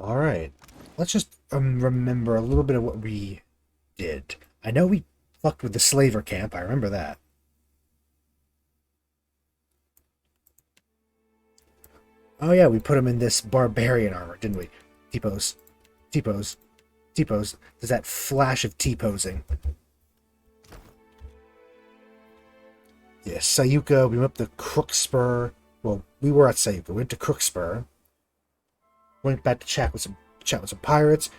Alright. Let's just remember a little bit of what we did. I know we fucked with the slaver camp. I remember that. Oh yeah, we put him in this barbarian armor, didn't we? T-pose. T-pose. T-pose. There's that flash of T-posing. Yes, Sayuka, we went up the Crookspur. Well, we were at Sayuka. We went to Crookspur. Went back to chat with some pirates.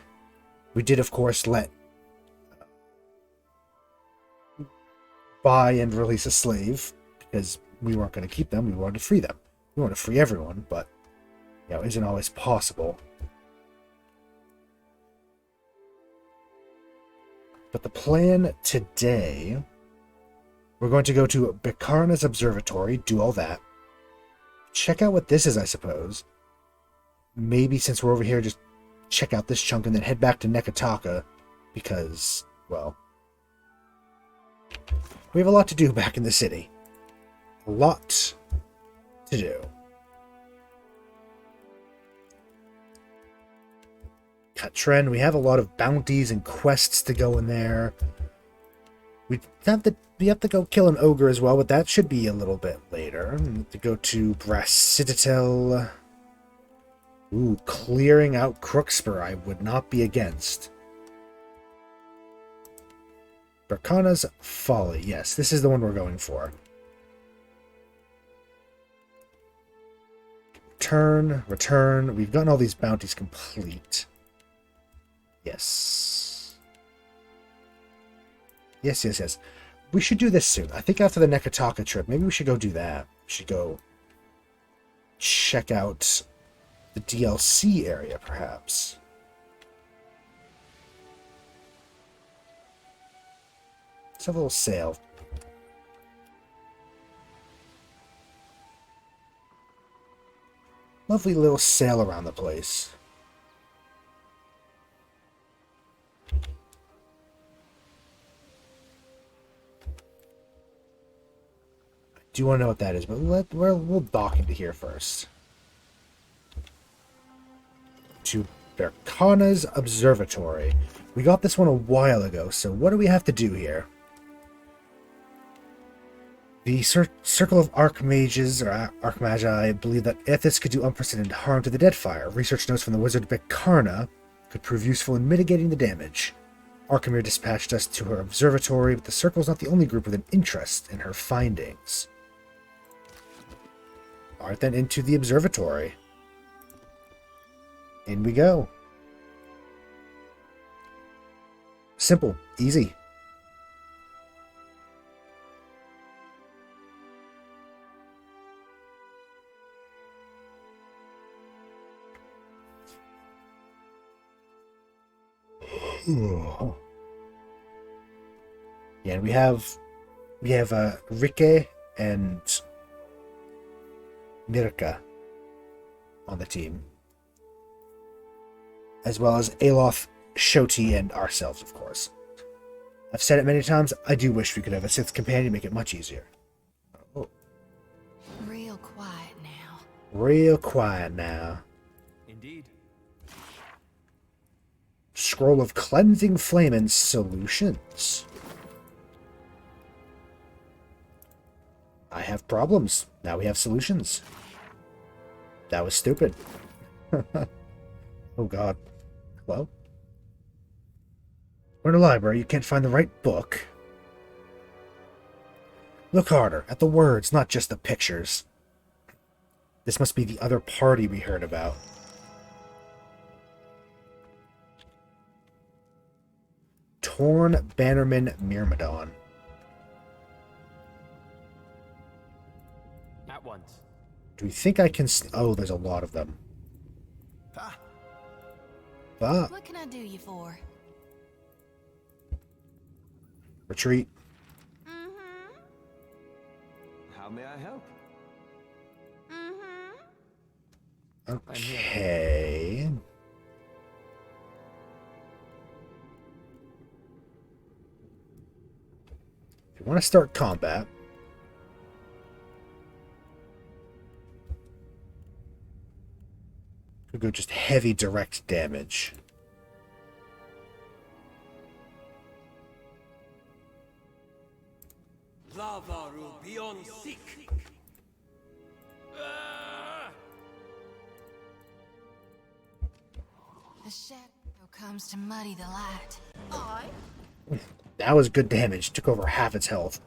We did, of course, let buy and release a slave because we weren't going to keep them. We wanted to free them. We want to free everyone, but it isn't always possible. But the plan today, we're going to go to Berkana's Observatory, do all that. Check out what this is, I suppose. Maybe since we're over here, just check out this chunk and then head back to Neketaka because, well, we have a lot to do back in the city. A lot to do. Katren, we have a lot of bounties and quests to go in there. We have to go kill an ogre as well, but that should be a little bit later. We have to go to Brass Citadel. Ooh, clearing out Crookspur, I would not be against. Berkana's Folly. Yes, this is the one we're going for. Return. We've gotten all these bounties complete. Yes. Yes. We should do this soon. I think after the Neketaka trip, maybe we should go do that. We should go check out the DLC area, perhaps. Let's have a little sail. Lovely little sail around the place. I do want to know what that is, but we'll dock into here first. To Berkana's Observatory. We got this one a while ago, so what do we have to do here? The Circle of Archmages, or Archmagi, believe that Ethis could do unprecedented harm to the Deadfire. Research notes from the wizard Berkana could prove useful in mitigating the damage. Archimir dispatched us to her observatory, but the Circle's not the only group with an interest in her findings. Alright then, into the observatory. In we go. Simple. Easy. Yeah, and we have Rike and Mirka on the team, as well as Aloth, Shoti, and ourselves, of course. I've said it many times, I do wish we could have a sixth companion to make it much easier. Oh. Real quiet now. Real quiet now. Indeed. Scroll of Cleansing Flame and Solutions. I have problems. Now we have solutions. That was stupid. Oh god. Hello? We're in a library. You can't find the right book. Look harder at the words, not just the pictures. This must be the other party we heard about. Torn Bannerman Myrmidon. At once. Do we think I can... Oh, there's a lot of them. Ah. Ah. What can I do you for? Retreat. Mm-hmm. How may I help? Mm-hmm. Okay. If you want to start combat, Could go just heavy direct damage. Lava will be on sick. The shadow comes to muddy the light. That was good damage. Took over half its health.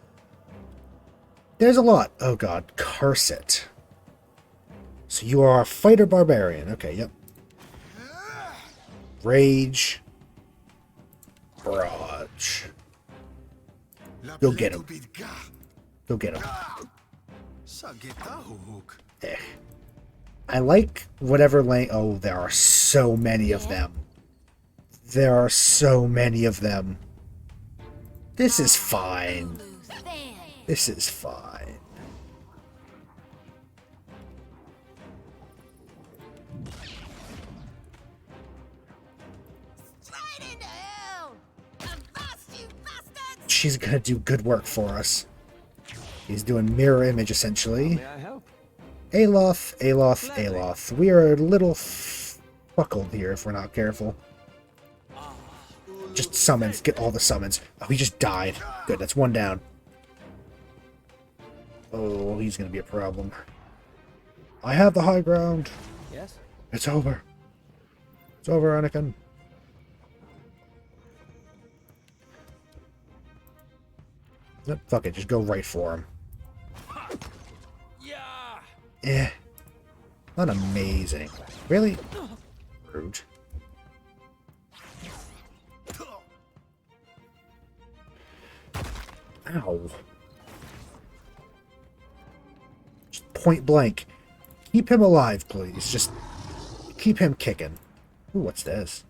There's a lot. Oh god, curse it. So you are a fighter barbarian. Okay, yep. Rage. Barrage. Go get him. Go get him. Eh. I like whatever lane. Oh, there are so many of them. There are so many of them. This is fine. This is fine. Straight into hell! Avast, you bastards! She's gonna do good work for us. He's doing mirror image essentially. May I help? Aloth, Aloth, Aloth. We are a little fuckled here if we're not careful. Just summons. Get all the summons. Oh, he just died. Good, that's one down. Oh, he's gonna be a problem. I have the high ground. Yes? It's over. It's over, Anakin. Nope, fuck it, just go right for him. Yeah. Eh. Not amazing. Really? Rude. Ow. Just point blank. Keep him alive, please. Just keep him kicking. Ooh, what's this?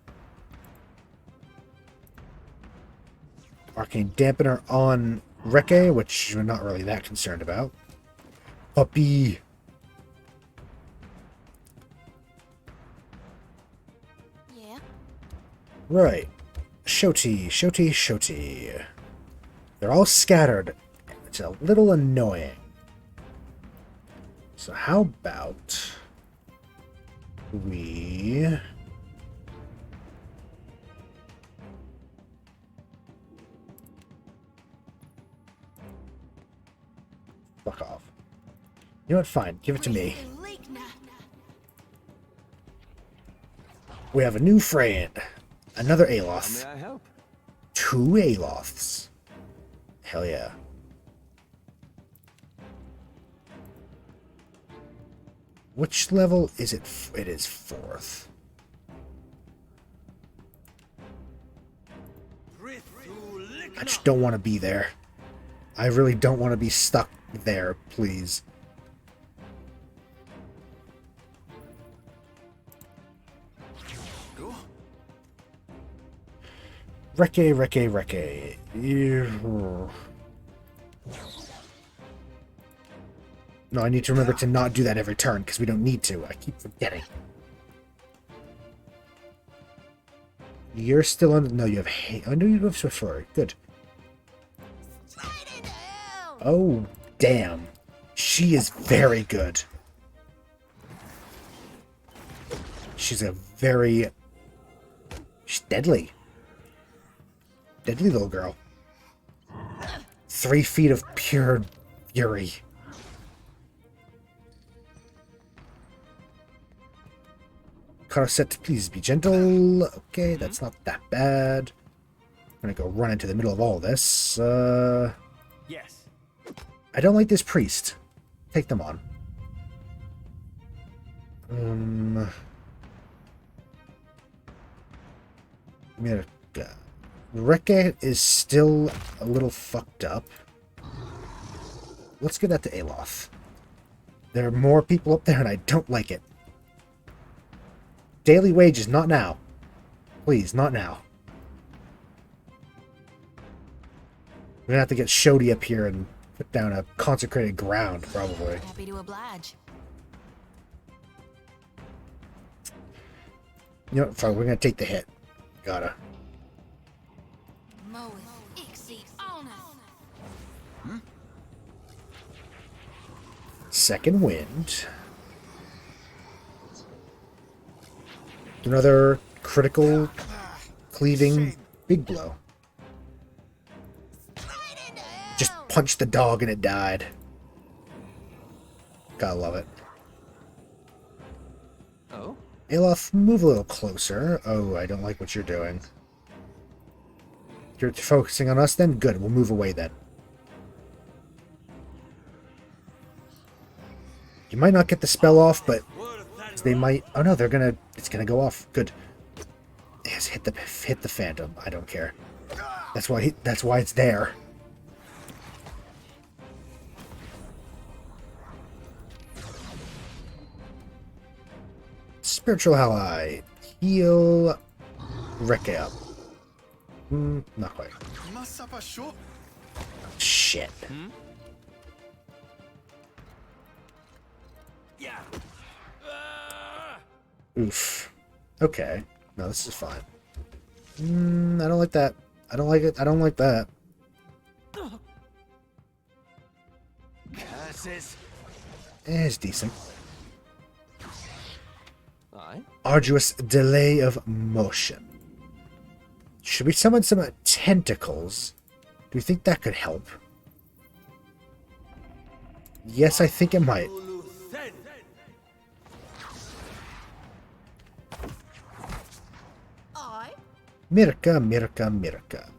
Arcane Dampener on Reke, which we're not really that concerned about. Puppy. Yeah. Right. Shoti, Shoti, Shoti. They're all scattered. It's a little annoying. So how about we... Fuck off. You know what? Fine. Give it to me. We have a new friend. Another How Aloth. may I help? 2 Aloths. Hell yeah. Which level is it? It is 4th. I just don't want to be there. I really don't want to be stuck there, please. Reke, Reke, Reke. No, I need to remember to not do that every turn, because we don't need to. I keep forgetting. You're still on... No, you have... I know you have Swift Flurry. Good. Oh, damn. She is very good. She's a very... She's deadly. Deadly little girl. 3 feet of pure fury. Set, please be gentle. Okay, that's not that bad. I'm gonna go run into the middle of all this. Yes. I don't like this priest. Take them on. Reke is still a little fucked up. Let's give that to Aloth. There are more people up there and I don't like it. Daily wages, not now. Please, not now. We're gonna have to get Shodi up here and put down a consecrated ground, probably. Happy to oblige. You know what, fine, we're gonna take the hit. Gotta. Second wind. Another critical cleaving big blow. Straight into hell. Just punched the dog and it died. Gotta love it. Oh? Aloth, move a little closer. Oh, I don't like what you're doing. You're focusing on us then? Good, we'll move away then. You might not get the spell off, but they might... Oh no, they're gonna... It's gonna go off. Good. Yes, hit the Phantom. I don't care. That's why it's there. Spiritual ally. Heal Reke up. Not quite. Shit. Yeah. Oof. Okay. No, this is fine. I don't like that. I don't like it. I don't like that. Curses. It's decent. Aye. Arduous delay of motion. Should we summon some tentacles? Do you think that could help? Yes, I think it might. I. Mirka, Mirka, Mirka.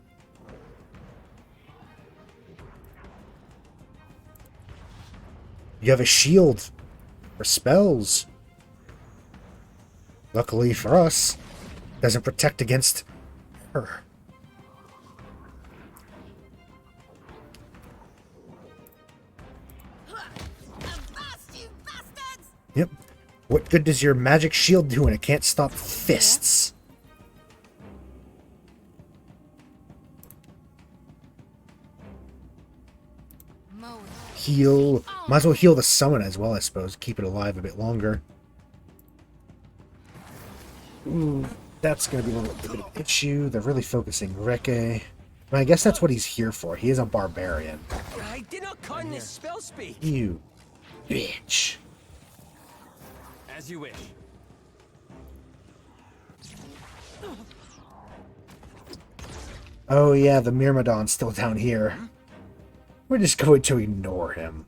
You have a shield for spells. Luckily for us, doesn't protect against her. Avast, you bastards! Yep. What good does your magic shield do when it can't stop fists? Mowing. Heal. Might as well heal the summon as well, I suppose. Keep it alive a bit longer. Ooh, that's going to be a bit of an issue. They're really focusing Reke. I guess that's what he's here for. He is a barbarian. I did not con this spell speak. You bitch. As you wish. Oh yeah, the Myrmidon's still down here. We're just going to ignore him.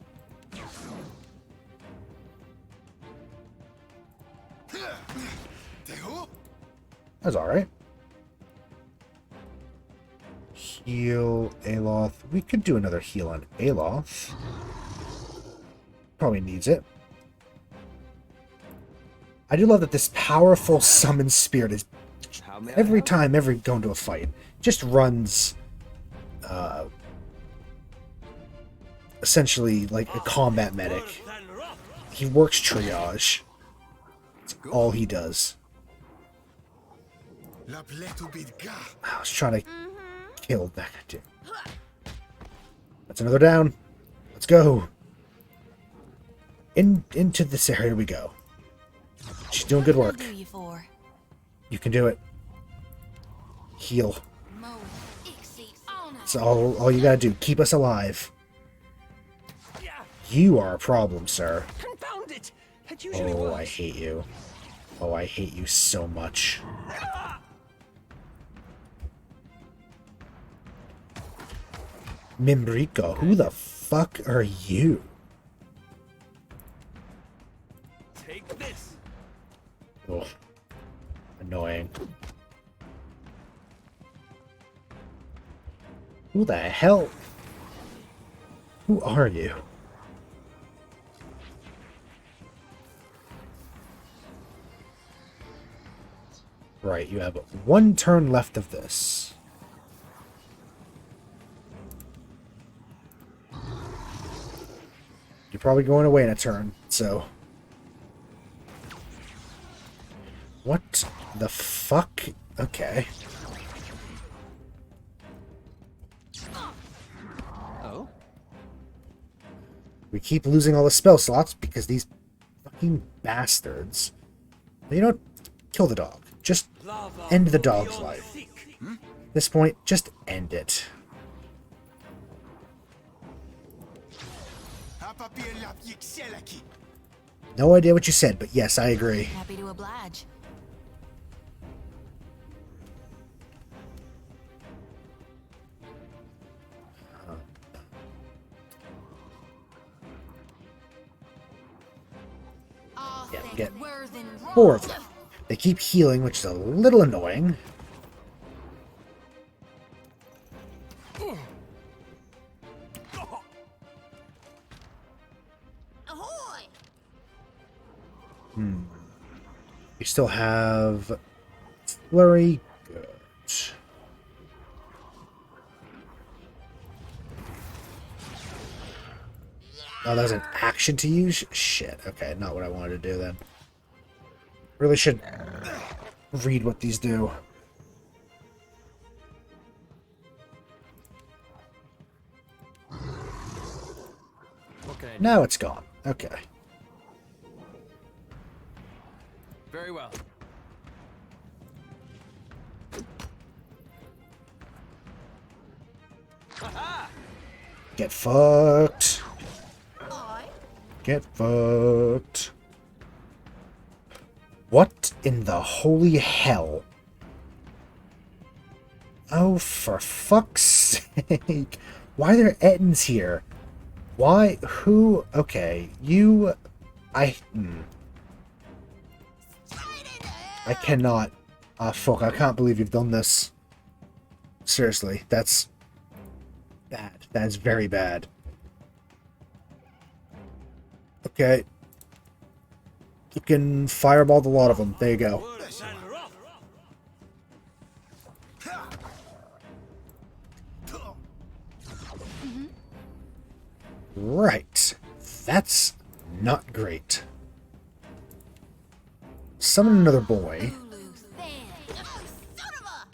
That's alright. Heal Aloth. We could do another heal on Aloth. Probably needs it. I do love that this powerful summon spirit is every time, going to a fight, just runs essentially like a combat medic. He works triage. That's all he does. I was trying to kill that dude. That's another down. Let's go. Into this area we go. She's doing good work. You can do it. Heal. That's all you gotta do. Keep us alive. You are a problem, sir. Confound it! It usually Oh, works. I hate you. Oh, I hate you so much. Mimbrika, who the fuck are you? Take this. Oh, annoying. Who the hell? Who are you? Right, you have one turn left of this. You're probably going away in a turn, so... What the fuck? Okay. Oh? We keep losing all the spell slots because these fucking bastards... You don't kill the dog. Just end the dog's life. At this point, just end it. No idea what you said, but yes, I agree. Happy to oblige. get 4 of them. They keep healing, which is a little annoying. Ahoy! We still have Flurry. Good. Oh, that was an action to use? Shit. Okay, not what I wanted to do then. Really should read what these do. Okay. Now it's gone. Okay. Very well. Get fucked. I Get fucked. What in the holy hell? Oh, for fuck's sake. Why are there Ettins here? Why? Who? Okay, you... I cannot... Ah, fuck, I can't believe you've done this. Seriously, that's... bad. That's very bad. Okay. You can fireball a lot of them. There you go. Right. That's not great. Summon another boy. Lulu Fan. Oh, son of a!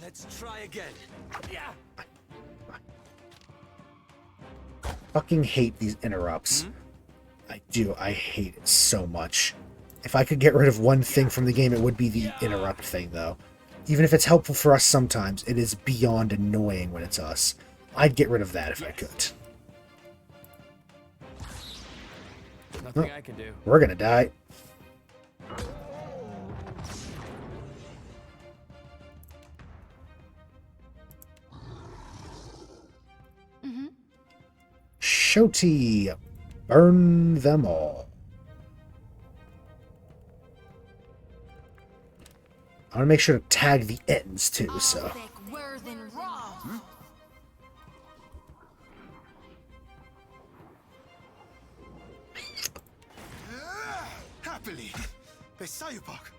Let's try again. Yeah. Fucking hate these interrupts. I do. I hate it so much. If I could get rid of one thing from the game, it would be the interrupt thing, though. Even if it's helpful for us sometimes, it is beyond annoying when it's us. I'd get rid of that if I could. Nothing I can do. We're gonna die. Shoti, burn them all. I want to make sure to tag the ends too, so. Thick were than raw. Happily, Besayupak.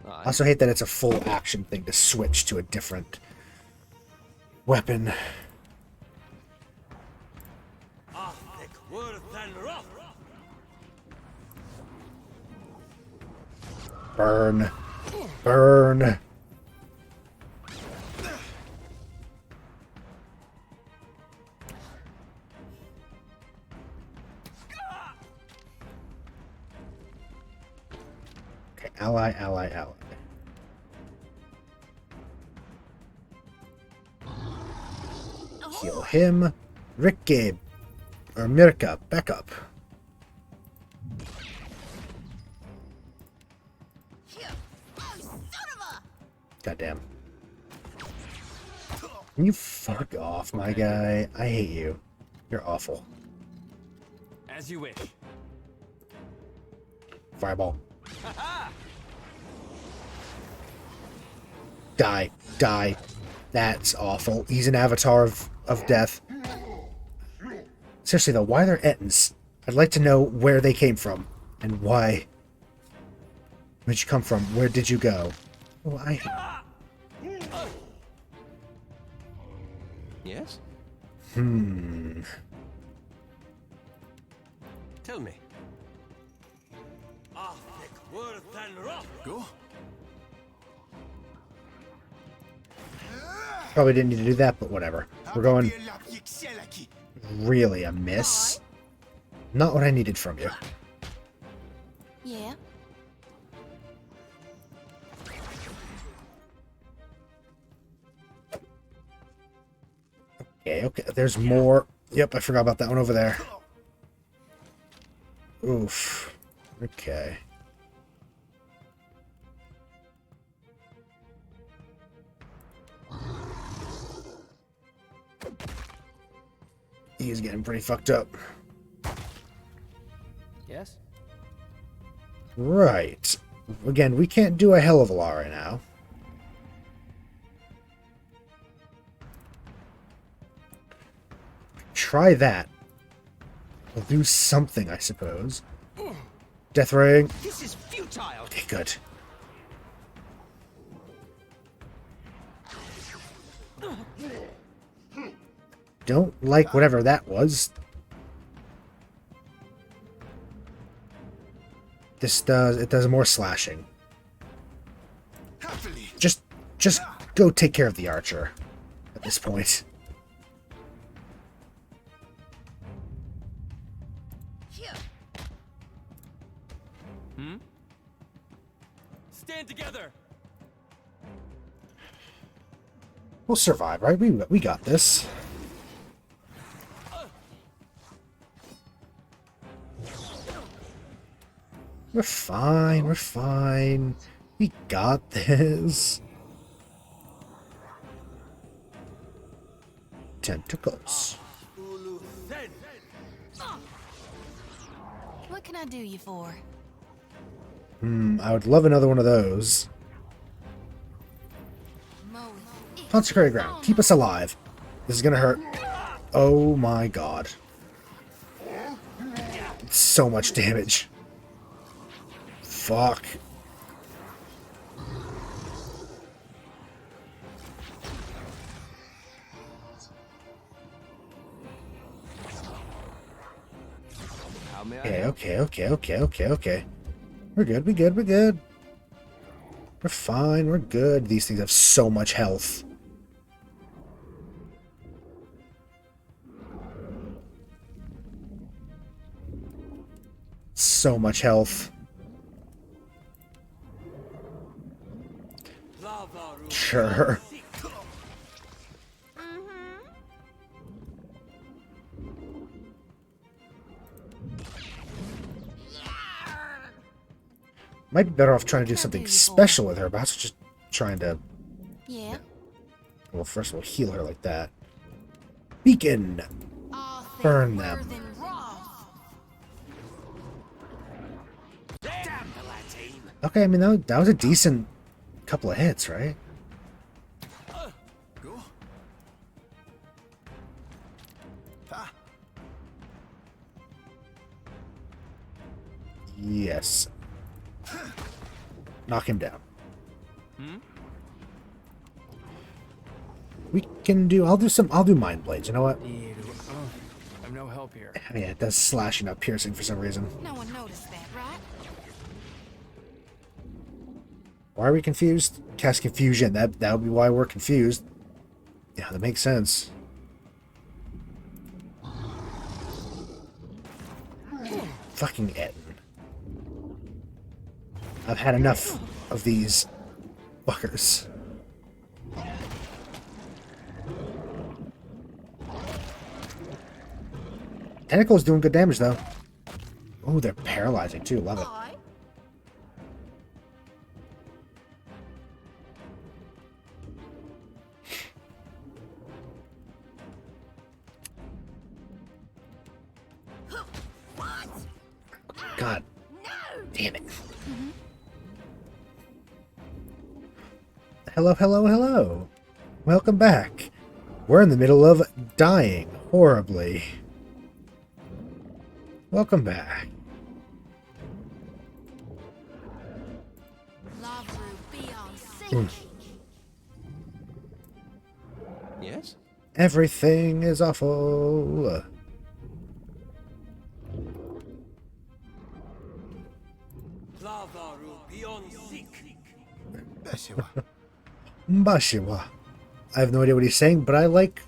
I also hate that it's a full action thing to switch to a different weapon. Burn. Burn. Okay, ally, ally, ally. Heal him. Rick Gabe. Or Mirka, back up. Goddamn. Can you fuck off, my guy? I hate you. You're awful. As you wish. Fireball. Die. Die. That's awful. He's an avatar of death. Seriously, though, why are there Ettins? I'd like to know where they came from. And why. Where'd you come from? Where did you go? Oh, Yes? Tell me. Go. Probably didn't need to do that, but whatever. We're going really a miss. Not what I needed from you. Yeah. Okay, okay. There's more. Yep, I forgot about that one over there. Oof. Okay. He's getting pretty fucked up. Yes? Right. Again, we can't do a hell of a lot right now. Try that. We'll do something, I suppose. Death ring. This is futile. Okay, good. Don't like whatever that was. It does more slashing. Happily. Just go take care of the archer at this point. Here. Stand together. We'll survive, right? We got this. We're fine, we're fine. We got this. Tentacles. What can I do you for? I would love another one of those. Consecrated ground. Keep us alive. This is gonna hurt. Oh my god. It's so much damage. Fuck. How may I Okay, help? okay. We're good. We're fine, we're good. These things have so much health. So much health. Sure. Might be better off trying to do something special with her, but that's just trying to... Yeah. Well, first we'll heal her like that. Beacon! Burn them. Okay, I mean, that was a decent couple of hits, right? Go. Ah. Yes. Knock him down. We can do... I'll do Mind Blades, you know what? Ew. Oh, I'm no help here. Yeah, it does slashing, not piercing for some reason. No one noticed that, right? Why are we confused? Cast confusion. That would be why we're confused. Yeah, that makes sense. Fucking Etten. I've had enough of these fuckers. Tentacle's doing good damage though. Oh, they're paralyzing too. Love it. Aye. What? God No! damn it. Hello. Welcome back. We're in the middle of dying horribly. Welcome back. Love will be on sync. Yes? Everything is awful. Beshiwa. Bashiwa. I have no idea what he's saying, but I like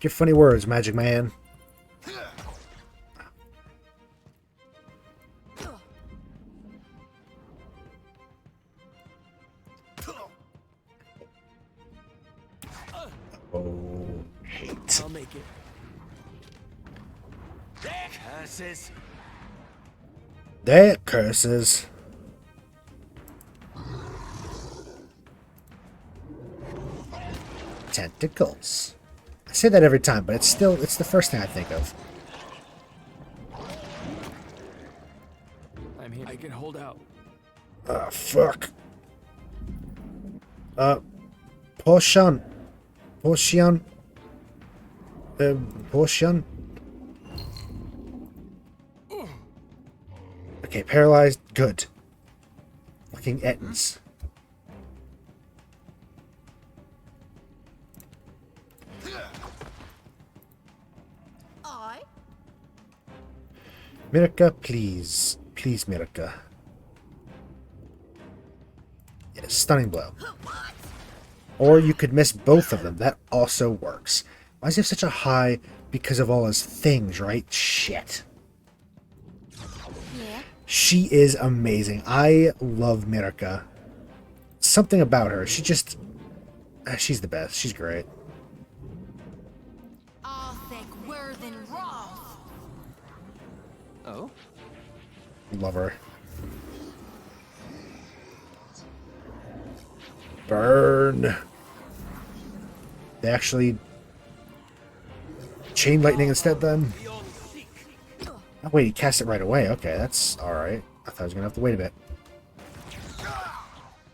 your funny words, Magic Man. Oh, hate. I'll make it. Curses. They're curses. Tentacles. I say that every time, but it's the first thing I think of. I'm here. I can hold out. Ah, fuck. Potion. Potion. Potion. Okay, paralyzed. Good. Fucking Ettins. I? Mirka, please. Please, Mirka. Yes, stunning blow. What? Or you could miss both of them. That also works. Why does he have such a high? Because of all his things, right? Shit. Yeah. She is amazing. I love Mirka. Something about her. She just... she's the best. She's great. All thick Worthen Ross. Oh? Love her. Burn. They actually... chain lightning instead then? Oh wait, he cast it right away. Okay, that's alright. I thought I was gonna have to wait a bit.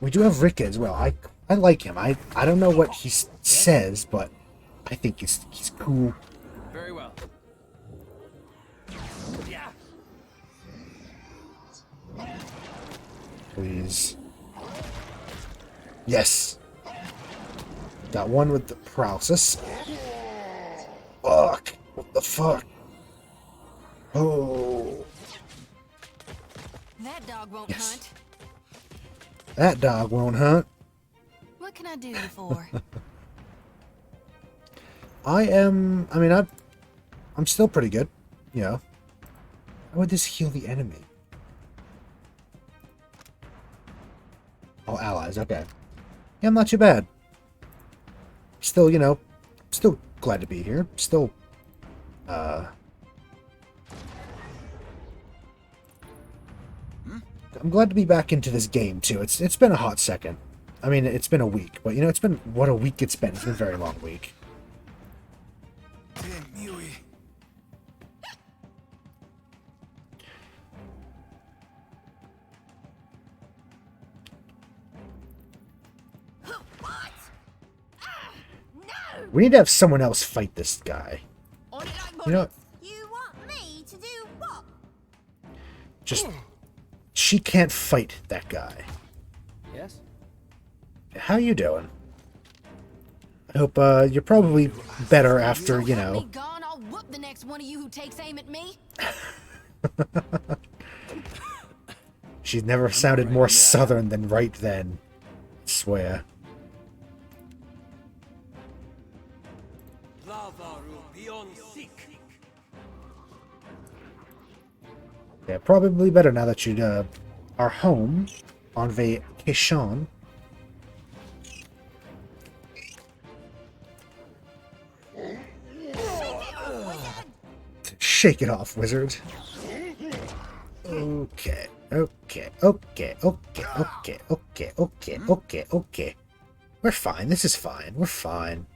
We do have Rika as well. I like him. I don't know what he says, but I think he's cool. Very well. Yeah. Please. Yes. Got one with the paralysis. Fuck. What the fuck? Oh. That dog won't Yes. hunt. That dog won't hunt. What can I do you for? I'm still pretty good. You know. How would this heal the enemy? Oh, allies. Okay. Yeah, I'm not too bad. Still, you know, still glad to be here. Still, I'm glad to be back into this game, too. It's been a hot second. I mean, it's been a week, but, you know, it's been... What a week it's been. It's been a very long week. What? Ah, no! We need to have someone else fight this guy. On it like You know, You want me to do what? just... She can't fight that guy. Yes? How you doing? I hope, you're probably better after, you want know... me gone, I'll whoop the next one of you who takes aim at me. She's never sounded more southern than right then. I swear. Yeah, probably better now that you are home on vacation. Shake it off, wizard. Okay, okay, okay, okay, okay, okay, okay, okay, okay. We're fine. This is fine. We're fine.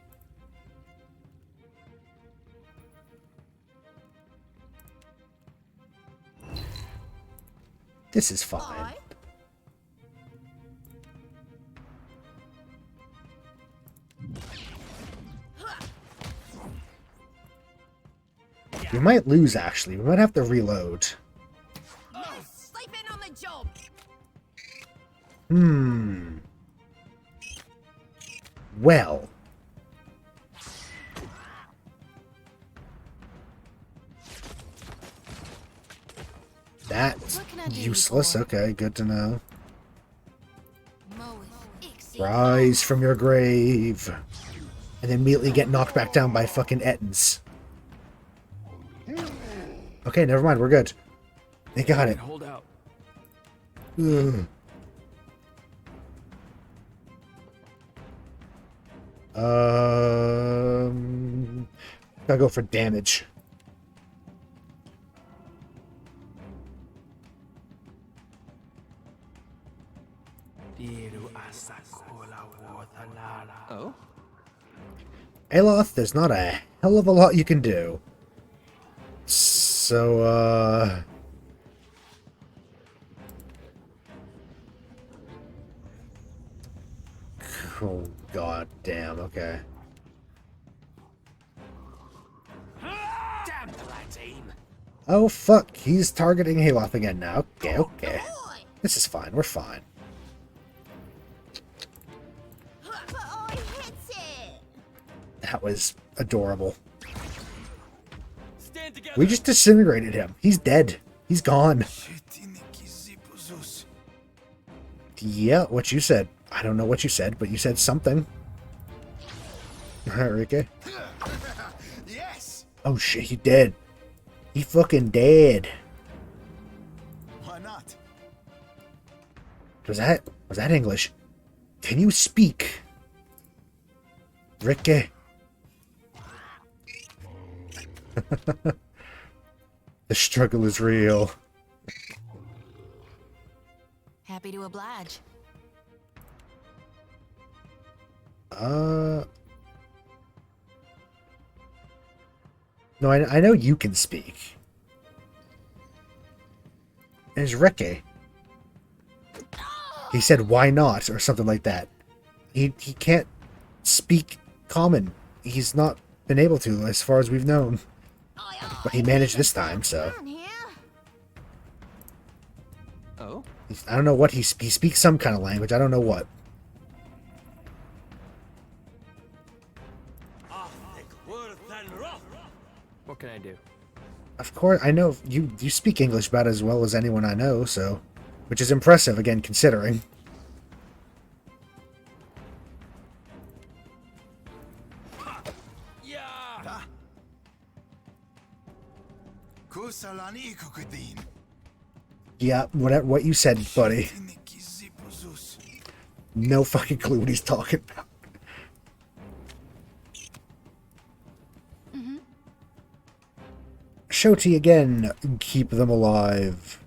This is fine. I? We might lose, actually. We might have to reload. Sleeping on the job. Well. That's What can I do you useless. for? Okay, good to know. Ixie. Rise from your grave. And then immediately get knocked back down by fucking Ettins. Okay, never mind. We're good. They got it. Hold out. Ugh. Gotta go for damage. Oh? Aloth, there's not a hell of a lot you can do. So, oh, god damn, okay. Damn the lad's aim. Oh, fuck, he's targeting Aloth again now. Okay, okay. Ahoy! This is fine, we're fine. But I hit it! That was adorable. Stand together. We just disintegrated him. He's dead. He's gone. Yeah, what you said. I don't know what you said, but you said something. Alright, Ricky. Yes. Oh shit, he dead. He fucking dead. Why not? Was that English? Can you speak? Ricky. The struggle is real. Happy to oblige. No, I know you can speak. There's Ricky. He said, why not? Or something like that. He can't speak common. He's not been able to, as far as we've known. But he managed this time, so. Oh? I don't know what he speaks some kind of language. I don't know what. What can I do? Of course, I know you speak English about as well as anyone I know, so. Which is impressive, again, considering. Yeah. Kusalani kukudin. Yeah, what you said, buddy. No fucking clue what he's talking about. Shoti again, keep them alive.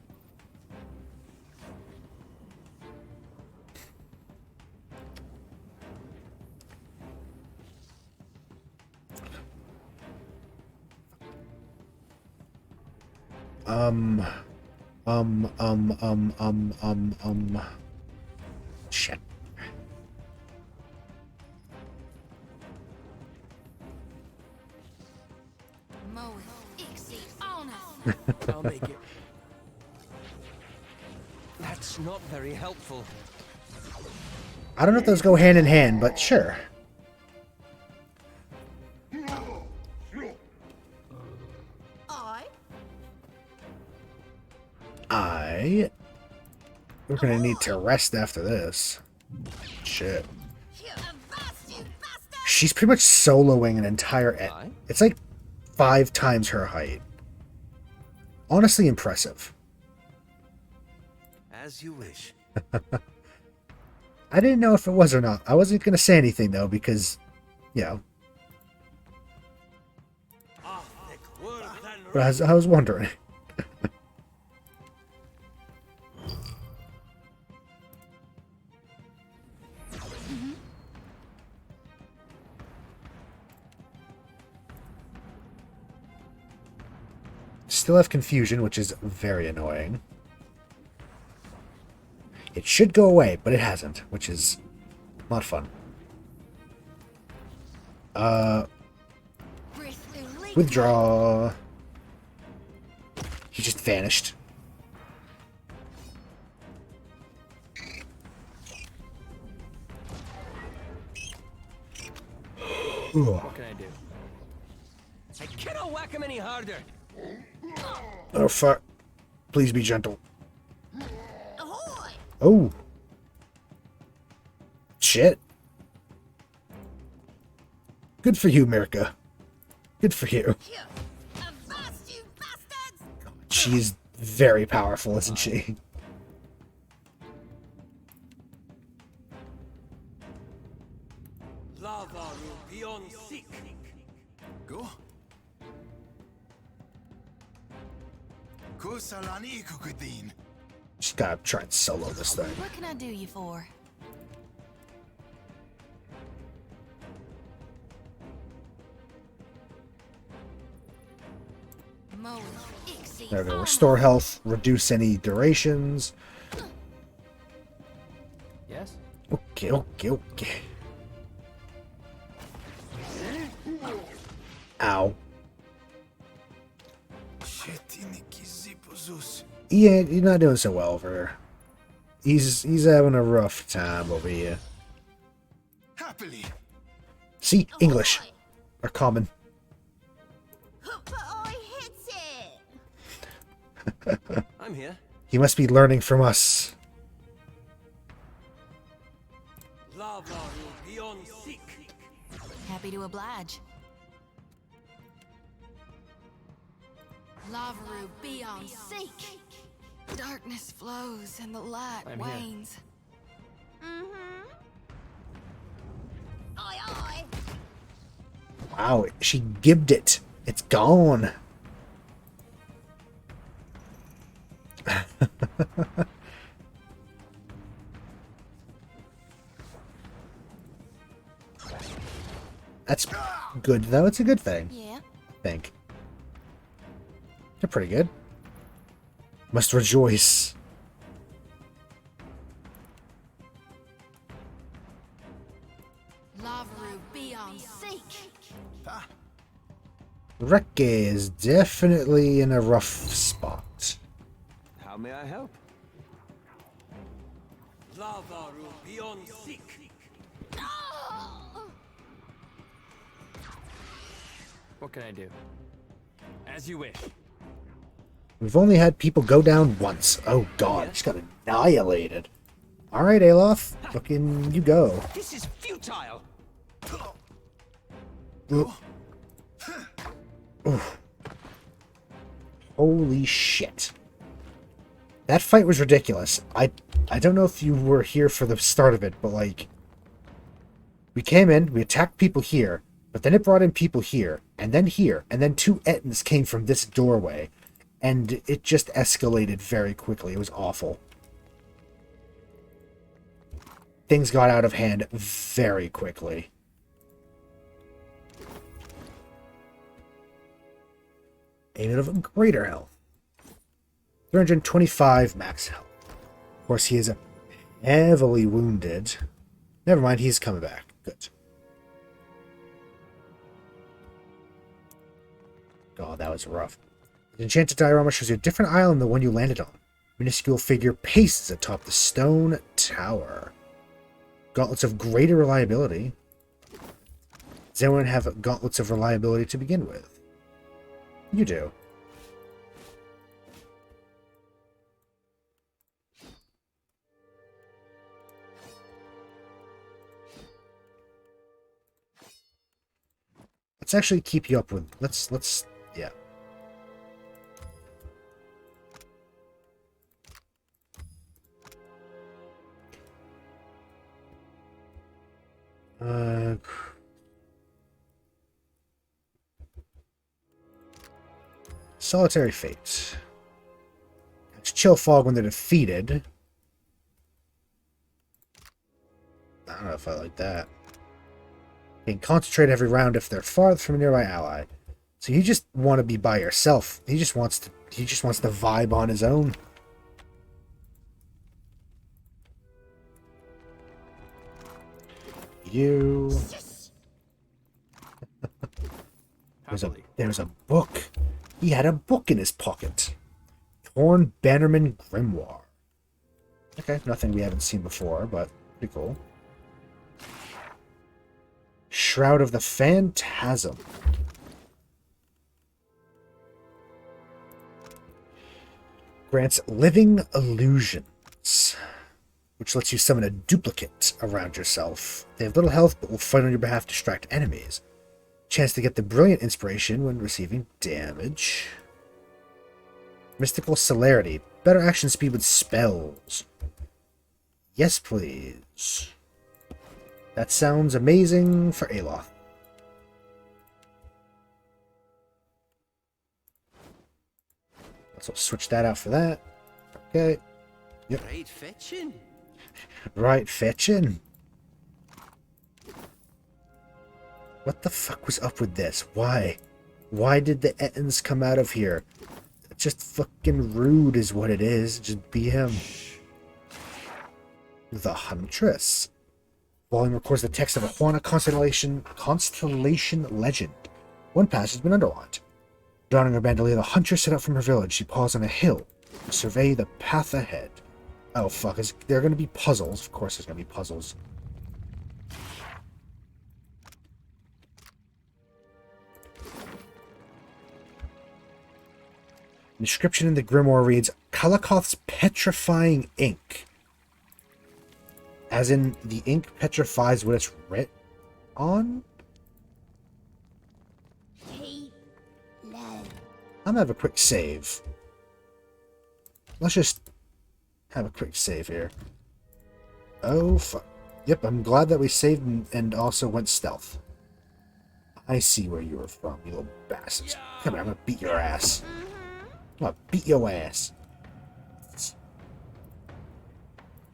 Shit. I'll make it. That's not very helpful. I don't know if those go hand in hand, but sure. We're gonna need to rest after this. Shit. She's pretty much soloing an entire... It's like 5 times her height. Honestly impressive. As you wish. I didn't know if it was or not. I wasn't gonna say anything though, because, you know. But I was wondering. Still have confusion, which is very annoying. It should go away, but it hasn't, which is not fun. Withdraw. He just vanished. What can I do? I cannot whack him any harder. Oh, fuck. Please be gentle. Ahoy! Oh. Shit. Good for you, Mirka. Good for you. Avast, you bastards! She's very powerful, isn't she? Lava will be on seek. Go. Kusalani kukudin. Just gotta try and solo this thing. What can I do you for? There we go. Restore health, reduce any durations. Yes? Okay, okay, okay. Ow. Yeah, he's not doing so well over here. He's having a rough time over here. Happily. See, English are common. But I hit it. I'm here. He must be learning from us. Lava will be on seek. Happy to oblige. Lavaru beyond seek. Darkness flows and the light I'm here. wanes. Mm-hmm. Aye, aye. Wow, she gibbed it. It's gone. That's good, though. It's a good thing, Yeah. I think. They're pretty good. Must rejoice. Lavaru beyond seek. Ah, Reke is definitely in a rough spot. How may I help? Lava will be on seek. Oh! What can I do? As you wish. We've only had people go down once. Oh god, just got annihilated. Alright, Aloth, fucking you go. This is futile. Oof. Holy shit. That fight was ridiculous. I don't know if you were here for the start of it, but like... We came in, we attacked people here, but then it brought in people here, and then 2 Ettins came from this doorway, and it just escalated very quickly. It was awful. Things got out of hand very quickly. A bit of greater health. 325 max health. Of course, he is heavily wounded. Never mind, he's coming back. Good. God, that was rough. The enchanted diorama shows you a different island than the one you landed on. Minuscule figure paces atop the stone tower. Gauntlets of greater reliability. Does anyone have gauntlets of reliability to begin with? You do. Let's actually keep you up with... Let's... Yeah. Solitary Fate. It's Chill Fog when they're defeated. I don't know if I like that. You can concentrate every round if they're far from a nearby ally. So you just want to be by yourself. He just wants to vibe on his own. You. There's a book. He had a book in his pocket. Torn Bannerman Grimoire. Okay, nothing we haven't seen before, but pretty cool. Shroud of the Phantasm. Grants living illusions, which lets you summon a duplicate around yourself. They have little health, but will fight on your behalf to distract enemies. Chance to get the brilliant inspiration when receiving damage. Mystical celerity. Better action speed with spells. Yes, please. That sounds amazing for Aloth. Let's switch that out for that. Okay. Yep. Right fetching. Right fetching. What the fuck was up with this? Why? Why did the Ettins come out of here? Just fucking rude is what it is. Just be him. The Huntress. Volume records the text of a Juana constellation legend. One passage has been underlined. Donning her bandolier, the Huntress set out from her village. She paused on a hill to survey the path ahead. Oh fuck, is there gonna be puzzles? Of course there's gonna be puzzles. The inscription in the grimoire reads, Kalakoth's petrifying ink. As in, the ink petrifies what it's writ on? I'm gonna have a quick save. Let's just have a quick save here. Oh, fuck. Yep, I'm glad that we saved and also went stealth. I see where you were from, you little bastards. Come here, I'm gonna beat your ass. I'm gonna beat your ass.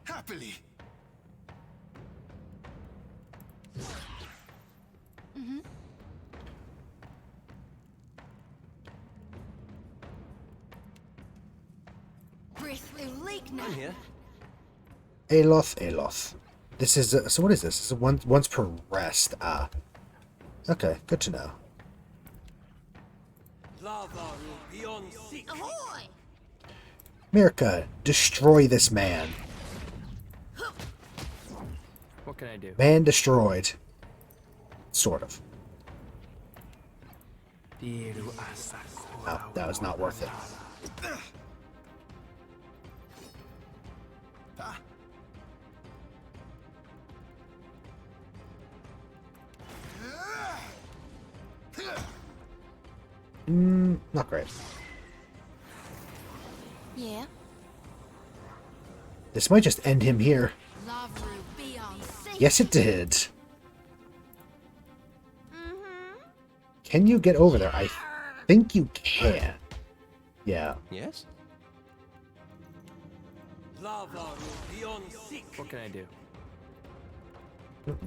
Happily. I'm here. Aloth. This is, so what is this? This is once per rest. Ah. Okay, good to know. Mirka, destroy this man. What can I do? Man destroyed. Sort of. Oh, that was not worth it. Not great. Yeah. This might just end him here. Yes, it did. Can you get over there? I think you can. Yeah. Yes? What can I do?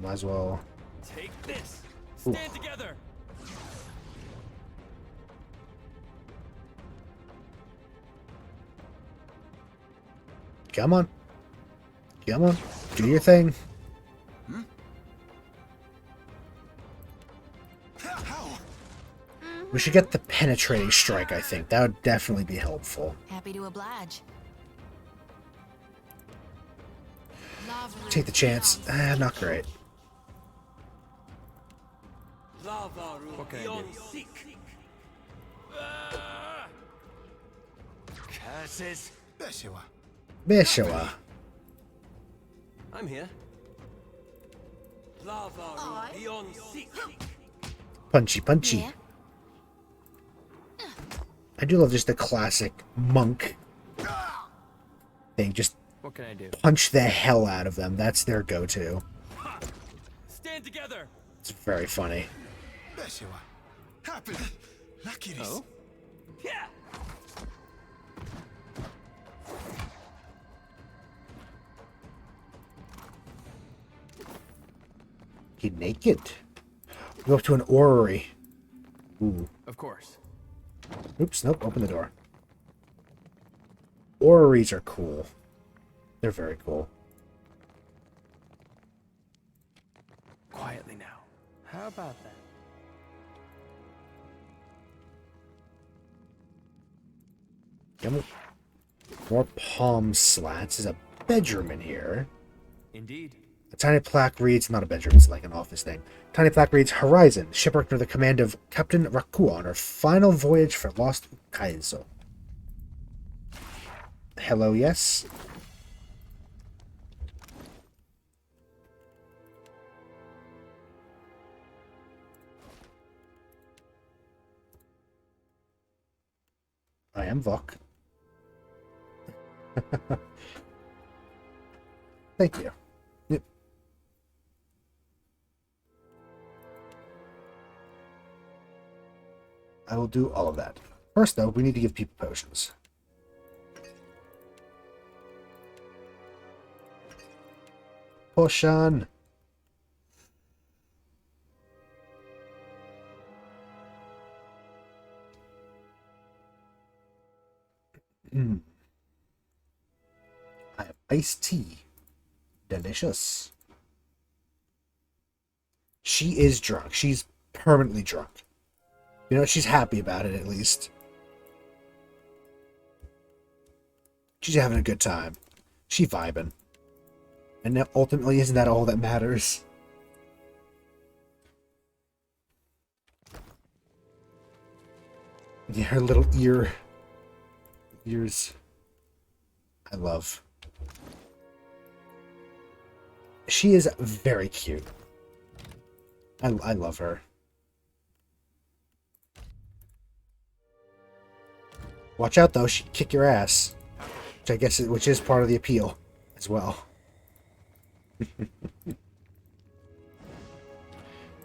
Might as well. Take this. Stand Ooh. together. Come on. Come on. Do your thing. We should get the penetrating strike, I think. That would definitely be helpful. Happy to oblige. Take the chance. Ah, not great. What can I do? Curses. Bishawa. I'm here. Punchy, punchy. Yeah. I do love just the classic monk thing. Just What can I do? punch the hell out of them. That's their go-to. Stand together. It's very funny. Happily. Lucky this. Oh? Yeah. Get naked. Go up to an orrery. Ooh. Of course. Oops, nope, open the door. Orreries are cool. They're very cool. Quietly now. How about that? Yum. More palm slats. There's a bedroom in here. Indeed. A tiny plaque reads, not a bedroom, it's like an office thing. Tiny plaque reads, Horizon, shipwrecked under the command of Captain Rakua on her final voyage for Lost Kaizo. Hello, yes? I am Vok. Thank you. Yep. I will do all of that. First, though, we need to give people potions. Potion! I have iced tea. Delicious. She is drunk. She's permanently drunk. You know, she's happy about it, at least. She's having a good time. She vibing. And ultimately, isn't that all that matters? Yeah, her little ears. I love. She is very cute. I love her. Watch out, though. She'd kick your ass. Which is part of the appeal as well.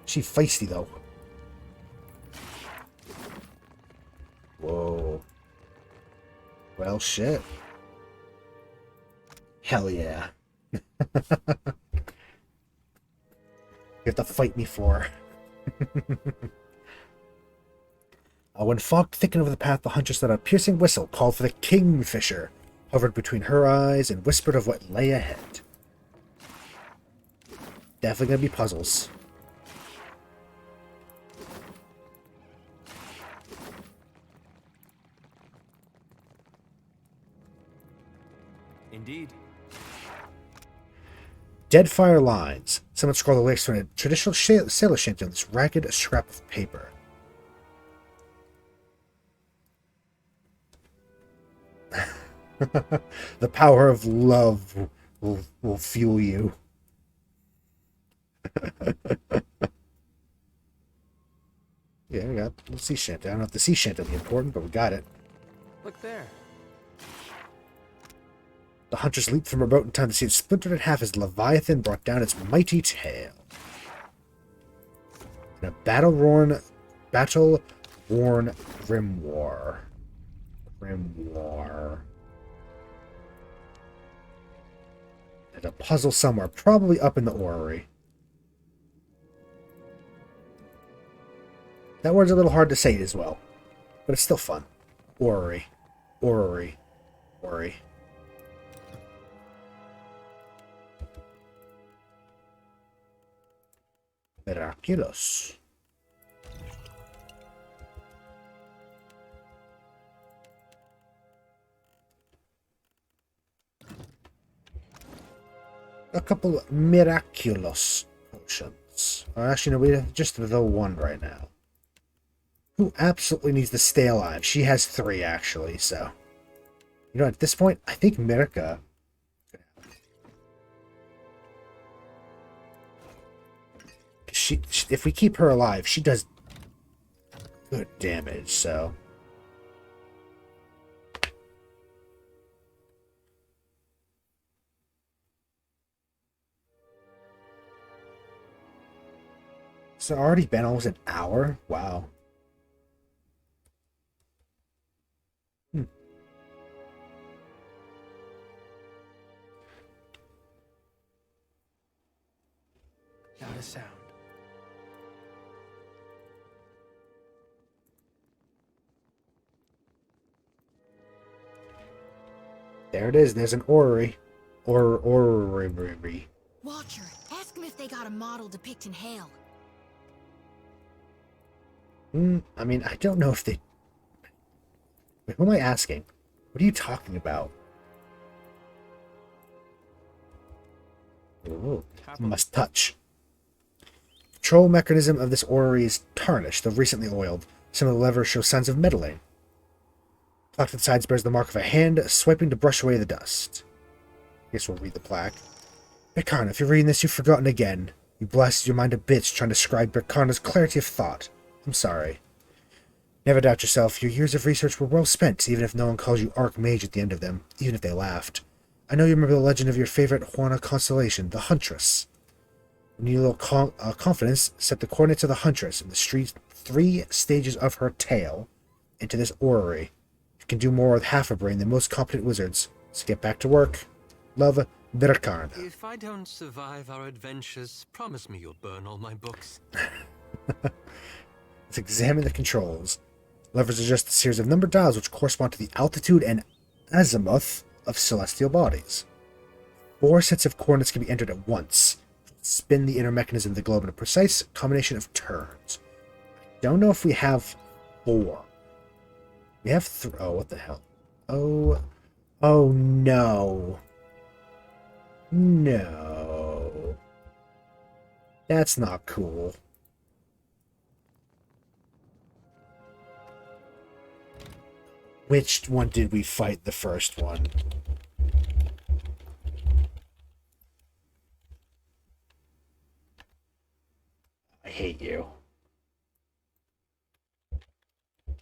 She feisty, though. Whoa. Well, shit. Hell yeah. You have to fight me for. When Fogg thickened over the path, the huntress let a piercing whistle called for the kingfisher, hovered between her eyes, and whispered of what lay ahead. Definitely gonna be puzzles. Indeed. Deadfire lines. Someone scrawled the lyrics from a traditional sailor shanty on this ragged scrap of paper. The power of love will fuel you. Yeah, we got the sea shanty. I don't know if the sea shanty will be important, but we got it. Look there. The huntress leaped from her boat in time to see it splintered in half as Leviathan brought down its mighty tail. In a battle-worn grimoire. There's a puzzle somewhere, probably up in the orrery. That word's a little hard to say as well, but it's still fun. Orrery. Miraculous. A couple miraculous potions. Or actually, no, we have just the one right now. Who absolutely needs to stay alive? She has 3, actually, so. You know, at this point, I think Mirka. If we keep her alive, she does good damage, so. It's already been almost an hour? Wow. Not a sound. There it is. There's an orrery. Orrery. Watcher, ask them if they got a model depicting hail. I mean, I don't know if they... Wait, who am I asking? What are you talking about? Ooh, must touch. Control mechanism of this orrery is tarnished, though recently oiled. Some of the levers show signs of meddling. Plaque to the sides bears the mark of a hand swiping to brush away the dust. I guess we'll read the plaque. Berkana, if you're reading this, you've forgotten again. You blasted your mind to bits trying to describe Berkana's clarity of thought. I'm sorry. Never doubt yourself. Your years of research were well spent, even if no one calls you Archmage at the end of them, even if they laughed. I know you remember the legend of your favorite Juana constellation, the Huntress. When you need a little confidence, set the coordinates of the Huntress in the 3 stages of her tail into this orrery. You can do more with half a brain than most competent wizards. So get back to work. Love, Berkana. If I don't survive our adventures, promise me you'll burn all my books. Let's examine the controls. Levers adjust a series of numbered dials which correspond to the altitude and azimuth of celestial bodies. 4 sets of coordinates can be entered at once. Spin the inner mechanism of the globe in a precise combination of turns. Don't know if we have 4. We have 3. Oh, what the hell? Oh no. No. That's not cool. Which one did we fight the first one? I hate you.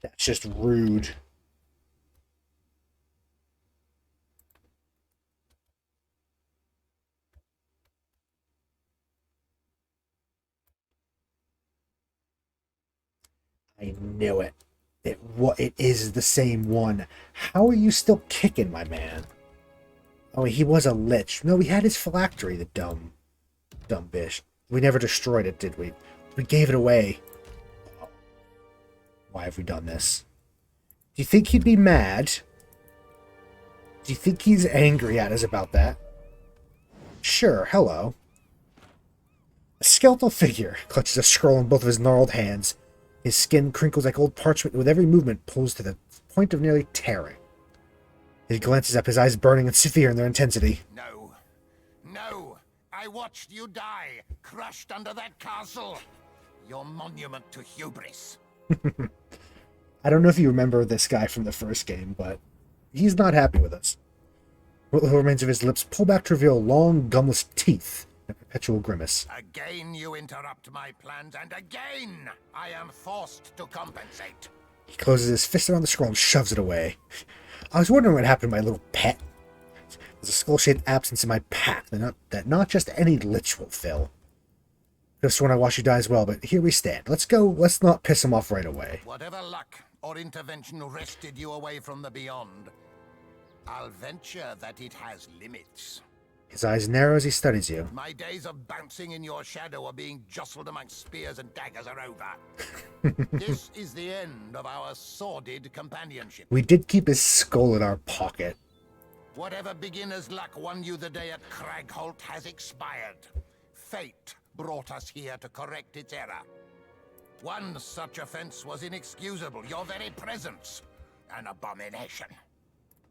That's just rude. I knew it. It is the same one. How are you still kicking, my man? Oh, he was a lich. No, we had his phylactery, the dumb bitch. We never destroyed it, did we? We gave it away. Why have we done this? Do you think he'd be mad? Do you think he's angry at us about that? Sure, hello. A skeletal figure clutches a scroll in both of his gnarled hands. His skin crinkles like old parchment, and with every movement pulls to the point of nearly tearing. He glances up, his eyes burning with fear in their intensity. No. No! I watched you die, crushed under that castle. Your monument to hubris. I don't know if you remember this guy from the first game, but he's not happy with us. What little remains of his lips pull back to reveal long, gumless teeth and a perpetual grimace. Again you interrupt my plans, and again I am forced to compensate. He closes his fist around the scroll and shoves it away. I was wondering what happened to my little pet. There's a skull-shaped absence in my path that not just any lich will fill. Could have sworn I watched you die as well, but here we stand. Let's go. Let's not piss him off right away. Whatever luck or intervention wrested you away from the beyond, I'll venture that it has limits. His eyes narrow as he studies you. My days of bouncing in your shadow or being jostled amongst spears and daggers are over. This is the end of our sordid companionship. We did keep his skull in our pocket. Whatever beginner's luck won you the day at Cragholt has expired. Fate brought us here to correct its error. One such offense was inexcusable. Your very presence, an abomination.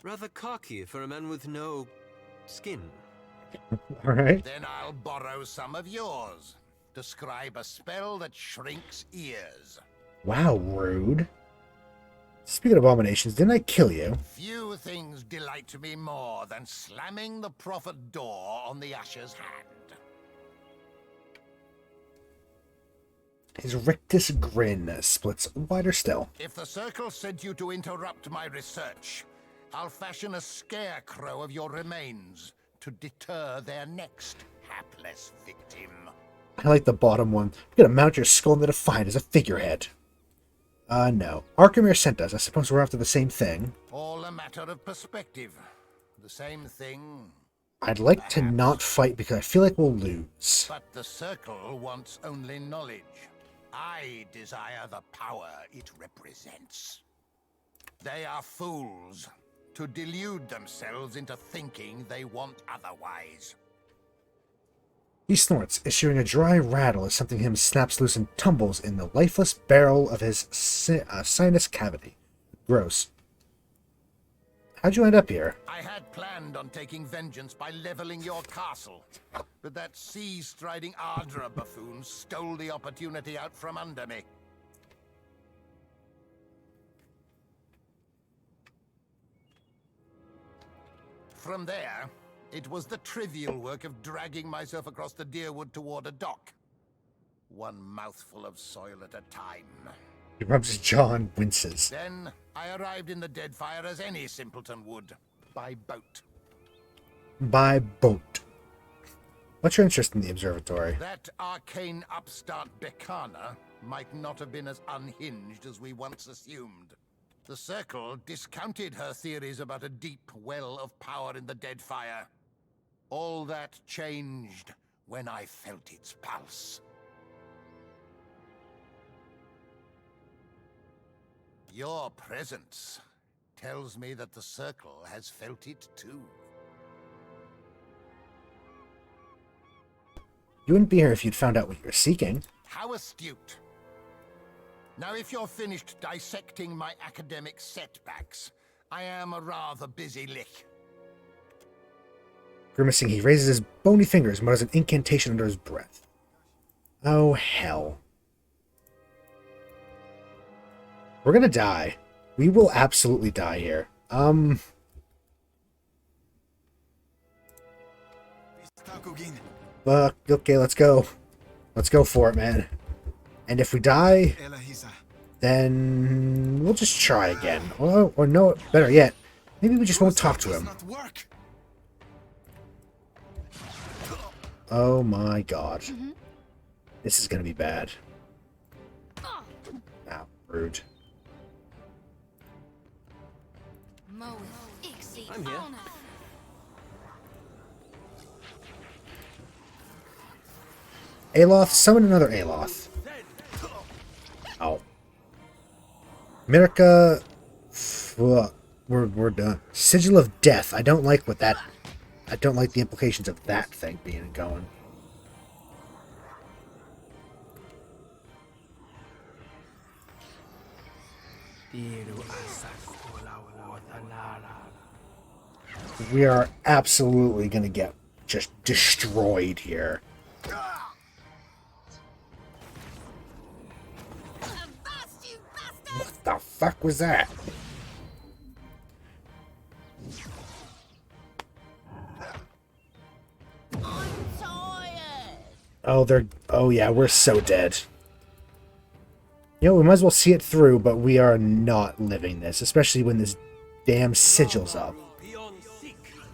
Rather cocky for a man with no skin. All right. Then I'll borrow some of yours. Describe a spell that shrinks ears. Wow, rude. Speaking of abominations, didn't I kill you? Few things delight me more than slamming the prophet door on the usher's hand. His rictus grin splits wider still. If the Circle sent you to interrupt my research, I'll fashion a scarecrow of your remains to deter their next hapless victim. I like the bottom one. You're gonna mount your skull in the Defiant as a figurehead. No. Arkemir sent us. I suppose we're after the same thing. All a matter of perspective. The same thing. I'd like to not fight because I feel like we'll lose. But the Circle wants only knowledge. I desire the power it represents. They are fools to delude themselves into thinking they want otherwise. He snorts, issuing a dry rattle as something him snaps loose and tumbles in the lifeless barrel of his sinus cavity. Gross. How'd you end up here? I had planned on taking vengeance by leveling your castle, but that sea-striding Ardra buffoon stole the opportunity out from under me. From there, it was the trivial work of dragging myself across the Deerwood toward a dock. One mouthful of soil at a time. He rubs his jaw and winces. Then I arrived in the Deadfire as any simpleton would, by boat. By boat. What's your interest in the Observatory? That arcane upstart Berkana might not have been as unhinged as we once assumed. The Circle discounted her theories about a deep well of power in the Deadfire. All that changed when I felt its pulse. Your presence tells me that the Circle has felt it too. You wouldn't be here if you'd found out what you were seeking. How astute. Now, if you're finished dissecting my academic setbacks, I am a rather busy lick. Grimacing, he raises his bony fingers, mutters an incantation under his breath. Oh, hell. We're gonna die. We will absolutely die here. Okay, let's go. Let's go for it, man. And if we die, then we'll just try again. Or no, better yet, maybe we just won't talk to him. Oh my god. This is gonna be bad. Ow, rude. I'm here. Aloth, summon another Aloth. Oh. Mirka, we're done. Sigil of Death. I don't like the implications of that thing being going. We are absolutely gonna get just destroyed here. What the fuck was that? Oh yeah, we're so dead. You know, we might as well see it through, but we are not living this, especially when this damn sigil's up.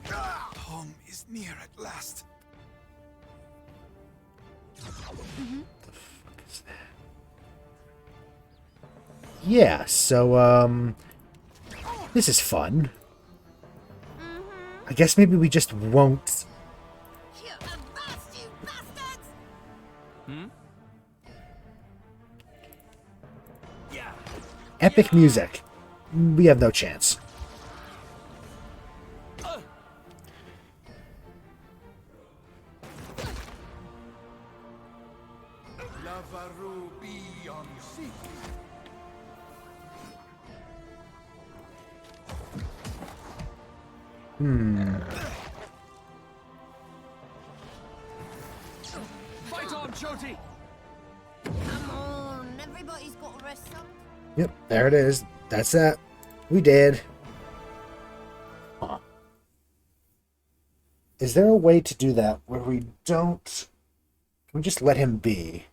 Home is near at last. Yeah, so, this is fun. I guess maybe we just won't. Epic music. We have no chance. Fight on, Choti! Come on, everybody's got to rest some. Yep, there it is. That's that. We did. Huh. Is there a way to do that where we don't... Can we just let him be?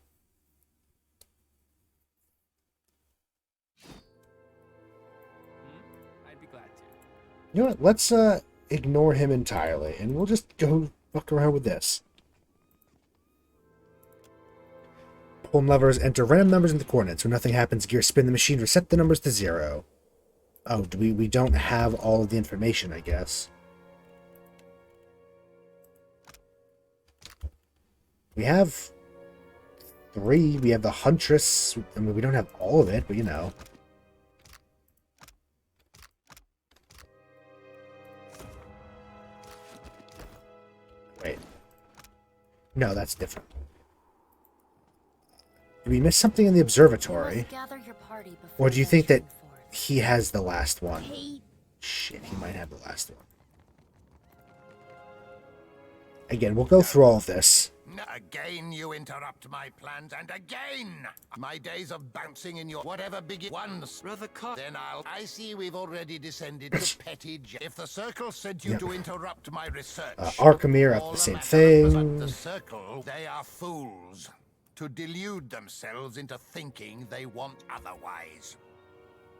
I'd be glad to. You know what? Let's ignore him entirely, and we'll just go fuck around with this. Pulm levers enter random numbers into coordinates. When nothing happens, gear spin the machine, reset the numbers to 0. Oh, we don't have all of the information, I guess. We have 3. We have the Huntress. I mean, we don't have all of it, but you know. Wait. No, that's different. Did we miss something in the observatory? Or do you think that he has the last one? Shit, he might have the last one. Again, we'll go through all of this. Again, you interrupt my plans, and again! My days of bouncing in your whatever begin once. Rather Then I see we've already descended to petty If the Circle said you to interrupt my research... Arkhamir at the same thing. The Circle, they are fools. To delude themselves into thinking they want otherwise.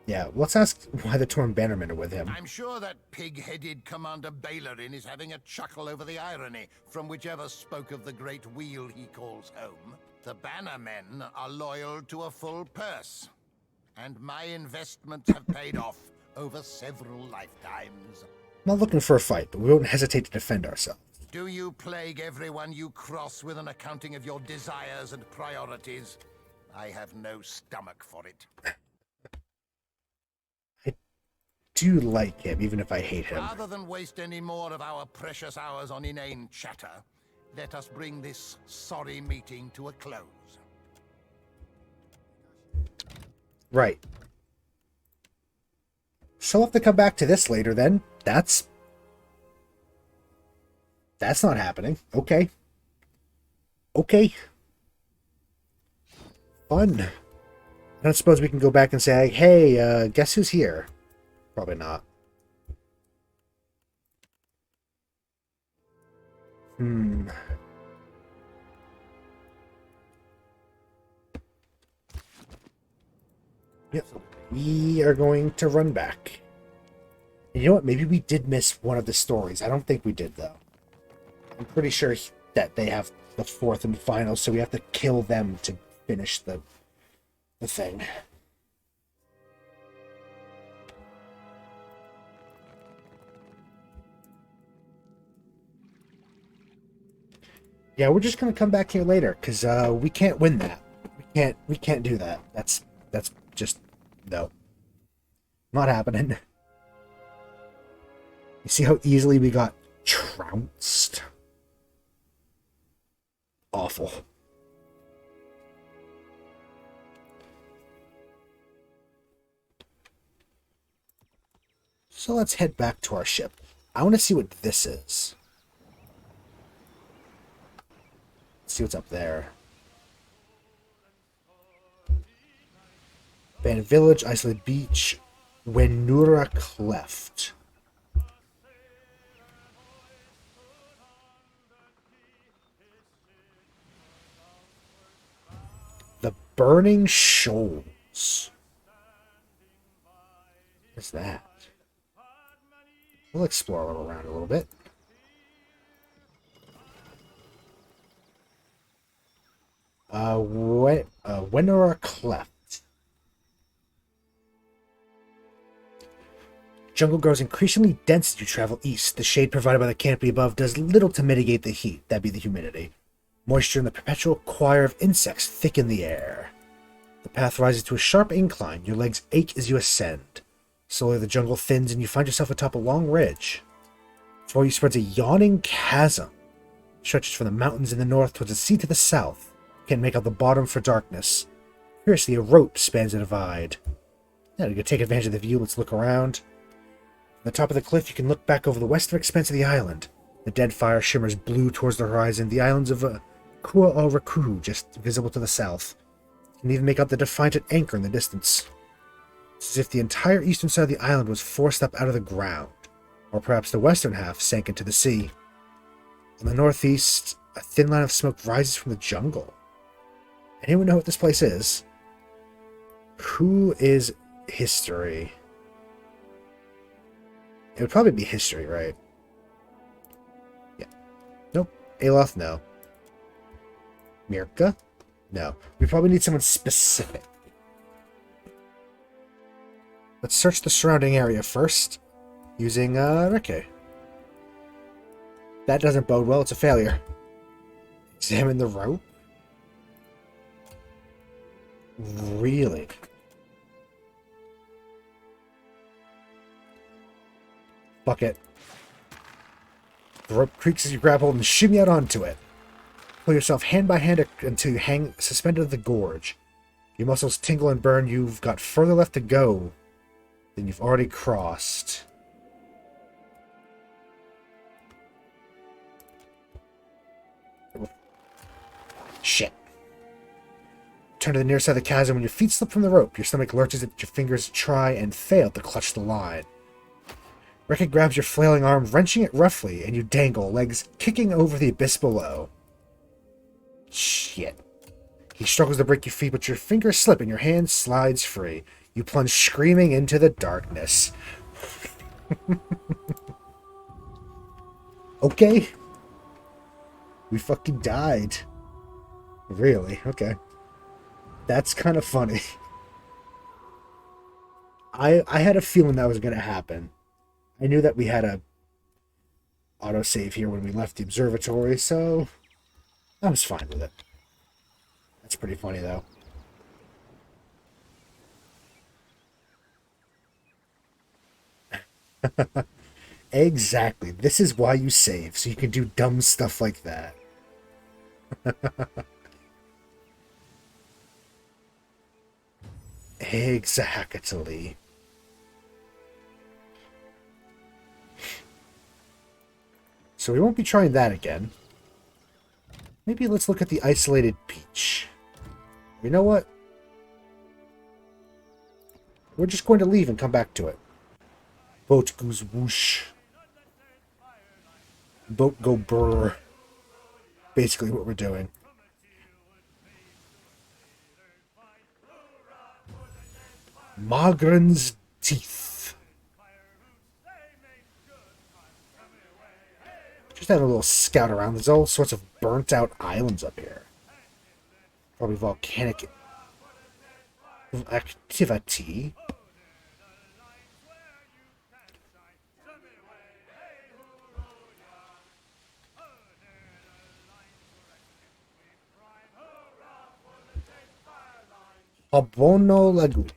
Yeah, let's ask why the Torn Bannermen are with him. I'm sure that pig-headed Commander Bailerin is having a chuckle over the irony from whichever spoke of the great wheel he calls home. The Bannermen are loyal to a full purse, and my investments have paid off over several lifetimes. Not looking for a fight, but we won't hesitate to defend ourselves. Do you plague everyone you cross with an accounting of your desires and priorities? I have no stomach for it. do like him, even if I hate him. Rather than waste any more of our precious hours on inane chatter, let us bring this sorry meeting to a close. Right. So we'll have to come back to this later then. That's not happening. Okay. Okay. Fun. I don't suppose we can go back and say, hey, guess who's here? Probably not. Yep. We are going to run back. And you know what? Maybe we did miss one of the stories. I don't think we did, though. I'm pretty sure that they have the fourth and final, so we have to kill them to finish the thing. Yeah, we're just gonna come back here later, because we can't win that. We can't do that. That's just no. Not happening. You see how easily we got trounced? Awful. So let's head back to our ship. I want to see what this is. Let's see what's up there. Abandoned village, isolated beach, Wenura Cleft. The Burning Shoals. What's that? We'll explore around a little bit. Wenura Cleft. Jungle grows increasingly dense as you travel east. The shade provided by the canopy above does little to mitigate the heat, that'd be the humidity. Moisture and the perpetual choir of insects thicken the air. The path rises to a sharp incline. Your legs ache as you ascend. Slowly the jungle thins and you find yourself atop a long ridge. Before you spreads a yawning chasm. It stretches from the mountains in the north towards the sea to the south. You can't make out the bottom for darkness. Curiously, a rope spans the divide. Now, to take advantage of the view, let's look around. From the top of the cliff, you can look back over the western expanse of the island. The Deadfire shimmers blue towards the horizon. The islands of Kua al Raku just visible to the south. You can even make out the Defiant anchor in the distance. It's as if the entire eastern side of the island was forced up out of the ground, or perhaps the western half sank into the sea. On the northeast, a thin line of smoke rises from the jungle. Anyone know what this place is? Who is History? It would probably be History, right? Yeah. Nope. Aloth, no. Mirka? No. We probably need someone specific. Let's search the surrounding area first, using Reke. That doesn't bode well, it's a failure. Examine the rope? Really? Fuck it. The rope creaks as you grab hold and shimmy out onto it. Pull yourself hand by hand until you hang suspended at the gorge. Your muscles tingle and burn. You've got further left to go than you've already crossed. Shit. Turn to the near side of the chasm. When your feet slip from the rope, your stomach lurches as your fingers try and fail to clutch the line. Rekka grabs your flailing arm, wrenching it roughly, and you dangle, legs kicking over the abyss below. Shit. He struggles to break your feet, but your fingers slip and your hand slides free. You plunge screaming into the darkness. Okay. We fucking died. Really? Okay. That's kind of funny. I had a feeling that was going to happen. I knew that we had a autosave here when we left the observatory, so I was fine with it. That's pretty funny, though. Exactly. This is why you save, so you can do dumb stuff like that. Exactly. So we won't be trying that again. Maybe let's look at the isolated beach. You know what? We're just going to leave and come back to it. Boat goes whoosh. Boat go brr. Basically what we're doing. Magran's teeth. Just having a little scout around. There's all sorts of burnt out islands up here. Probably volcanic activity. Abono Lagoon.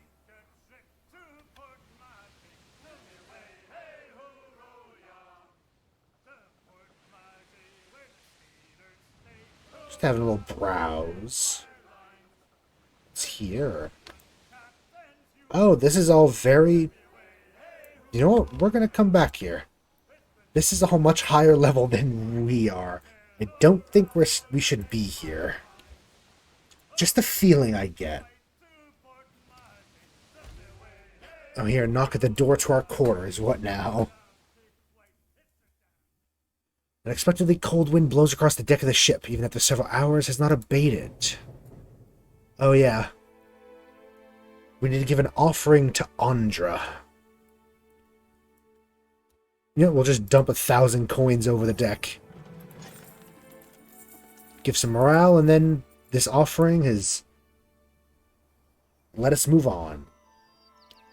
Just having a little browse. What's here? Oh, this is all very... You know what? We're going to come back here. This is a whole much higher level than we are. I don't think we should be here. Just the feeling I get. Oh, here, knock at the door to our quarters. What now? An unexpectedly cold wind blows across the deck of the ship, even after several hours, has not abated. Oh, yeah. We need to give an offering to Andra. You know, we'll just dump 1,000 coins over the deck. Give some morale, and then this offering has... Let us move on.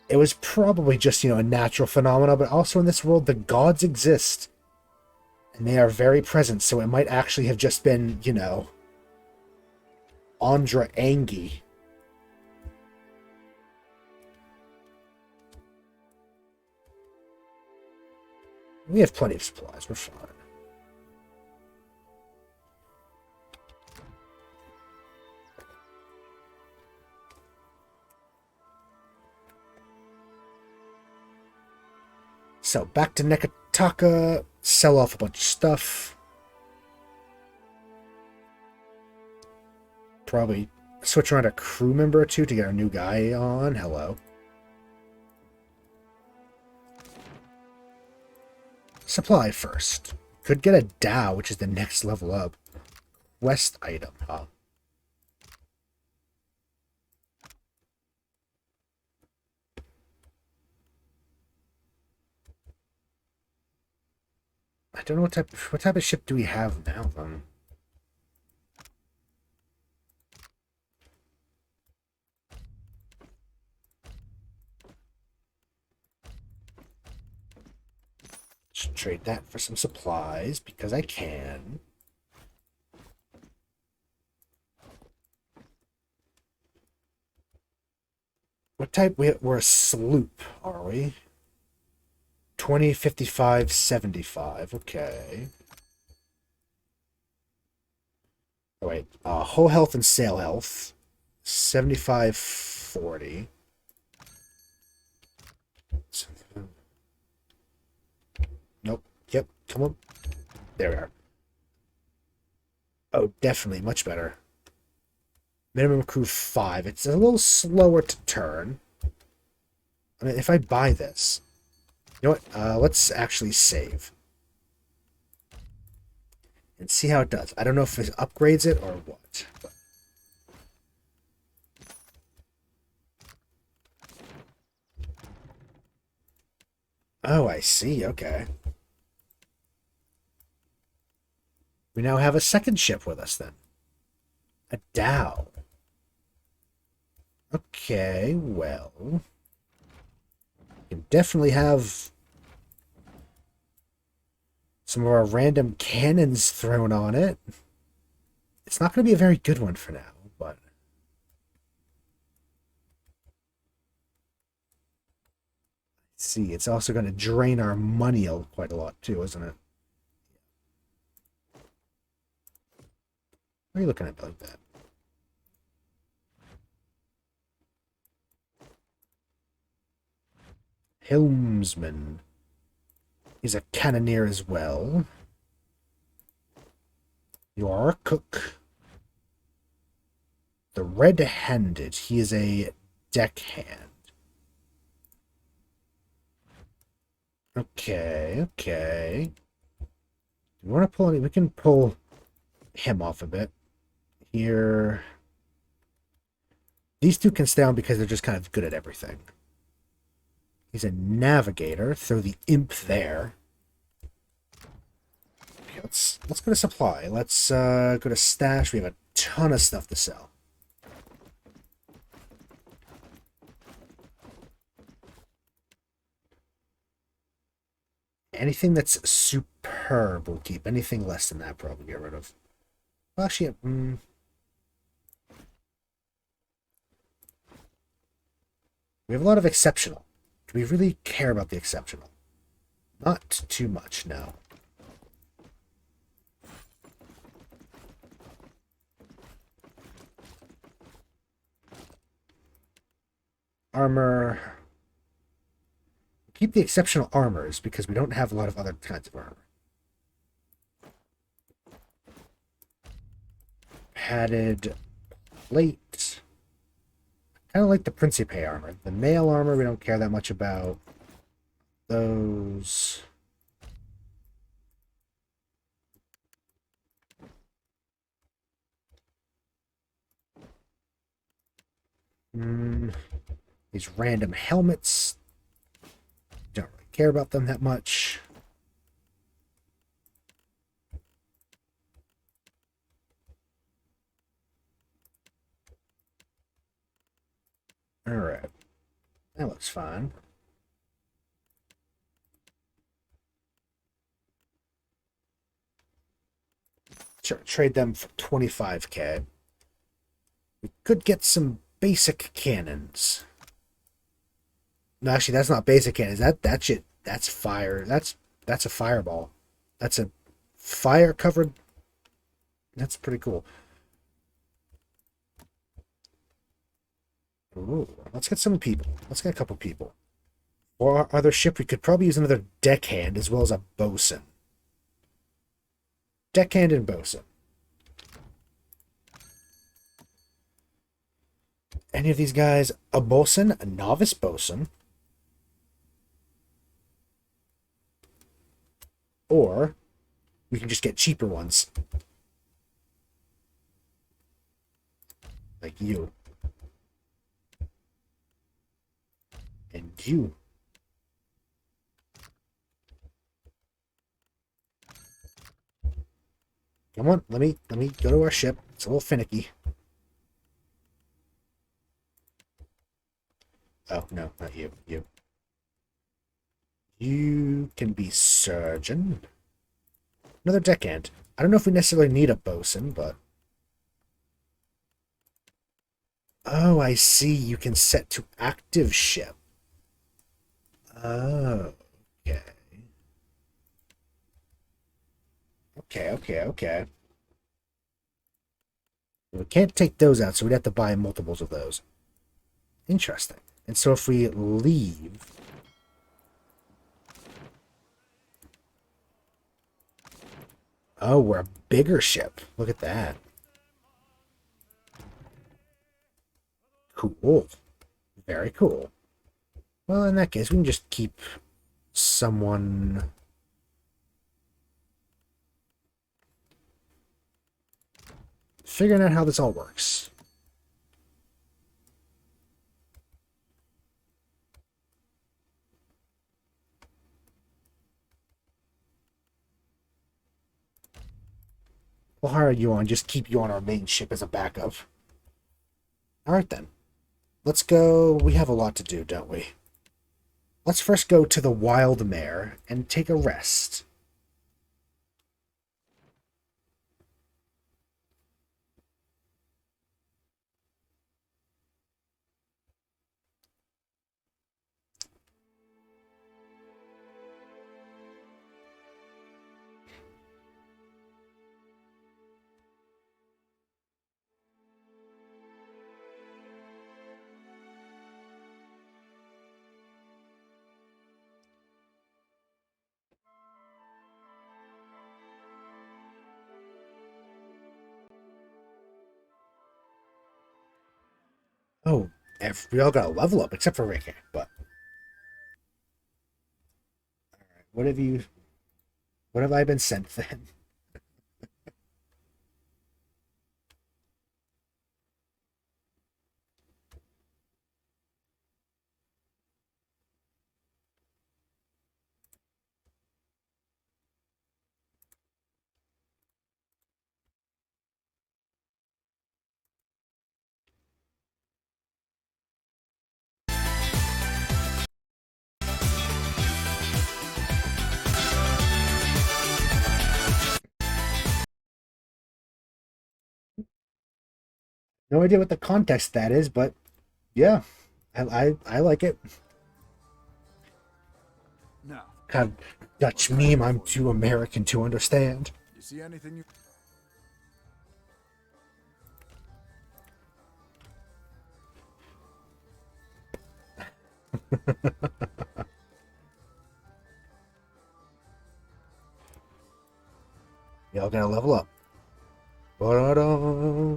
It was probably just, a natural phenomena, but also in this world, the gods exist. And they are very present, so it might actually have just been, Andra Angie. We have plenty of supplies, we're fine. So, back to Neketaka, sell off a bunch of stuff. Probably switch around a crew member or two to get our new guy on. Hello. Supply first. Could get a Dow, which is the next level up. Quest item, huh? I don't know what type of ship do we have now, then? Should trade that for some supplies, because I can. What type? We're a sloop, are we? 20, 55, 75. Okay. Oh, wait. Hull health and sail health. 75, 40. Nope. Yep. Come on. There we are. Oh, definitely. Much better. Minimum crew 5. It's a little slower to turn. I mean, if I buy this... You know what? Let's actually save. And see how it does. I don't know if it upgrades it or what. But... Oh, I see. Okay. We now have a second ship with us, then. A Dow. Okay, well... We can definitely have some of our random cannons thrown on it. It's not going to be a very good one for now, but... See, it's also going to drain our money quite a lot too, isn't it? Why are you looking at me like that? Helmsman. He's a cannoneer as well. You are a cook. The red-handed. He is a deckhand. Okay. We want to pull any? We can pull him off a bit. Here. These two can stay on because they're just kind of good at everything. He's a navigator. Throw the imp there. Okay, let's go to supply. Let's go to stash. We have a ton of stuff to sell. Anything that's superb we'll keep. Anything less than that probably get rid of. Well, actually, we have a lot of exceptional. Do we really care about the exceptional? Not too much, no. Armor. Keep the exceptional armors because we don't have a lot of other kinds of armor. Padded plate. Kind of like the Principe armor. The mail armor we don't care that much about. Those. These random helmets. Don't really care about them that much. Alright. That looks fine. Sure, trade them for 25k. We could get some basic cannons. No, actually, that's not basic cannons. That shit, that's fire. That's a fireball. That's a fire covered. That's pretty cool. Ooh, let's get some people. Let's get a couple people. For our other ship, we could probably use another deckhand as well as a bosun. Deckhand and bosun. Any of these guys, a bosun, a novice bosun, or we can just get cheaper ones. Like you. And you. Come on, let me go to our ship. It's a little finicky. Oh, no, not you. You. You can be surgeon. Another deckhand. I don't know if we necessarily need a bosun, but... Oh, I see. You can set to active ship. Oh, okay. Okay. We can't take those out, so we'd have to buy multiples of those. Interesting. And so if we leave... Oh, we're a bigger ship. Look at that. Cool. Very cool. Well, in that case, we can just keep someone... figuring out how this all works. We'll hire you on, just keep you on our main ship as a backup. Alright then. Let's go. We have a lot to do, don't we? Let's first go to the Wild Mare and take a rest. We all got a level up, except for Ricky. But what have you? What have I been sent then? No idea what the context that is, but yeah, I like it. Now, Kind of Dutch meme. I'm too American to understand. you see anything you... Y'all gotta level up. Ba-da-da.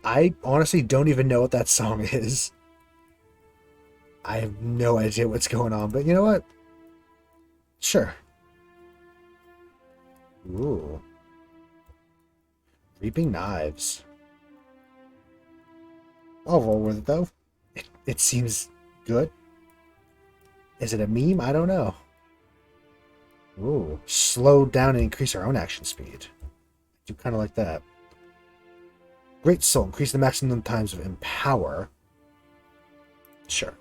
I honestly don't even know what that song is. I have no idea what's going on, but you know what? Sure. Ooh. Reaping Knives. I'll roll with it, though. It seems good. Is it a meme? I don't know. Ooh. Slow down and increase our own action speed. I do kind of like that. Great Soul. Increase the maximum times of Empower. Sure.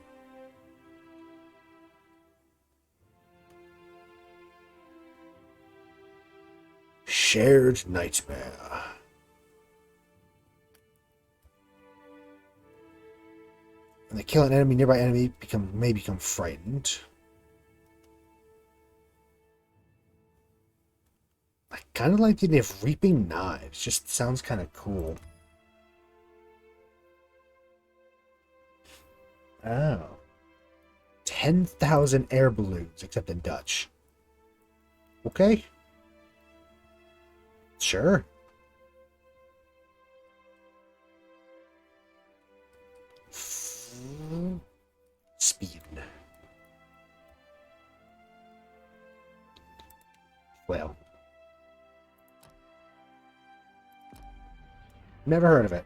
Shared Nightmare. When they kill an enemy, nearby enemy may become frightened. I kind of like the idea of Reaping Knives. Just sounds kind of cool. Oh. 10,000 air balloons, except in Dutch. Okay. Sure. Speed. Well. Never heard of it.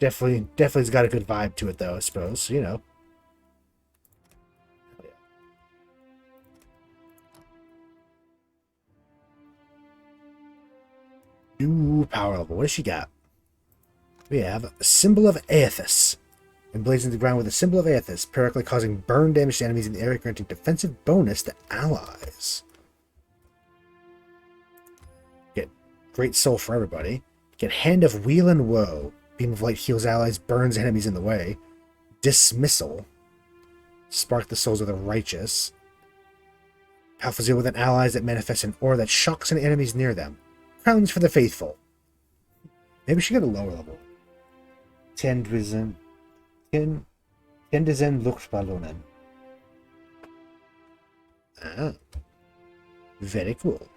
Definitely's got a good vibe to it, though, I suppose. You know. New power level. What does she got? We have a Symbol of Aethys. Emblazoned the ground with a Symbol of Aethys, periodically causing burn damage to enemies in the area, granting defensive bonus to allies. Get Great Soul for everybody. Get Hand of Wheel and Woe. Beam of Light heals allies, burns enemies in the way. Dismissal. Spark the souls of the righteous. Powerful Zeal within allies that manifests an aura that shocks any enemies near them. Crowns for the faithful. Maybe we should get a lower level. 10 Luftballonen. Ah. Very cool.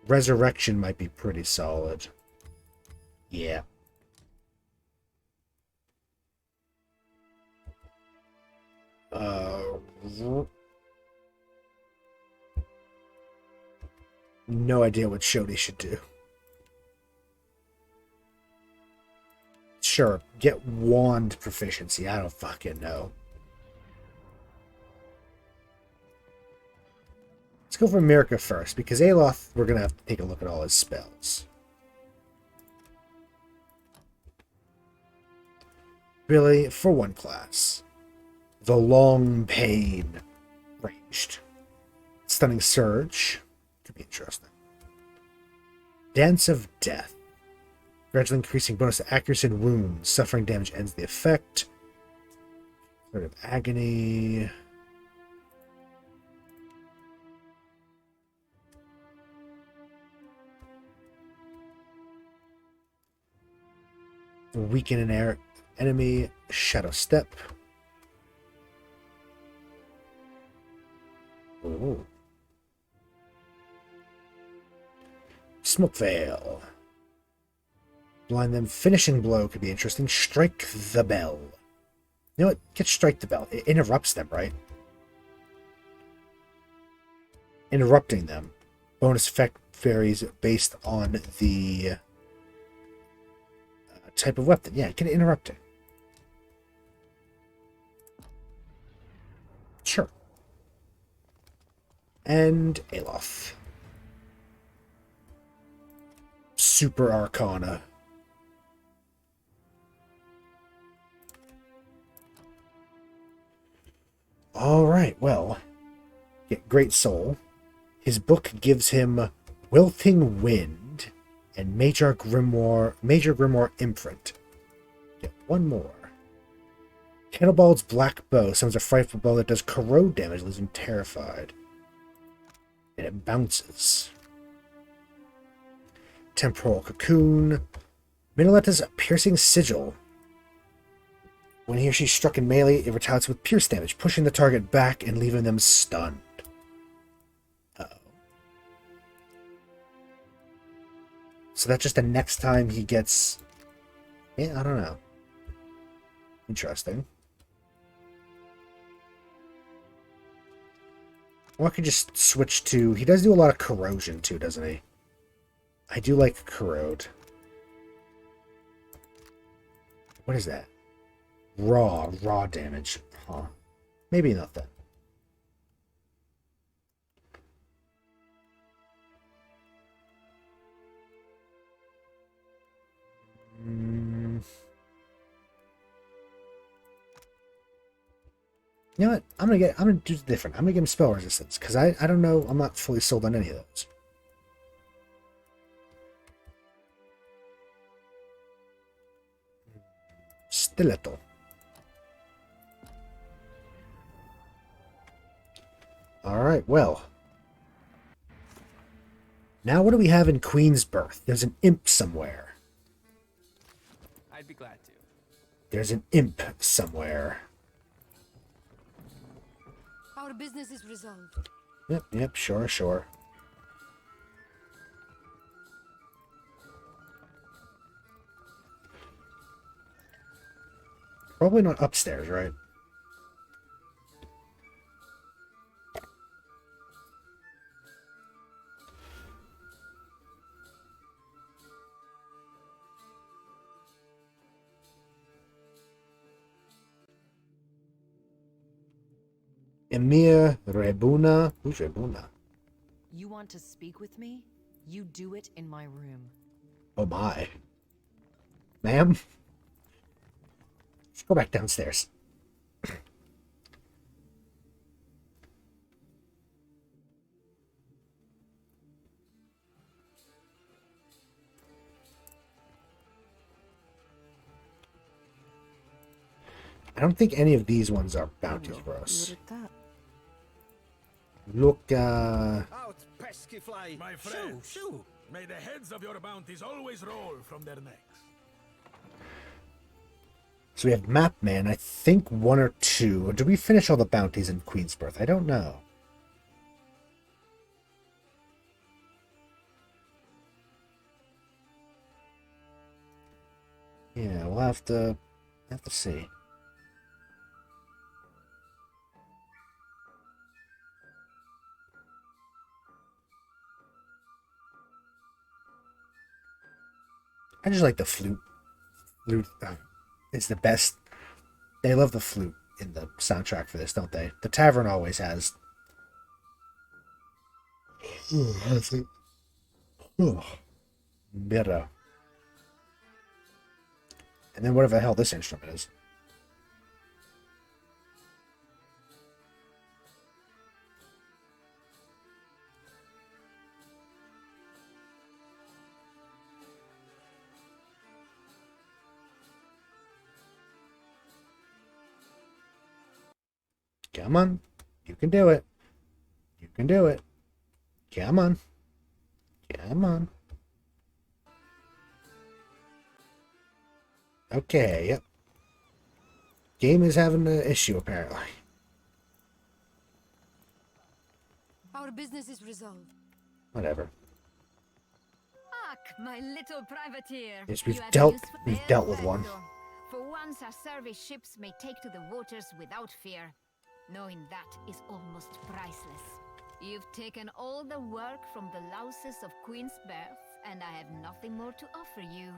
Resurrection might be pretty solid. Yeah. No idea what Shodi should do. Sure, get wand proficiency. I don't fucking know. Let's go for Mirka first, because Aloth, we're going to have to take a look at all his spells. Really, for one class. The Long Pain. Ranged. Stunning Surge. Could be interesting. Dance of Death. Gradually increasing bonus to accuracy and wounds. Suffering damage ends the effect. Sort of agony. Weaken an enemy. Shadow Step. Ooh. Smoke Veil. Blind them. Finishing Blow could be interesting. Strike the Bell. You know what? Get Strike the Bell. It interrupts them, right? Interrupting them. Bonus effect varies based on the type of weapon. Yeah, get it interrupting. Sure. And Aloth. Super Arcana. Alright, well. Get Great Soul. His book gives him Wilting Wind and Major Grimoire Imprint. Get one more. Kettlebald's Black Bow summons a frightful bow that does corrode damage, leaves him terrified. And it bounces. Temporal Cocoon. Minoleta's Piercing Sigil. When he or she struck in melee, it retaliates with pierce damage, pushing the target back and leaving them stunned. Uh-oh. So that's just the next time he gets... Yeah, I don't know. Interesting. Or I could just switch to... He does do a lot of corrosion too, doesn't he? I do like corrode. What is that? Raw damage. Huh. Maybe not then. You know what? I'm gonna do it different. I'm gonna give him spell resistance, because I don't know, I'm not fully sold on any of those. Stiletto. Alright, well. Now what do we have in Queen's Birth? There's an imp somewhere. I'd be glad to. There's an imp somewhere. Our business is resolved. Yep, sure. Probably not upstairs, right? Emir Rebuna. Who's Rebuna? You want to speak with me? You do it in my room. Oh my. Ma'am? Let's go back downstairs. I don't think any of these ones are bounties for us. Look, Out, pesky fly! My friend, shoo! May the heads of your bounties always roll from their necks. So we have Map Man, I think 1 or 2. Or did we finish all the bounties in Queen's Birth? I don't know. Yeah, we'll have to see. I just like the flute. It's the best. They love the flute in the soundtrack for this, don't they? The tavern always has. Better. And then whatever the hell this instrument is. Come on. You can do it. You can do it. Come on. Come on. Okay, yep. Game is having an issue, apparently. Our business is resolved. Whatever. My little privateer. Yes, You we've have dealt used with one. perfecto. For once, our service ships may take to the waters without fear. Knowing that is almost priceless. You've taken all the work from the louses of Queen's Birth, and I have nothing more to offer you,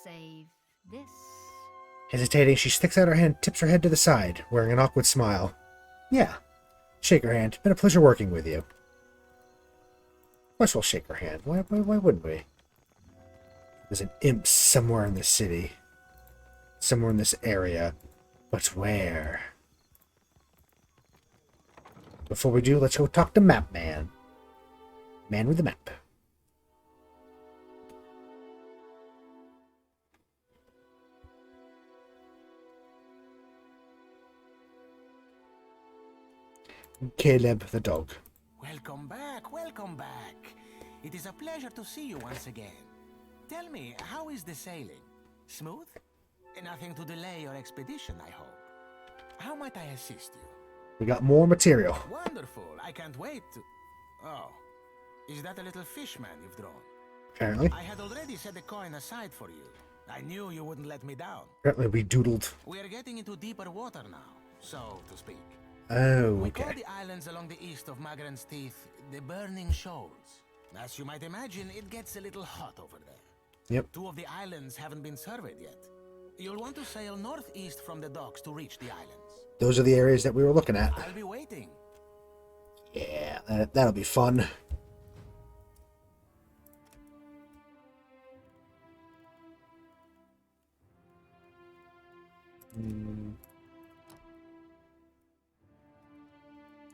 save this. Hesitating, she sticks out her hand, tips her head to the side, wearing an awkward smile. Yeah. Shake her hand. Been a pleasure working with you. Of course we'll shake her hand. Why wouldn't we? There's an imp somewhere in the city. Somewhere in this area. But where? Before we do, let's go talk to Map Man. Man with the map. Caleb the dog. Welcome back, welcome back. It is a pleasure to see you once again. Tell me, how is the sailing? Smooth? Nothing to delay your expedition, I hope. How might I assist you? We got more material. Wonderful, I can't wait to... Oh, is that a little fishman you've drawn? Apparently. I had already set a coin aside for you. I knew you wouldn't let me down. Apparently we doodled. We are getting into deeper water now, so to speak. Oh, We call okay. the islands along the east of Magran's Teeth the Burning Shoals. As you might imagine, it gets a little hot over there. Yep. 2 of the islands haven't been surveyed yet. You'll want to sail northeast from the docks to reach the islands. Those are the areas that we were looking at. I'll be waiting. Yeah, that'll be fun.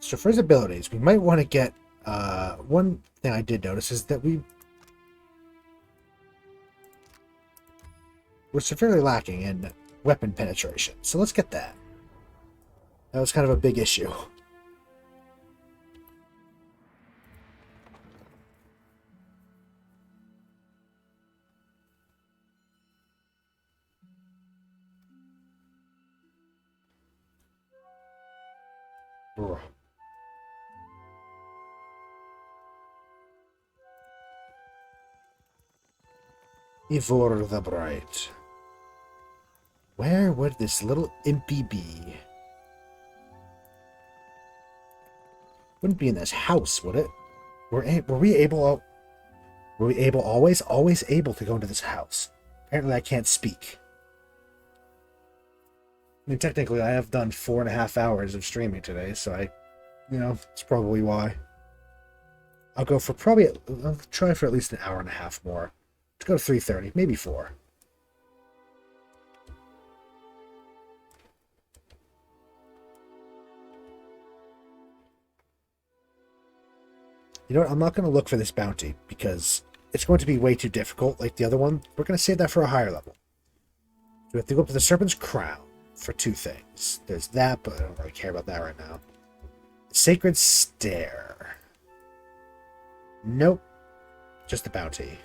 So for his abilities, we might want to get... one thing I did notice is that we're severely lacking in weapon penetration. So let's get that. That was kind of a big issue. Ugh. Ivor the Bright. Where would this little impy be? Wouldn't be in this house, would it? Were we always able to go into this house? Apparently I can't speak. I mean, technically I have done 4.5 hours of streaming today, so it's probably why. I'll try for at least an hour and a half more. Let's go to 3:30, maybe 4. You know what? I'm not going to look for this bounty because it's going to be way too difficult like the other one. We're going to save that for a higher level. We have to go up to the Serpent's Crown for 2 things. There's that, but I don't really care about that right now. Sacred Stair. Nope. Just the bounty.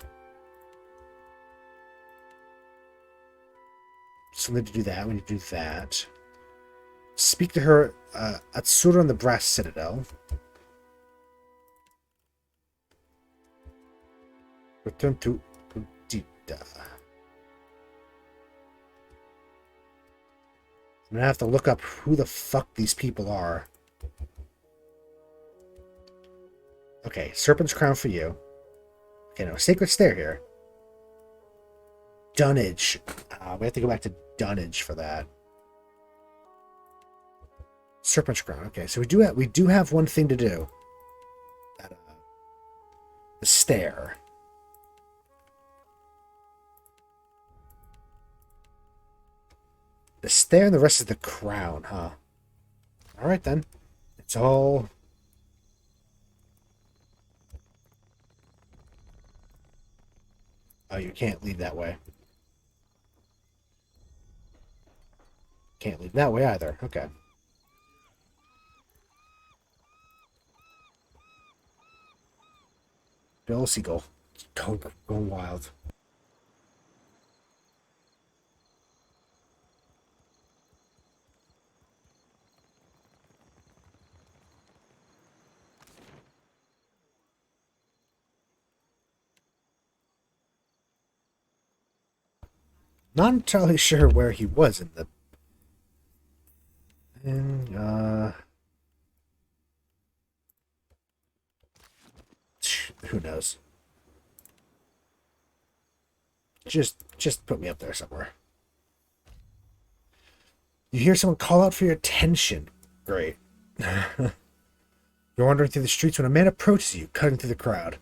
Something to do that. We need to do that. Speak to her Atsura on the Brass Citadel. Return to Udita. I'm gonna have to look up who the fuck these people are. Okay, Serpent's Crown for you. Okay, no, Sacred Stair here. Dunnage. We have to go back to Dunnage for that. Serpent's Crown. Okay, so we do have one thing to do. The stair. The stair and the rest is the crown, huh? Alright then. It's all... Oh, you can't leave that way. Can't leave that way either. Okay. Bill Seagull. Go wild. Not entirely sure where he was in the... who knows? Just put me up there somewhere. You hear someone call out for your attention. Great. You're wandering through the streets when a man approaches you, cutting through the crowd.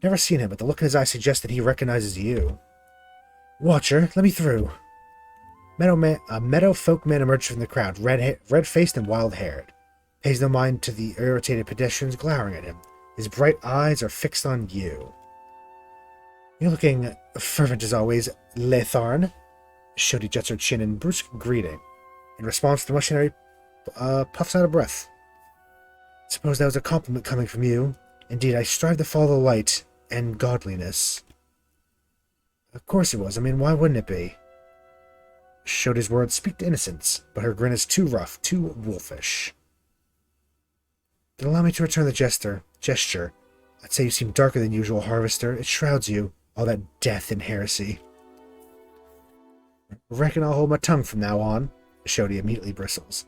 Never seen him, but the look in his eyes suggests that he recognizes you. Watcher, let me through. A meadow folk man emerged from the crowd, red-faced and wild-haired. Pays no mind to the irritated pedestrians glowering at him. His bright eyes are fixed on you. You're looking fervent as always, Letharn. Shodi jets her chin in brusque greeting. In response, the missionary puffs out a breath. Suppose that was a compliment coming from you. Indeed, I strive to follow the light and godliness. Of course it was. I mean, why wouldn't it be? Shodi's words speak to innocence, but her grin is too rough, too wolfish. Then allow me to return the gesture. I'd say you seem darker than usual, Harvester. It shrouds you. All that death and heresy. Reckon I'll hold my tongue from now on. Shodi immediately bristles.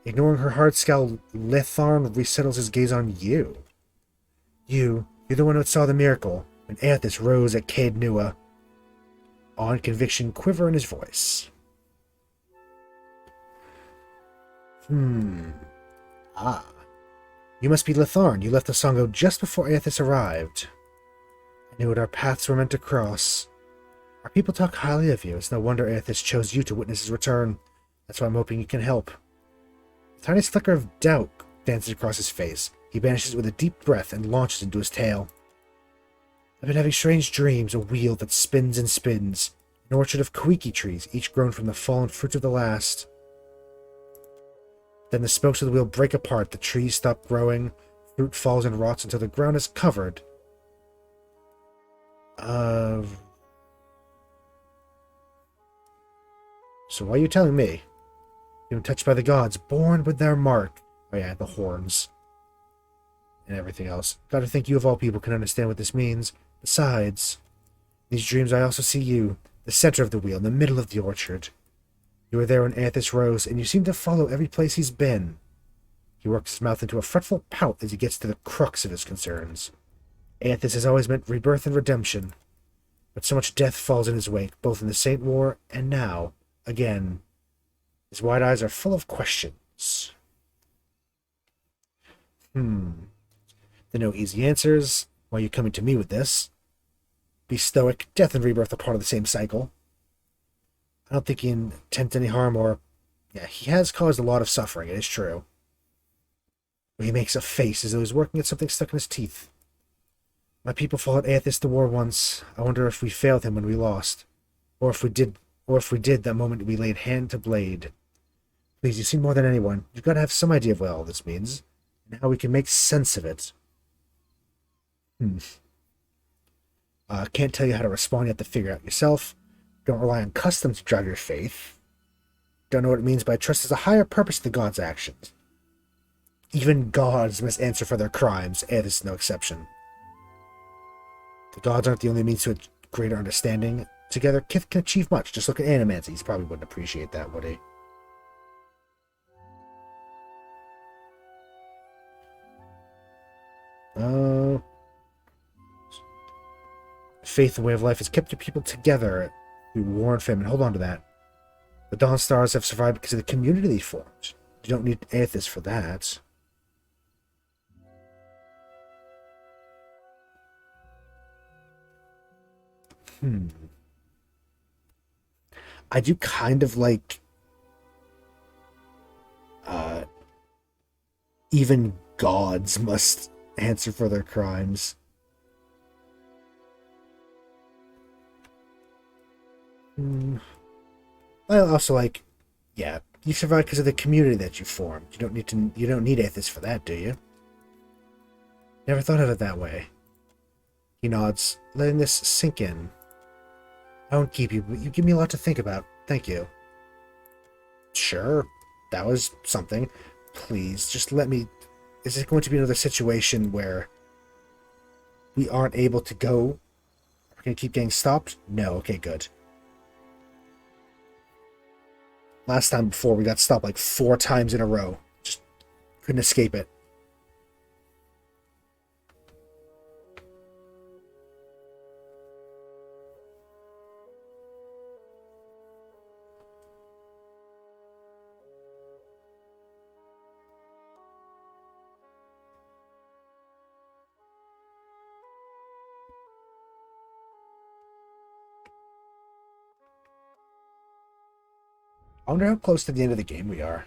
Ignoring her hard scowl, Letharn resettles his gaze on you. You're the one who saw the miracle, when Aethys rose at Caed Nua. Awe and conviction quiver in his voice. Ah. You must be Letharn. You left the Songo just before Aethys arrived. I knew what our paths were meant to cross. Our people talk highly of you. It's no wonder Aethys chose you to witness his return. That's why I'm hoping you can help. A tiny flicker of doubt dances across his face. He banishes it with a deep breath and launches into his tale. I've been having strange dreams, a wheel that spins and spins. An orchard of koiki trees, each grown from the fallen fruit of the last. Then the spokes of the wheel break apart, the trees stop growing, fruit falls and rots until the ground is covered. So why are you telling me? You've been touched by the gods, born with their mark. Oh yeah, the horns. And everything else. Gotta think you of all people can understand what this means. Besides, in these dreams I also see you, the center of the wheel, in the middle of the orchard. You were there when Aethys rose, and you seem to follow every place he's been. He works his mouth into a fretful pout as he gets to the crux of his concerns. Aethys has always meant rebirth and redemption, but so much death falls in his wake, both in the Saint War and now, again. His wide eyes are full of questions. There are no easy answers. Why are you coming to me with this? Be stoic. Death and rebirth are part of the same cycle. I don't think he intends any harm or... Yeah, he has caused a lot of suffering, it is true. But he makes a face as though he's working at something stuck in his teeth. My people followed Aethys to war once. I wonder if we failed him when we lost. Or if we did that moment we laid hand to blade. Please, you see more than anyone. You've got to have some idea of what all this means. And how we can make sense of it. Can't tell you how to respond. You have to figure it out yourself. Don't rely on custom to drive your faith. Don't know what it means, but I trust there's a higher purpose to the gods' actions. Even gods must answer for their crimes, and this is no exception. The gods aren't the only means to a greater understanding. Together, Kith can achieve much. Just look at Animancy. He probably wouldn't appreciate that, would he? Faith and way of life has kept your people together through war and famine. Hold on to that. The Dawn Stars have survived because of the community they formed. You don't need Aethys for that. I do kind of like even gods must answer for their crimes. I also like, yeah, you survive because of the community that you formed. You don't need Aethys for that, do you? Never thought of it that way. He nods, letting this sink in. I won't keep you, but you give me a lot to think about. Thank you. Sure, that was something. Please, just let me... Is it going to be another situation where we aren't able to go? We're going to keep getting stopped? No, okay, good. Last time before, we got stopped like 4 times in a row. Just couldn't escape it. I wonder how close to the end of the game we are.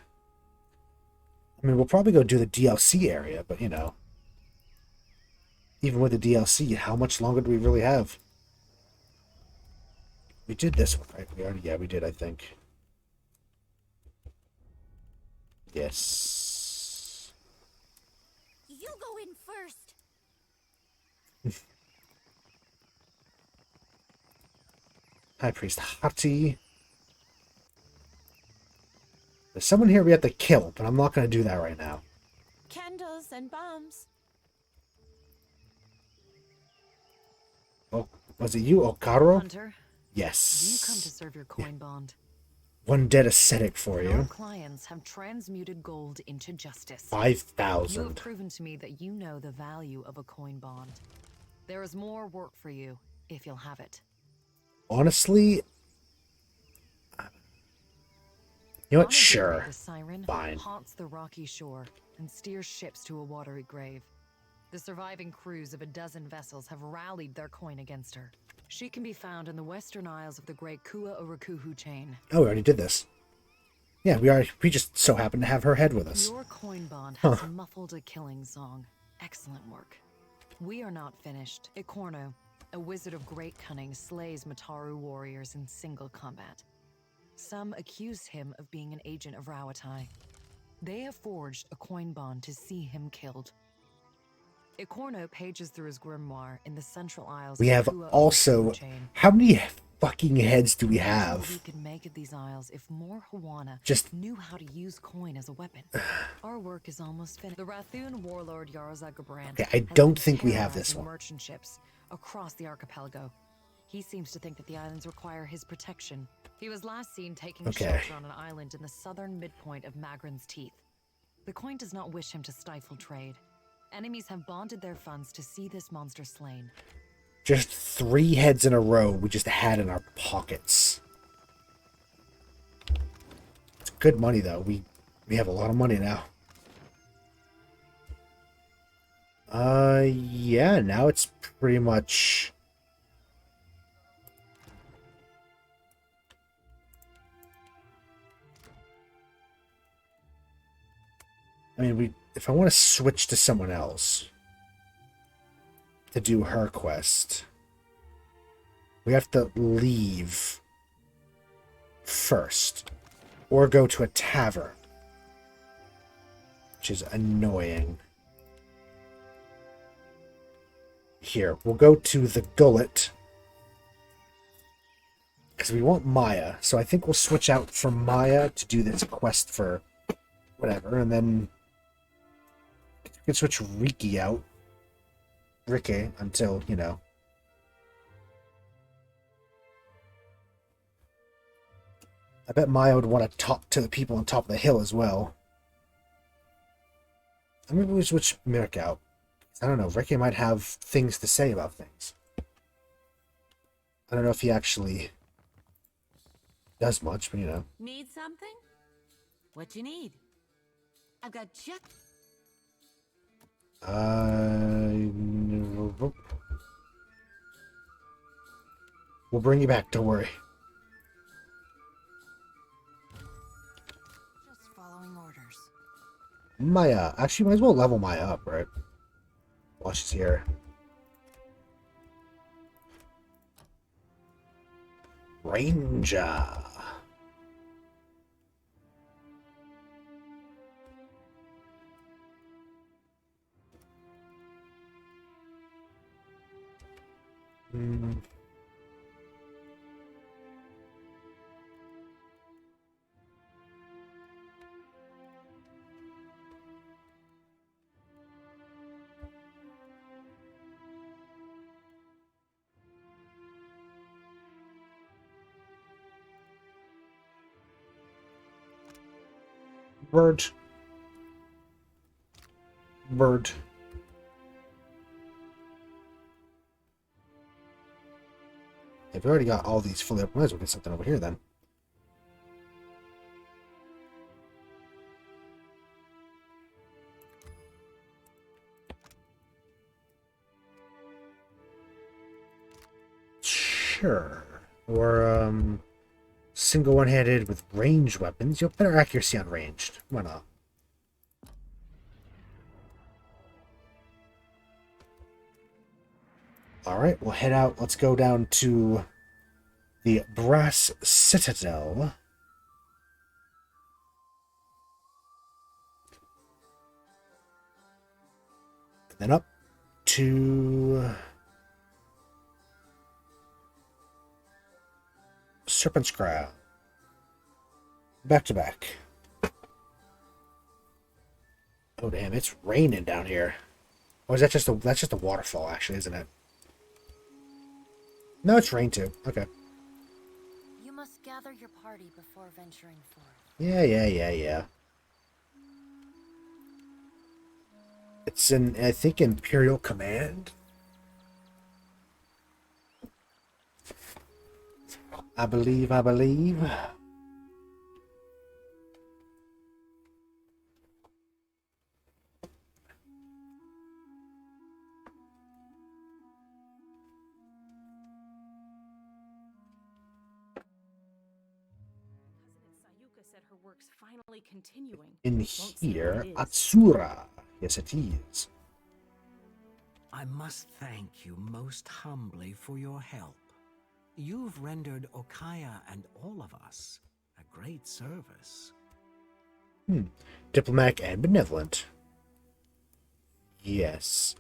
I mean, we'll probably go do the DLC area, but you know. Even with the DLC, how much longer do we really have? We did this one, right? We did, I think. Yes. You go in first. High Priest Hati. There's someone here we have to kill, but I'm not going to do that right now. Candles and bombs. Oh, was it you, Okaro? Hunter, Yes. you come to serve your coin bond. One dead ascetic for Our you. clients have transmuted gold into justice. 5,000. You have proven to me that you know the value of a coin bond. There is more work for you, if you'll have it. Honestly, you know what? On a day Sure. the siren Fine. haunts the rocky shore and steers ships to a watery grave. The surviving crews of a dozen vessels have rallied their coin against her. She can be found in the western isles of the great Kua Urakuhu chain. Oh, we already did this. Yeah, we just so happen to have her head with us. Your coin bond has muffled a killing song. Excellent work. We are not finished. Ikorno, a wizard of great cunning, slays Mataru warriors in single combat. Some accuse him of being an agent of Rawatai. They have forged a coin bond to see him killed. Ikorno pages through his grimoire in the Central Isles. We of have the Kua also... Urakuhu chain. How many fucking heads do we Imagine what have? we could make of these isles if more Hawana Just... knew how to use coin as a weapon. Our work is almost finished. The Rathun warlord Yarza Gabran Okay, I don't think we have this one. merchant ships across the archipelago. He seems to think that the islands require his protection. He was last seen taking shelter on an island in the southern midpoint of Magran's Teeth. The coin does not wish him to stifle trade. Enemies have bonded their funds to see this monster slain. Just 3 heads in a row we just had in our pockets. It's good money, though. We have a lot of money now. Yeah, now it's pretty much... I mean, if I want to switch to someone else to do her quest, we have to leave first or go to a tavern, which is annoying. Here, we'll go to the Gullet because we want Maya, so I think we'll switch out from Maya to do this quest for whatever, and then we can switch Riki out. Riki until, you know. I bet Maya would want to talk to the people on top of the hill as well. And maybe we switch Mirk out. I don't know, Riki might have things to say about things. I don't know if he actually does much, but you know. Need something? What you need? I've got just... We'll bring you back, don't worry. Just following orders. Maya. Actually, might as well level Maya up, right? While she's here. Ranger. Mm. Bird. Bird. If we already got all these fully up, might as well get something over here then. Sure. Or, single one-handed with ranged weapons. You have better accuracy on ranged. Why not? Alright, we'll head out. Let's go down to the Brass Citadel. And then up to Serpent's Crown. Back to back. Oh damn, it's raining down here. Or is that just that's just a waterfall actually, isn't it? No, it's rain too. Okay. You must gather your party before venturing forth. Yeah. It's in, I think, Imperial Command. I believe. In here, Atsura. Yes, it is. I must thank you most humbly for your help. You've rendered Okaya and all of us a great service. Diplomatic and benevolent. Yes.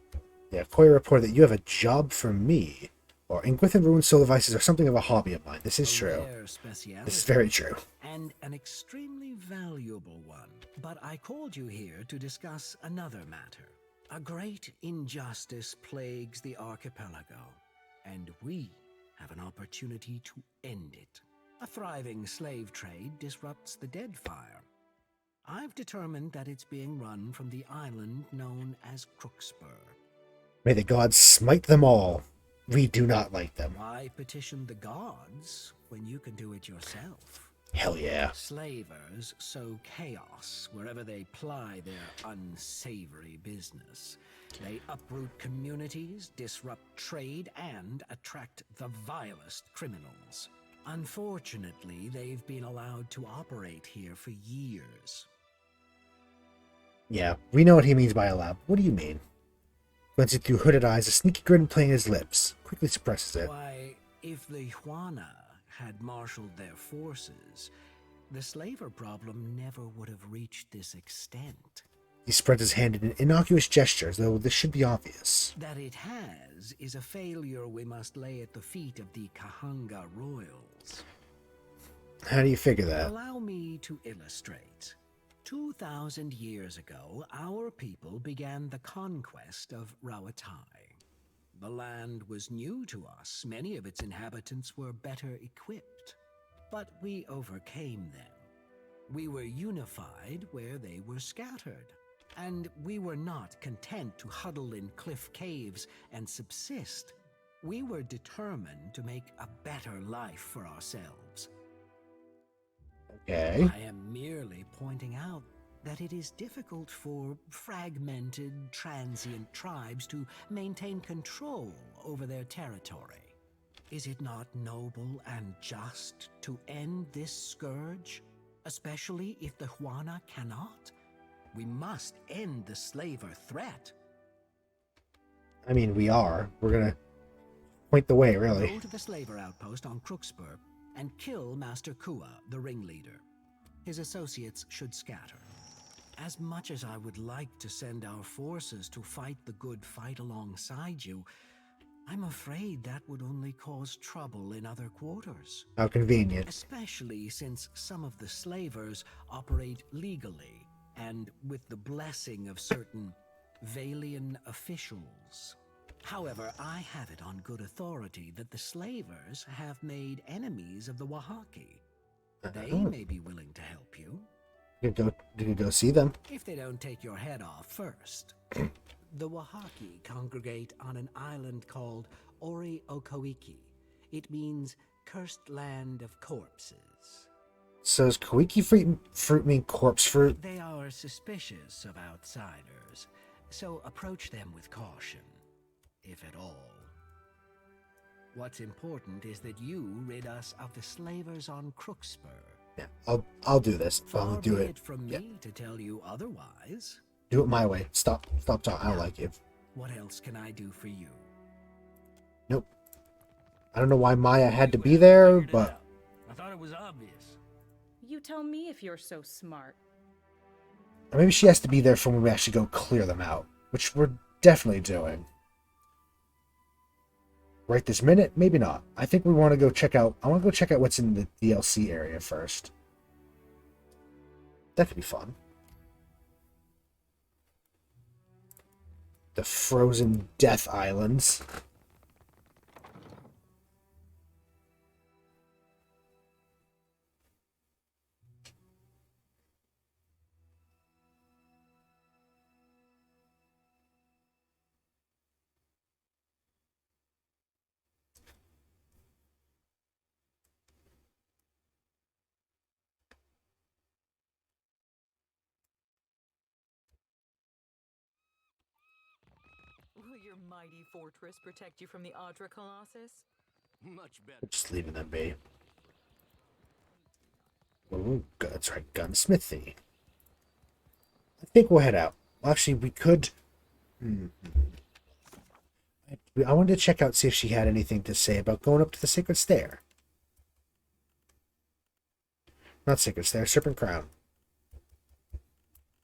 Yeah, Koya reported that you have a job for me. Or Inquisitive Ruined Soul Devices are something of a hobby of mine. This is true. This is very true. And an extremely valuable one. But I called you here to discuss another matter. A great injustice plagues the archipelago, and we have an opportunity to end it. A thriving slave trade disrupts the Deadfire. I've determined that it's being run from the island known as Crookspur. May the gods smite them all. We do not like them. Why petition the gods when you can do it yourself? Hell yeah. Slavers sow chaos wherever they ply their unsavory business. They uproot communities, disrupt trade, and attract the vilest criminals. Unfortunately, they've been allowed to operate here for years. Yeah, we know what he means by allowed. What do you mean? Glancing through hooded eyes, a sneaky grin playing his lips. Quickly suppresses it. Why, if the Juana had marshaled their forces, the slaver problem never would have reached this extent. He spreads his hand in an innocuous gesture, as though this should be obvious. That it has is a failure we must lay at the feet of the Kahanga royals. How do you figure that? Allow me to illustrate. 2,000 years ago, our people began the conquest of Rawatai. The land was new to us. Many of its inhabitants were better equipped. But we overcame them. We were unified where they were scattered. And we were not content to huddle in cliff caves and subsist. We were determined to make a better life for ourselves. Okay. I am merely pointing out that it is difficult for fragmented, transient tribes to maintain control over their territory. Is it not noble and just to end this scourge, especially if the Juana cannot? We must end the slaver threat. I mean, we are. We're gonna point the way, really. Go to the slaver outpost on Crookspur and kill Master Kua, the ringleader. His associates should scatter. As much as I would like to send our forces to fight the good fight alongside you, I'm afraid that would only cause trouble in other quarters. How convenient. Especially since some of the slavers operate legally and with the blessing of certain Valian officials. However, I have it on good authority that the slavers have made enemies of the Wahaki. They may be willing to help you. You could go see them. If they don't take your head off first. The Wahaki congregate on an island called Ori Okoiki. It means cursed land of corpses. So does Koiki fruit mean corpse fruit? They are suspicious of outsiders, so approach them with caution, if at all. What's important is that you rid us of the slavers on Crookspur. Yeah, I'll do this. I'll Far do be it. From me to tell you otherwise. Do it my way. Stop talking. I don't like it. What else can I do for you? Nope. I don't know why Maya had to be there, but I thought it was obvious. You tell me if you're so smart. or maybe she has to be there for when we actually go clear them out, which we're definitely doing. Right this minute, maybe not. I think we want to go check out. I want to go check out what's in the DLC area first. That could be fun. The Frozen Death Islands. Will your mighty fortress protect you from the Audra Colossus? Much better. Just leaving them be. Ooh, that's right, gunsmithy. I think we'll head out. Well, actually, we could. I wanted to check out, see if she had anything to say about going up to the Sacred Stair. Not Sacred Stair, Serpent Crown.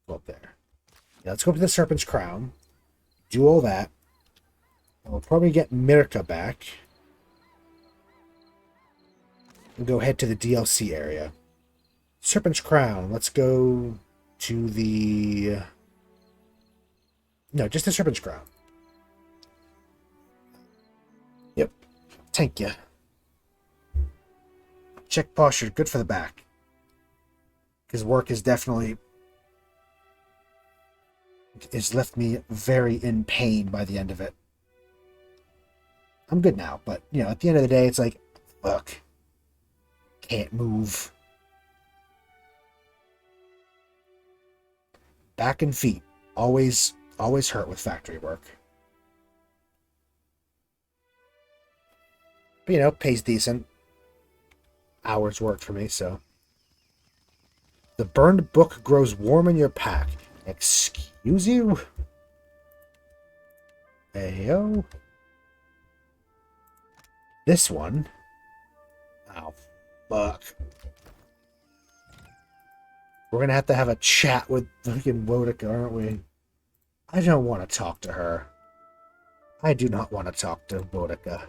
Go up there. Yeah, let's go up to the Serpent's Crown. Do all that. And we'll probably get Mirka back. And go head to the DLC area. Serpent's Crown. Let's go to the... No, just the Serpent's Crown. Yep. Thank you. Check posture. Good for the back. His work is definitely... It's left me very in pain by the end of it. I'm good now, but, you know, at the end of the day, it's like, fuck. Can't move. Back and feet. Always hurt with factory work. But, you know, pays decent. Hours worked for me, so. The burned book grows warm in your pack. Excuse you? Ayo. This one. Oh, fuck. We're gonna have to have a chat with fucking Wodica, aren't we? I don't want to talk to her. I do not want to talk to Wodica.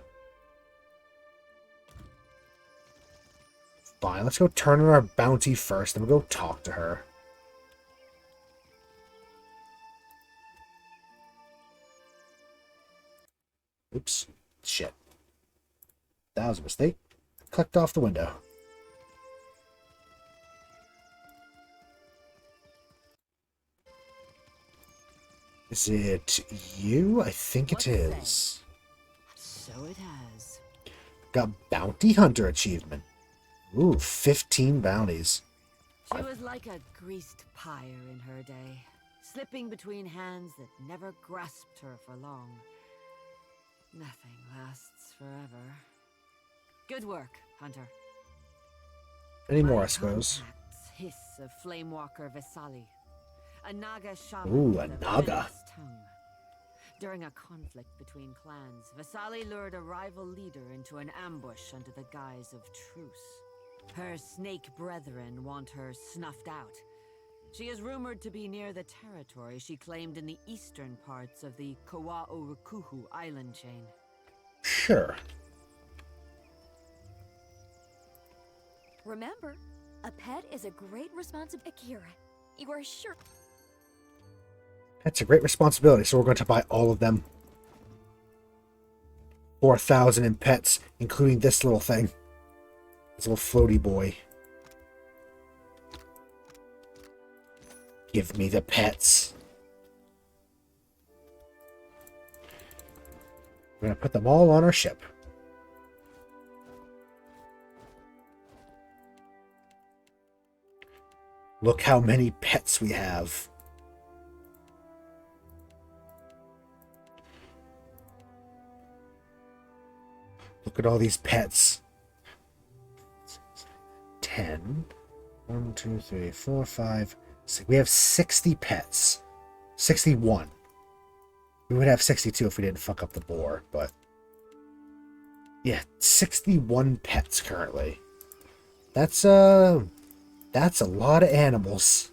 Fine, let's go turn in our bounty first, and we'll go talk to her. Oops. Shit. That was a mistake. Clicked off the window. Is it you? I think it is. So it has. Got Bounty Hunter achievement. Ooh, 15 bounties. She was like a greased pyre in her day, slipping between hands that never grasped her for long. Nothing lasts forever. Good work, Hunter. Any more, I suppose. Hiss of Flamewalker Vesali, a Naga shaman. Ooh, with a a Naga. venomous tongue. During a conflict between clans, Vesali lured a rival leader into an ambush under the guise of truce. Her snake brethren want her snuffed out. She is rumored to be near the territory she claimed in the eastern parts of the Kawa'orukuhu island chain. Sure. Remember, a pet is a great responsibility. Akira, you are sure. That's a great responsibility, so we're going to buy all of them. 4,000 in pets, including this little thing. This little floaty boy. Give me the pets. We're going to put them all on our ship. Look how many pets we have. Look at all these pets. 10. 1, 2, 3, 4, 5, 6. We have 60 pets. 61. We would have 62 if we didn't fuck up the boar, but... yeah, 61 pets currently. That's a lot of animals.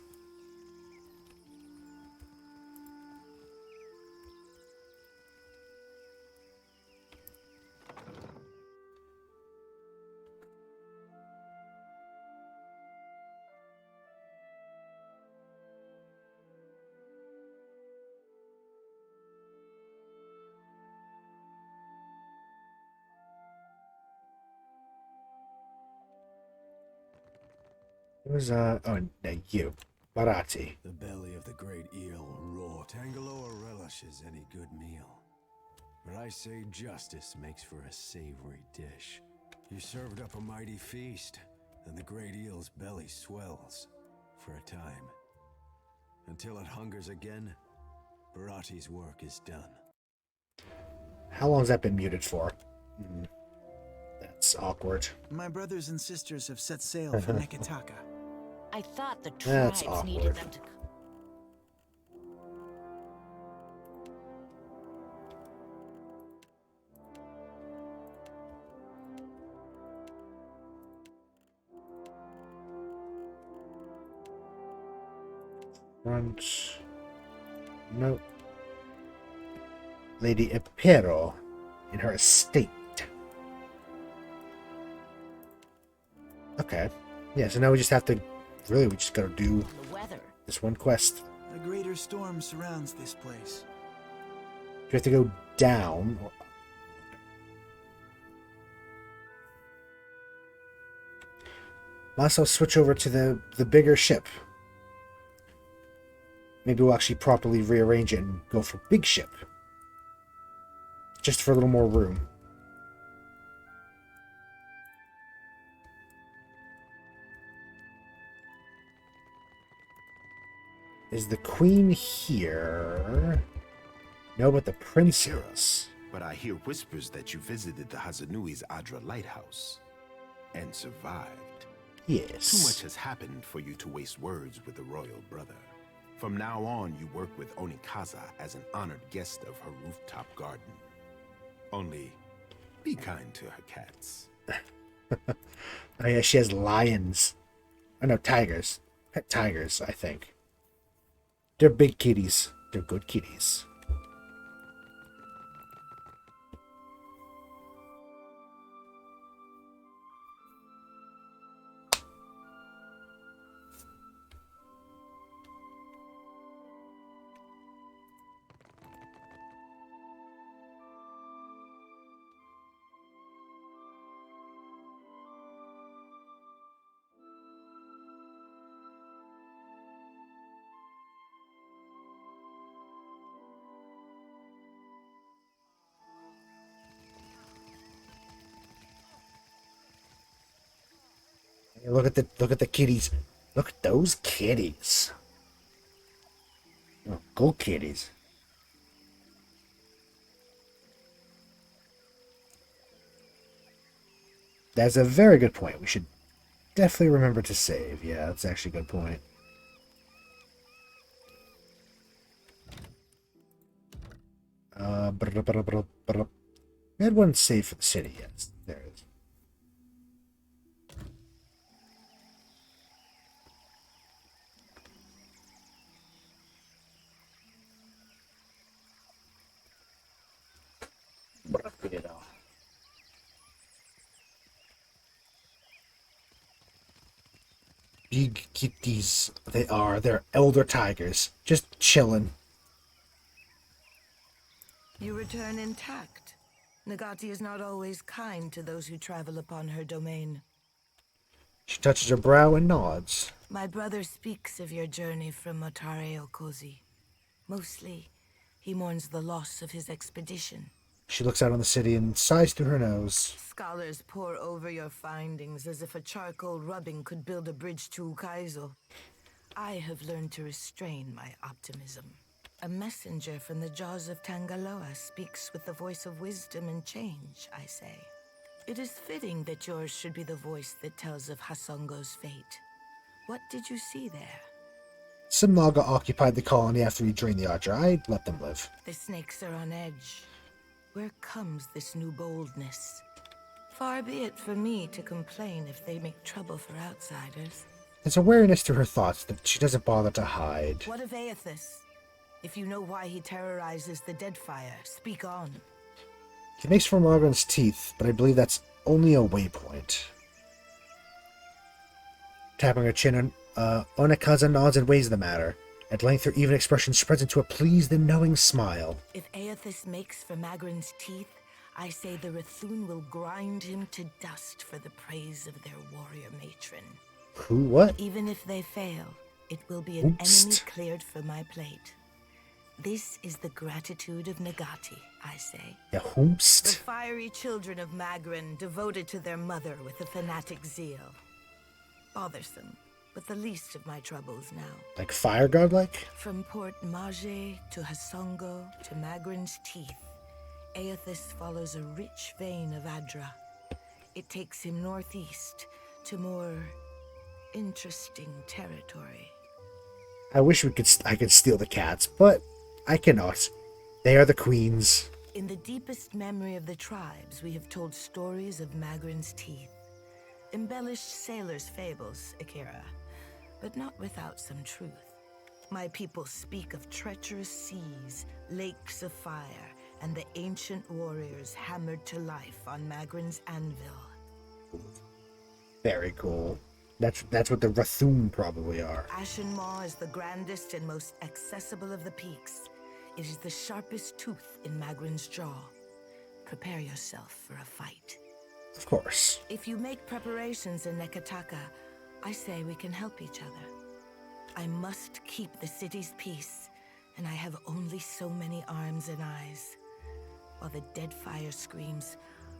It was, oh, no, you. Barati. The belly of the great eel roar. Tangaloa relishes any good meal. But I say justice makes for a savory dish. You served up a mighty feast, and the great eel's belly swells. For a time. Until it hungers again, Barati's work is done. How long's that been muted for? That's awkward. My brothers and sisters have set sail for Neketaka. I thought the That's tribes awkward. needed them to. Front. Nope. Lady Epero in her estate. Okay. Yeah, so now we just have to... really, we just gotta do this one quest. A greater storm surrounds this place. You have to go down. Might as well switch over to the bigger ship. Maybe we'll actually properly rearrange it and go for big ship. Just for a little more room. Is the queen here? No, but the princess. But I hear whispers that you visited the Hazanui's Adra lighthouse and survived. Yes. Too much has happened for you to waste words with the royal brother. From now on, you work with Onikaza as an honored guest of her rooftop garden. Only, be kind to her cats. Oh yeah, she has lions. Oh no, tigers. Pet tigers, I think. They're big kitties. They're good kitties. Look at the kitties. Look at those kitties. Oh, go kitties. That's a very good point. We should definitely remember to save. Yeah, that's actually a good point. We had one save for the city, yes. There it is. big kitties they are. They're elder tigers, just chilling. You return intact. Nagati is not always kind to those who travel upon her domain. She touches her brow and nods. My brother speaks of your journey from Motare Okozi. Mostly, he mourns the loss of his expedition. She looks out on the city and sighs through her nose. Scholars pore over your findings as if a charcoal rubbing could build a bridge to Ukaizo. I have learned to restrain my optimism. A messenger from the jaws of Tangaloa speaks with the voice of wisdom and change, I say. It is fitting that yours should be the voice that tells of Hasongo's fate. What did you see there? Some Naga occupied the colony after we drained the Adra. I let them live. The snakes are on edge. Where comes this new boldness? Far be it for me to complain if they make trouble for outsiders. There's awareness to her thoughts that she doesn't bother to hide. What of Aethys? If you know why he terrorizes the Deadfire, speak on. He makes for Margaret's teeth, but I believe that's only a waypoint. Tapping her chin, Onekaza nods and weighs the matter. At length, her even expression spreads into a pleased and knowing smile. If Aethys makes for Magrin's teeth, I say the Rathun will grind him to dust for the praise of their warrior matron. Who, what? Even if they fail, it will be an Oops. enemy cleared for my plate. This is the gratitude of Nagati, I say. Yeah, The whoomst. fiery children of Magrin, devoted to their mother with a fanatic zeal. Bothersome, but the least of my troubles now. Like fire godlike? From Port Mage to Hasongo to Magrin's teeth, Aethys follows a rich vein of Adra. It takes him northeast to more interesting territory. I wish I could steal the cats, but I cannot. They are the queens. In the deepest memory of the tribes, we have told stories of Magrin's teeth. Embellished sailors' fables, Akira, but not without some truth. My people speak of treacherous seas, lakes of fire, and the ancient warriors hammered to life on Magrin's anvil. Very cool. That's what the Rathun probably are. Ashen Maw is the grandest and most accessible of the peaks. It is the sharpest tooth in Magrin's jaw. Prepare yourself for a fight. Of course. If you make preparations in Neketaka, I say we can help each other. I must keep the city's peace, and I have only so many arms and eyes. While the Deadfire screams,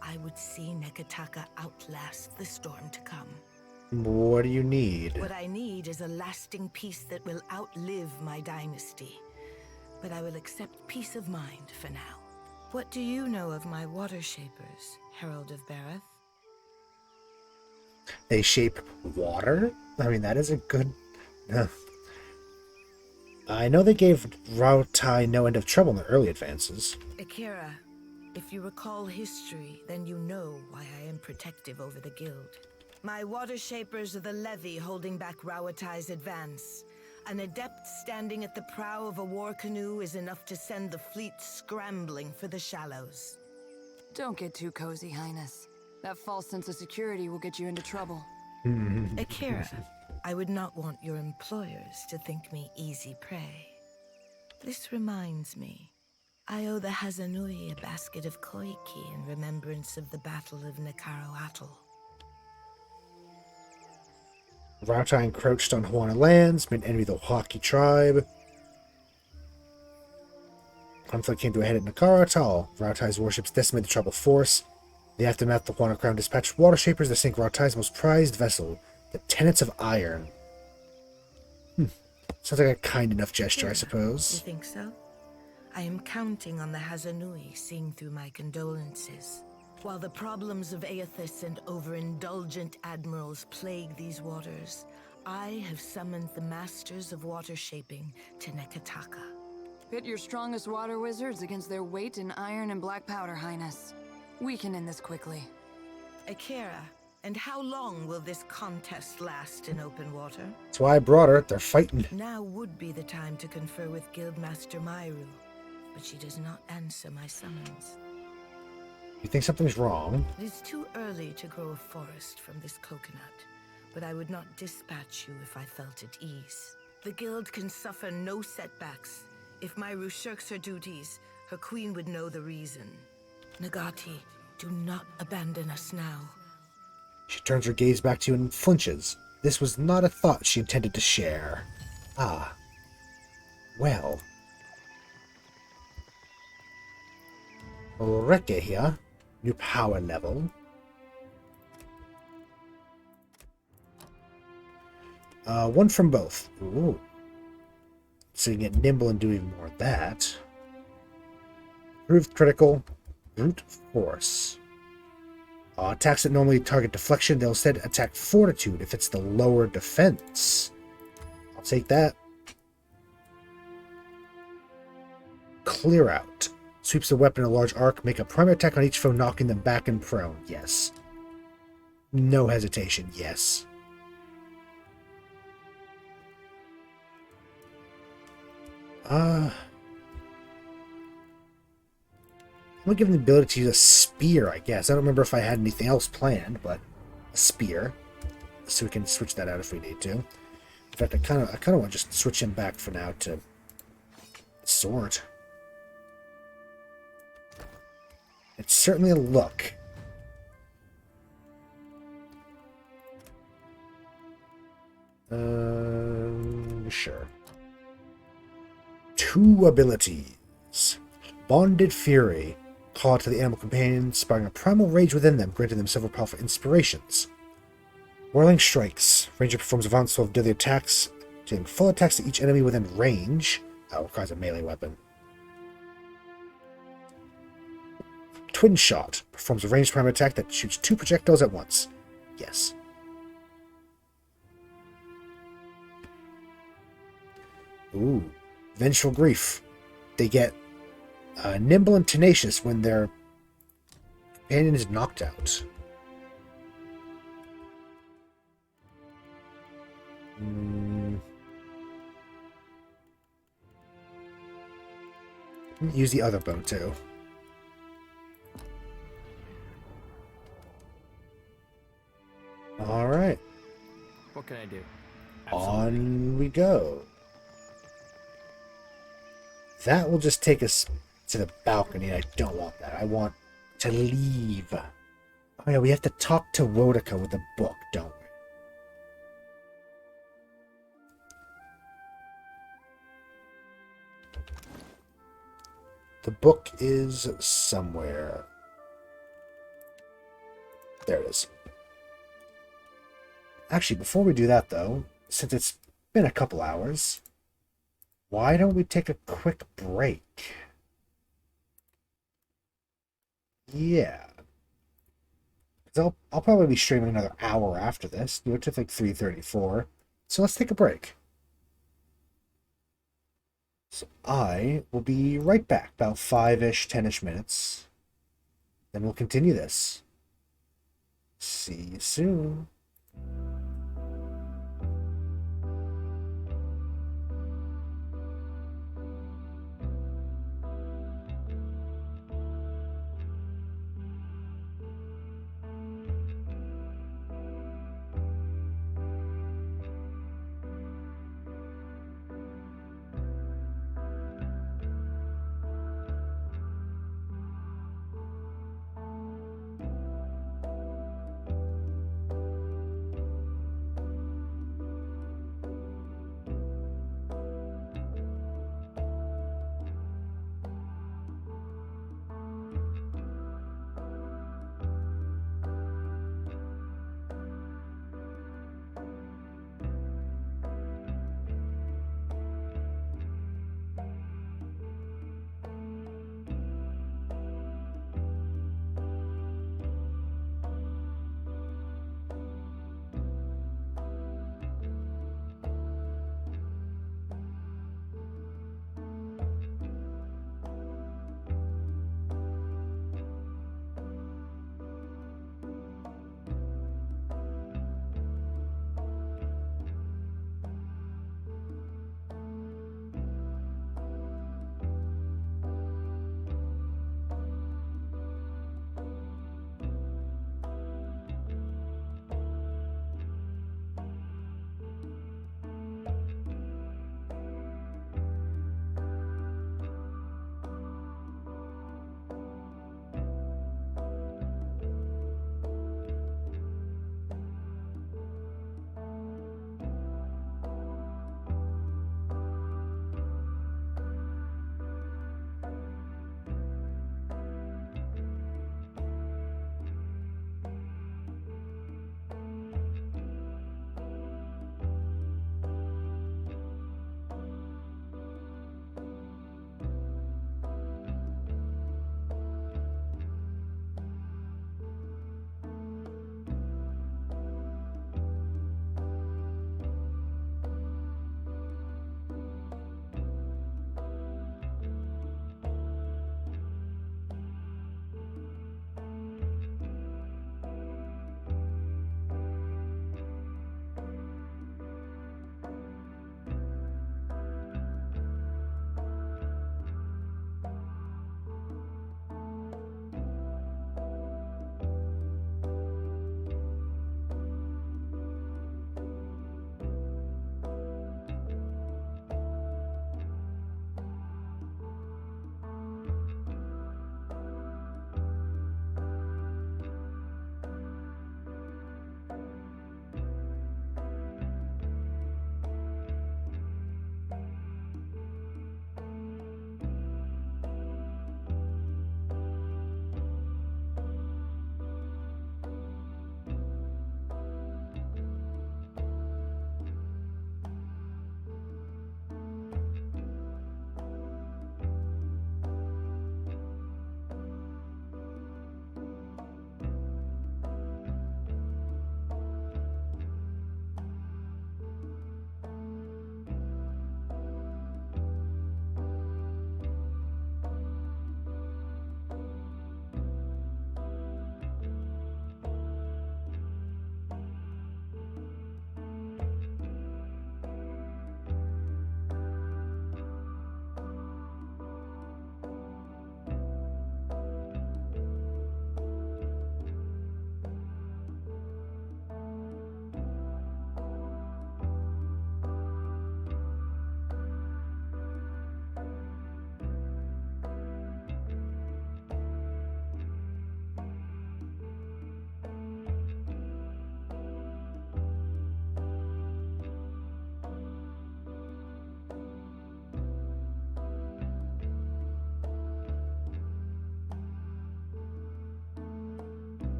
I would see Neketaka outlast the storm to come. What do you need? What I need is a lasting peace that will outlive my dynasty. But I will accept peace of mind for now. What do you know of my Watershapers, Herald of Bereth? They shape water? I mean, that is a good... I know they gave Rautai no end of trouble in the early advances. Akira, if you recall history, then you know why I am protective over the guild. My Watershapers are the levy holding back Rauatai's advance. An adept standing at the prow of a war canoe is enough to send the fleet scrambling for the shallows. Don't get too cozy, Highness. That false sense of security will get you into trouble. Akira, I would not want your employers to think me easy prey. This reminds me, I owe the Hazanui a basket of koiki in remembrance of the Battle of Nekaro Atoll. Rautai encroached on Hawaiian lands, made enemy of the Haki tribe. Conflict came to a head at Nekaro Atoll. Rautai's warships decimated the tribal force. In the aftermath, the Hawaiian crown dispatched Watershapers to sink Rautai's most prized vessel, the Tenets of Iron. Sounds like a kind enough gesture, I suppose. You think so? I am counting on the Hazanui seeing through my condolences. While the problems of Aethys and overindulgent admirals plague these waters, I have summoned the masters of water shaping to Neketaka. Pit your strongest water wizards against their weight in iron and black powder, Highness. We can end this quickly. Akira, and how long will this contest last in open water? That's why I brought her. They're fighting. Now would be the time to confer with Guildmaster Mairu, but she does not answer my summons. You think something's wrong? It is too early to grow a forest from this coconut. but I would not dispatch you if I felt at ease. The guild can suffer no setbacks. If Myru shirks her duties, her queen would know the reason. Nagati, do not abandon us now. She turns her gaze back to you and flinches. This was not a thought she intended to share. Ah. Well. Reke here. New power level. One from both. Ooh. So you can get nimble and do even more of that. Improved critical. Brute force. Attacks that normally target deflection, they'll instead attack fortitude if it's the lower defense. I'll take that. Clear out. Sweeps the weapon in a large arc, make a primary attack on each foe, knocking them back and prone. Yes. No hesitation. Yes. I'm gonna give him the ability to use a spear, I guess. I don't remember if I had anything else planned, but a spear. So we can switch that out if we need to. In fact, I kind of want to just switch him back for now to sword. It's certainly a look. Sure. 2 abilities. Bonded Fury. Call to the animal companion, inspiring a primal rage within them, granting them several powerful inspirations. Whirling Strikes. Ranger performs a violent of deadly attacks, dealing full attacks to each enemy within range. Requires a melee weapon. Twin Shot. Performs a ranged primary attack that shoots 2 projectiles at once. Yes. Ooh. Vengeful Grief. They get nimble and tenacious when their companion is knocked out. Use the other bow too. All right. What can I do? On we go. That will just take us to the balcony. I don't want that. I want to leave. Oh yeah, we have to talk to Wodaka with the book, don't we? The book is somewhere. There it is. Actually, before we do that, though, since it's been a couple hours, why don't we take a quick break? Yeah. Because I'll probably be streaming another hour after this. Do it to like 3:34. So let's take a break. So I will be right back, about 5-ish, 10-ish minutes. Then we'll continue this. See you soon.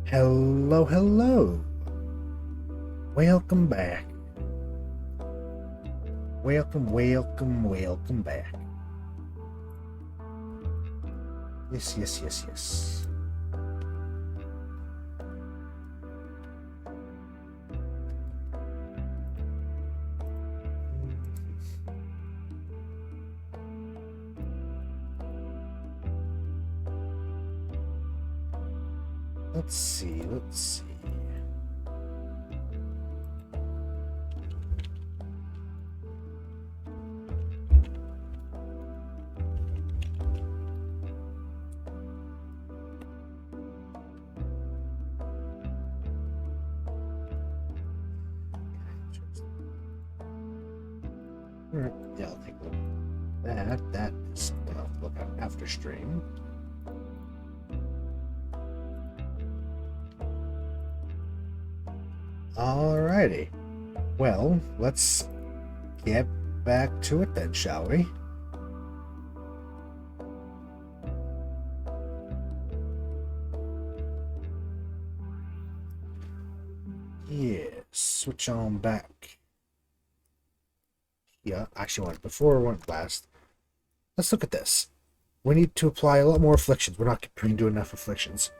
Hello, hello. Welcome back. Welcome, welcome, welcome back. Yes, yes, yes, yes. Let's see, let's see. Yeah, I'll take a look at that. That is something I'll look at after stream. Alrighty. Well, let's get back to it then, shall we? Yeah, switch on back. Yeah, actually, before we went last, let's look at this. We need to apply a lot more afflictions. We're not going to do enough afflictions.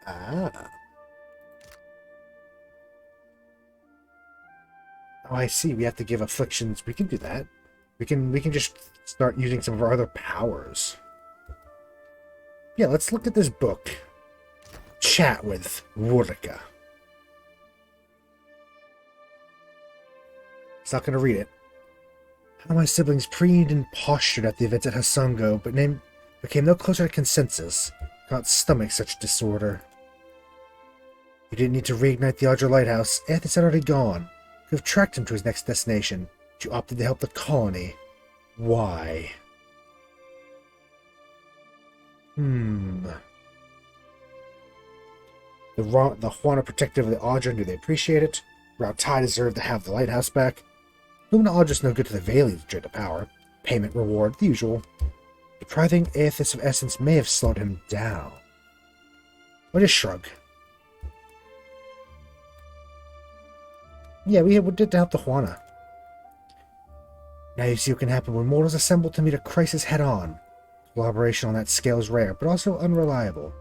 Ah. Oh, I see. We have to give afflictions. We can do that. We can just start using some of our other powers. Yeah, let's look at this book. Chat with Wurika. He's not going to read it. How my siblings preened and postured at the events at Hasango, but became no closer to consensus. Can't stomach such disorder. You didn't need to reignite the Audra Lighthouse. Athos had already gone. Could have tracked him to his next destination, but you opted to help the colony. Why? The Juana protective of the Audra, do they appreciate it? Rautai deserved to have the lighthouse back. Lumina Audra's no good to the Valiant to trade the power. Payment, reward, the usual. Depriving Aethys of essence may have slowed him down. Or just shrug. Yeah, we did help the Juana. Now you see what can happen when mortals assemble to meet a crisis head-on. Collaboration on that scale is rare, but also unreliable.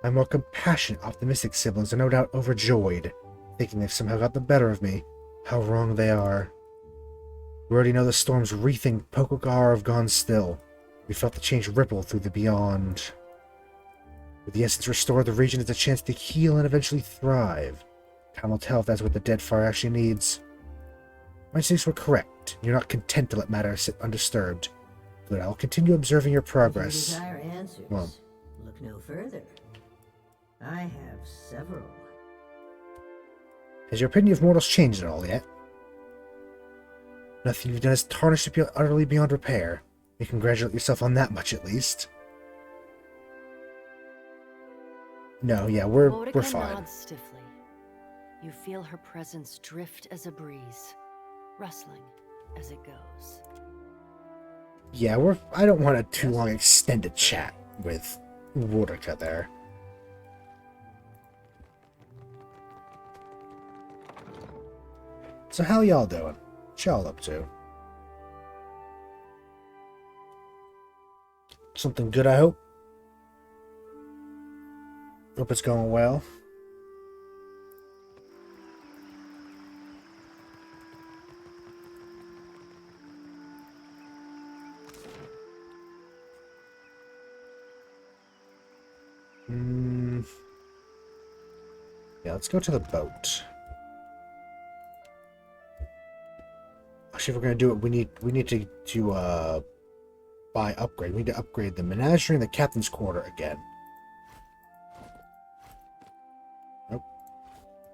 My more compassionate, optimistic siblings are no doubt overjoyed, thinking they've somehow got the better of me. How wrong they are. We already know the storms wreathing Pokokar have gone still. We felt the change ripple through the beyond. With the essence restored, the region has a chance to heal and eventually thrive. Time will tell if that's what the Deadfire actually needs. My instincts were correct. You're not content to let matter sit undisturbed. Good, I'll continue observing your progress. If you desire answers, Well, look no further. I have several. Has your opinion of mortals changed at all yet? Nothing you've done has tarnished it utterly beyond repair. You congratulate yourself on that much, at least. No, yeah, we're fine. Nods stiffly. You feel her presence drift as a breeze, rustling as it goes. Yeah, I don't want a too long extended chat with Wurika there. So how y'all doing? What y'all up to? Something good, I hope? Hope it's going well. Yeah, let's go to the boat. Actually, if we're gonna do it, we need to buy upgrade. We need to upgrade the menagerie and the captain's quarter again. Nope.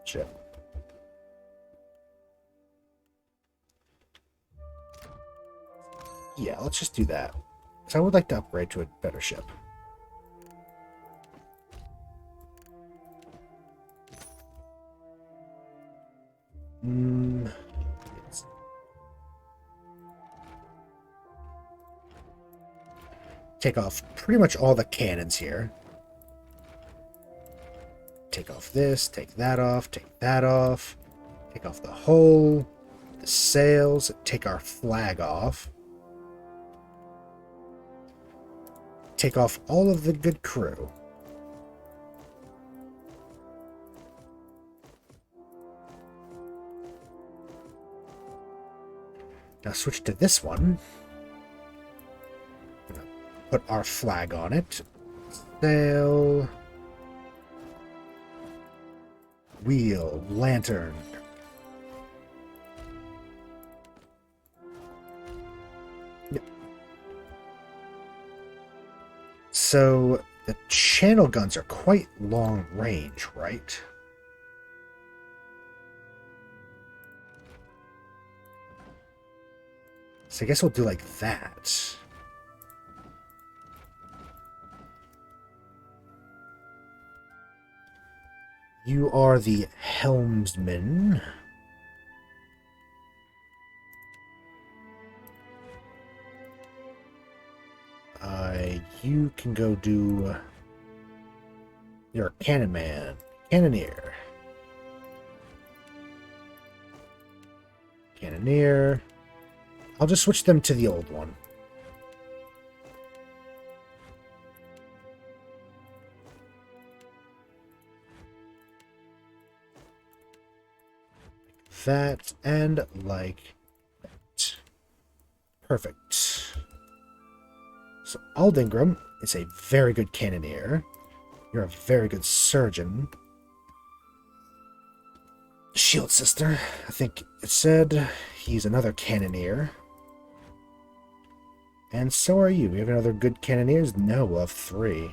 Shit. Yeah, let's just do that. So I would like to upgrade to a better ship. Yes. Take off pretty much all the cannons here. Take off this, take that off, take that off. Take off the hull, the sails, take our flag off. Take off all of the good crew. Now switch to this one. Put our flag on it. Sail. Wheel. Lantern. Yep. So the channel guns are quite long range, right? So I guess we'll do like that. You are the helmsman. You can go do... You're a cannon man. Cannoneer. Cannoneer. I'll just switch them to the old one. That and like that. Perfect. So Aldingram is a very good cannoneer. You're a very good surgeon. Shield Sister, I think it said. He's another cannoneer. And so are you. We have another good cannoneers? No, we'll have 3.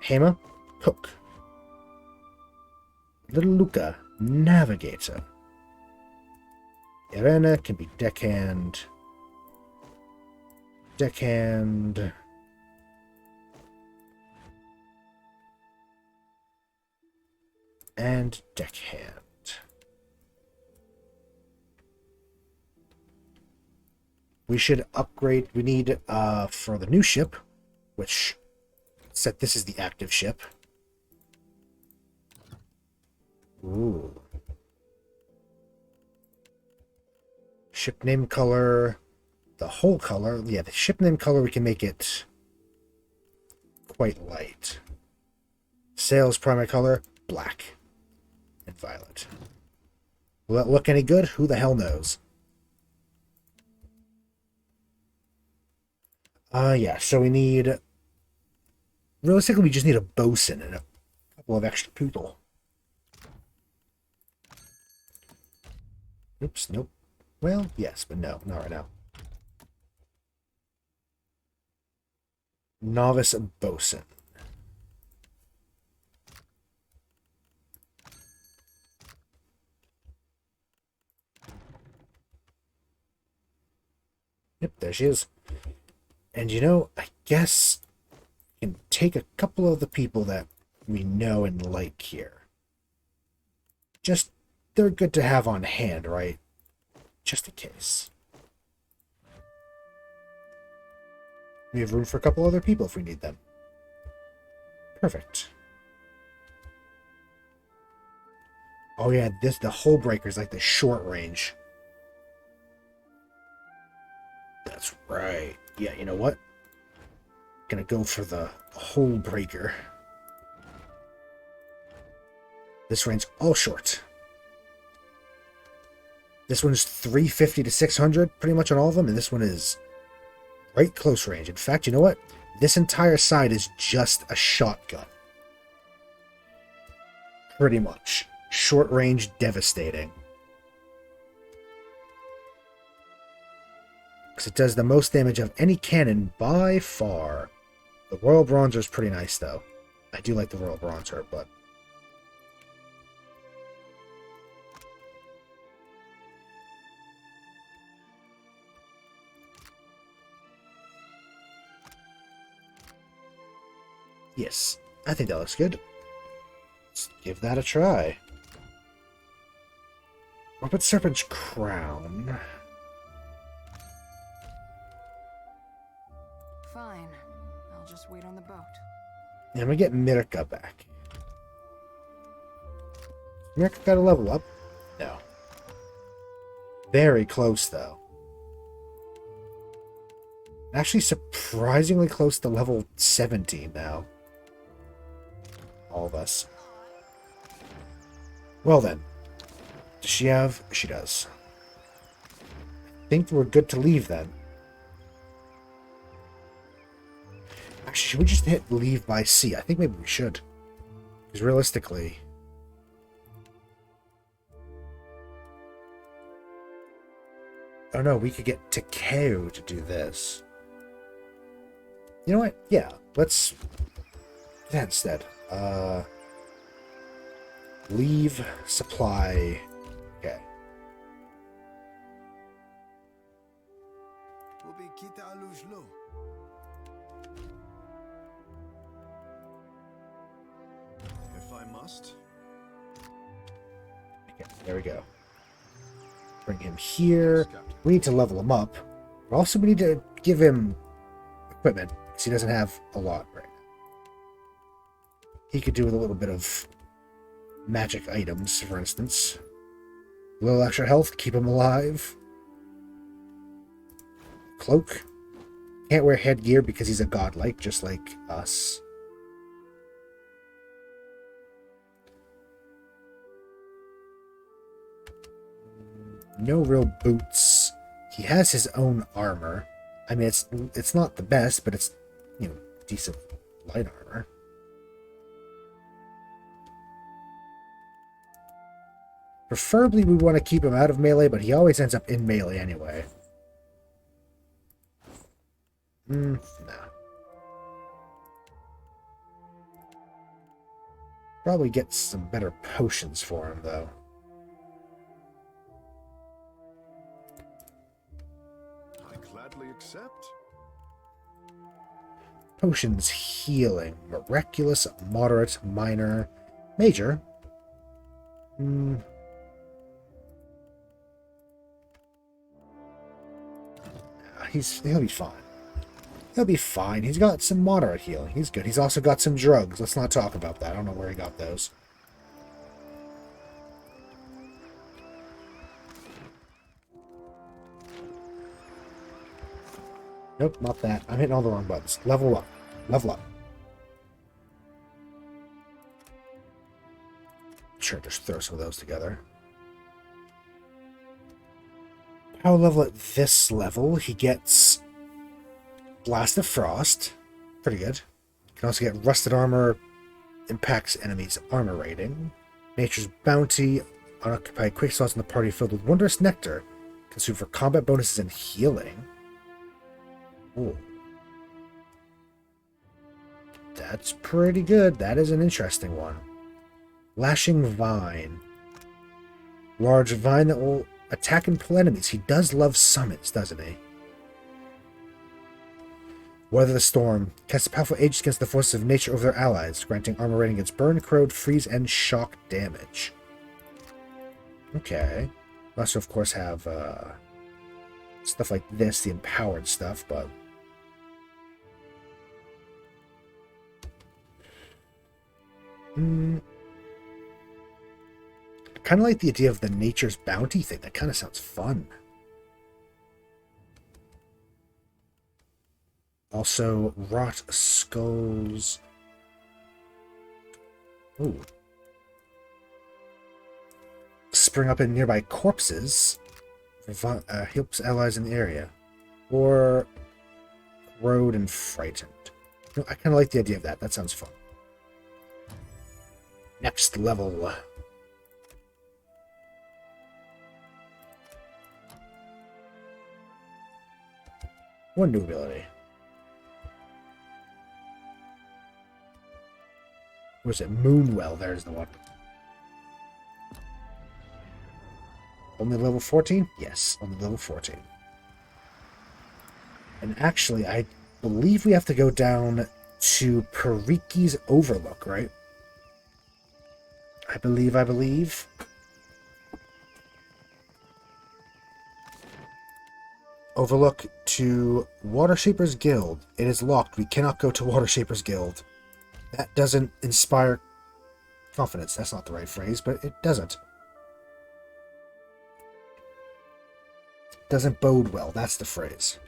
Hema, cook. Little Luca, navigator. Irena can be deckhand. Deckhand. And deckhand. We should upgrade. We need, for the new ship, which said this is the active ship. Ooh. Ship name color. The whole color. Yeah, the ship name color, we can make it quite light. Sails primary color, black and violet. Will that look any good? Who the hell knows? Yeah, so we need... Realistically, we just need a bosun and a couple of extra people. Oops, nope. Well, yes, but no, not right now. Novice bosun. Yep, there she is. And you know, I guess we can take a couple of the people that we know and like here. Just, they're good to have on hand, right? Just in case. We have room for a couple other people if we need them. Perfect. Oh yeah, the hull breaker is like the short range. That's right. Yeah, you know what? Gonna go for the hull breaker. This range all short. This one's 350 to 600 pretty much on all of them, and this one is right close range. In fact, you know what? This entire side is just a shotgun. Pretty much. Short range, devastating. Because it does the most damage of any cannon by far. The Royal Bronzer is pretty nice, though. I do like the Royal Bronzer, but... Yes, I think that looks good. Let's give that a try. Orbit Serpent's Crown. just wait on the boat. And we get Mirka back. Mirka got a level up? No. Very close, though. Actually, surprisingly close to level 17 now. All of us. Well then. Does she have? She does. I think we're good to leave then. Actually, should we just hit leave by sea? I think maybe we should. Because realistically... Oh no, we could get Takeo to do this. You know what? Yeah, let's do that instead. Leave supply. Okay. If I must. Okay, there we go. Bring him here. We need to level him up. But also we need to give him equipment, because he doesn't have a lot right now. He could do with a little bit of magic items, for instance. A little extra health, keep him alive. Cloak. Can't wear headgear because he's a godlike, just like us. No real boots. He has his own armor. I mean, it's not the best, but it's, you know, decent light armor. Preferably, we want to keep him out of melee, but he always ends up in melee anyway. Nah. Probably get some better potions for him, though. I gladly accept. Potions healing. Miraculous, moderate, minor, major. He'll be fine. He'll be fine. He's got some moderate healing. He's good. He's also got some drugs. Let's not talk about that. I don't know where he got those. Nope, not that. I'm hitting all the wrong buttons. Level up. Level up. Sure, just throw some of those together. Power level at this level, he gets Blast of Frost. Pretty good. Can also get Rusted Armor. Impacts enemies' armor rating. Nature's Bounty. Unoccupied quick slots in the party filled with Wondrous Nectar. Consumed for combat bonuses and healing. Ooh. That's pretty good. That is an interesting one. Lashing Vine. Large vine that will attack and pull enemies. He does love summons, doesn't he? Weather the Storm. Casts a powerful aegis against the forces of nature over their allies, granting armor rating against burn, corrode, freeze, and shock damage. Okay. We also, of course, have stuff like this, the empowered stuff, but... I kind of like the idea of the Nature's Bounty thing. That kind of sounds fun. Also, Rot Skulls. Ooh. Spring up in nearby corpses. Helps allies in the area. Or Corrode and Frightened. You know, I kind of like the idea of that. That sounds fun. Next level. One new ability. Was it Moonwell? There's the one. Only level 14? Yes, only level 14. And actually, I believe we have to go down to Periki's Overlook, right? I believe. Overlook to Watershaper's Guild. It is locked. We cannot go to Watershaper's Guild. That doesn't inspire confidence. That's not the right phrase, but it doesn't. Doesn't bode well. That's the phrase.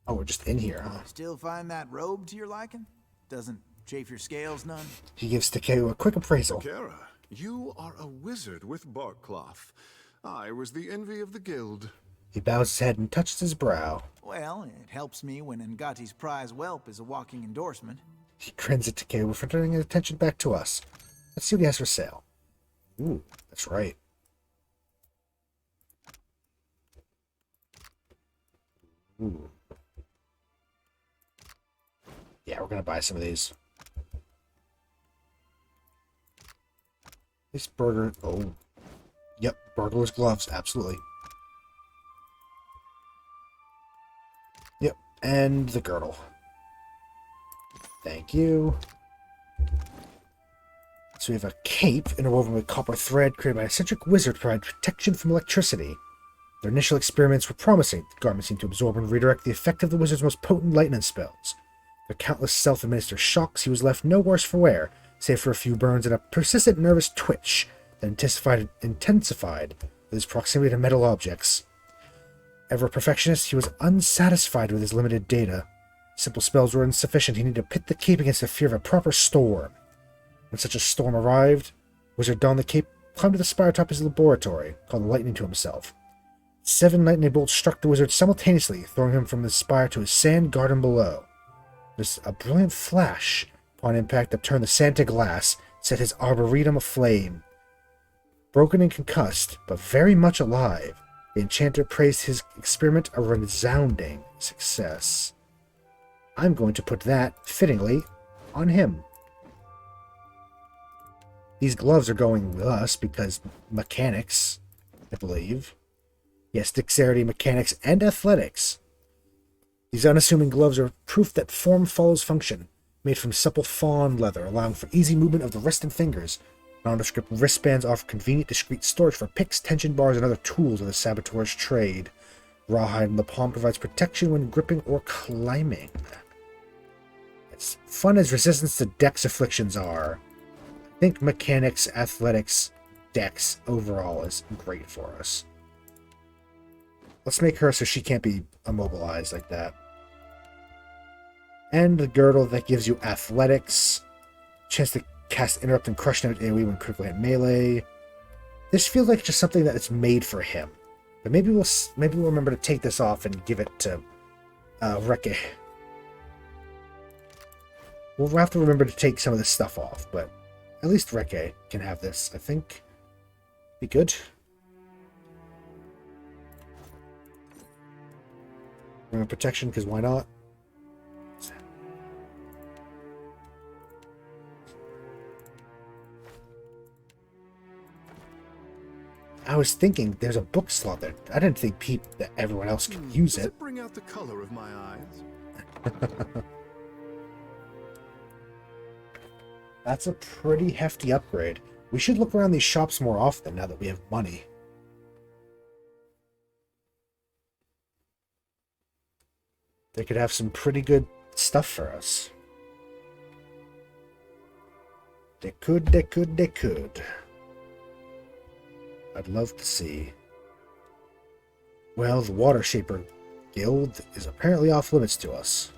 Oh, we're just in here, huh? Still find that robe to your liking? Doesn't chafe your scales none? He gives Takeo a quick appraisal. Berkana, you are a wizard with bark cloth. I was the envy of the guild. He bows his head and touches his brow. Well, it helps me when Ngati's prize whelp is a walking endorsement. He grins at Takeo before turning his attention back to us. Let's see what he has for sale. Ooh, that's right. Ooh. Yeah, we're gonna buy some of these. This burger. Oh. Yep, burglar's gloves, absolutely. Yep, and the girdle. Thank you. So we have a cape interwoven with copper thread created by an eccentric wizard to provide protection from electricity. Their initial experiments were promising. The garment seemed to absorb and redirect the effect of the wizard's most potent lightning spells. Their countless self-administered shocks, he was left no worse for wear, save for a few burns and a persistent nervous twitch that intensified with his proximity to metal objects. Ever a perfectionist, he was unsatisfied with his limited data. Simple spells were insufficient. He needed to pit the cape against the fear of a proper storm. When such a storm arrived, Wizard donned the cape, climbed to the spire top of his laboratory, called the lightning to himself. 7 lightning bolts struck the wizard simultaneously, throwing him from the spire to his sand garden below. There's a brilliant flash upon impact that turned the sand to glass, set his arboretum aflame. Broken and concussed, but very much alive, the enchanter praised his experiment a resounding success. I'm going to put that, fittingly, on him. These gloves are going with us because mechanics, I believe. Yes, dexterity, mechanics, and athletics. These unassuming gloves are proof that form follows function, made from supple fawn leather, allowing for easy movement of the wrist and fingers. Nondescript wristbands offer convenient, discreet storage for picks, tension bars, and other tools of the saboteur's trade. Rawhide in the palm provides protection when gripping or climbing. As fun as resistance to dex afflictions are, I think mechanics, athletics, dex overall is great for us. Let's make her so she can't be immobilized like that. And the girdle that gives you athletics, chance to cast interrupt and crush note AoE when critically hit melee. This feels like just something that is made for him. But maybe we'll remember to take this off and give it to Reke. We'll have to remember to take some of this stuff off, but at least Reke can have this, I think. Be good. Ring of protection, because why not? I was thinking there's a book slot there. I didn't think that everyone else could use Does it. bring out the color of my eyes? That's a pretty hefty upgrade. We should look around these shops more often now that we have money. They could have some pretty good stuff for us. They could. I'd love to see. Well, the Watershaper Guild is apparently off limits to us.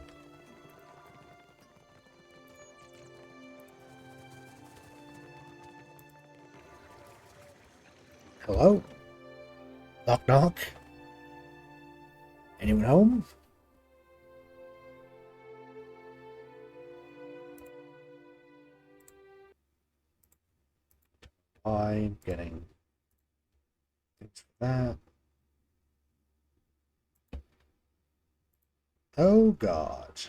Hello? Knock knock? Anyone home? I'm getting things for that. Oh god.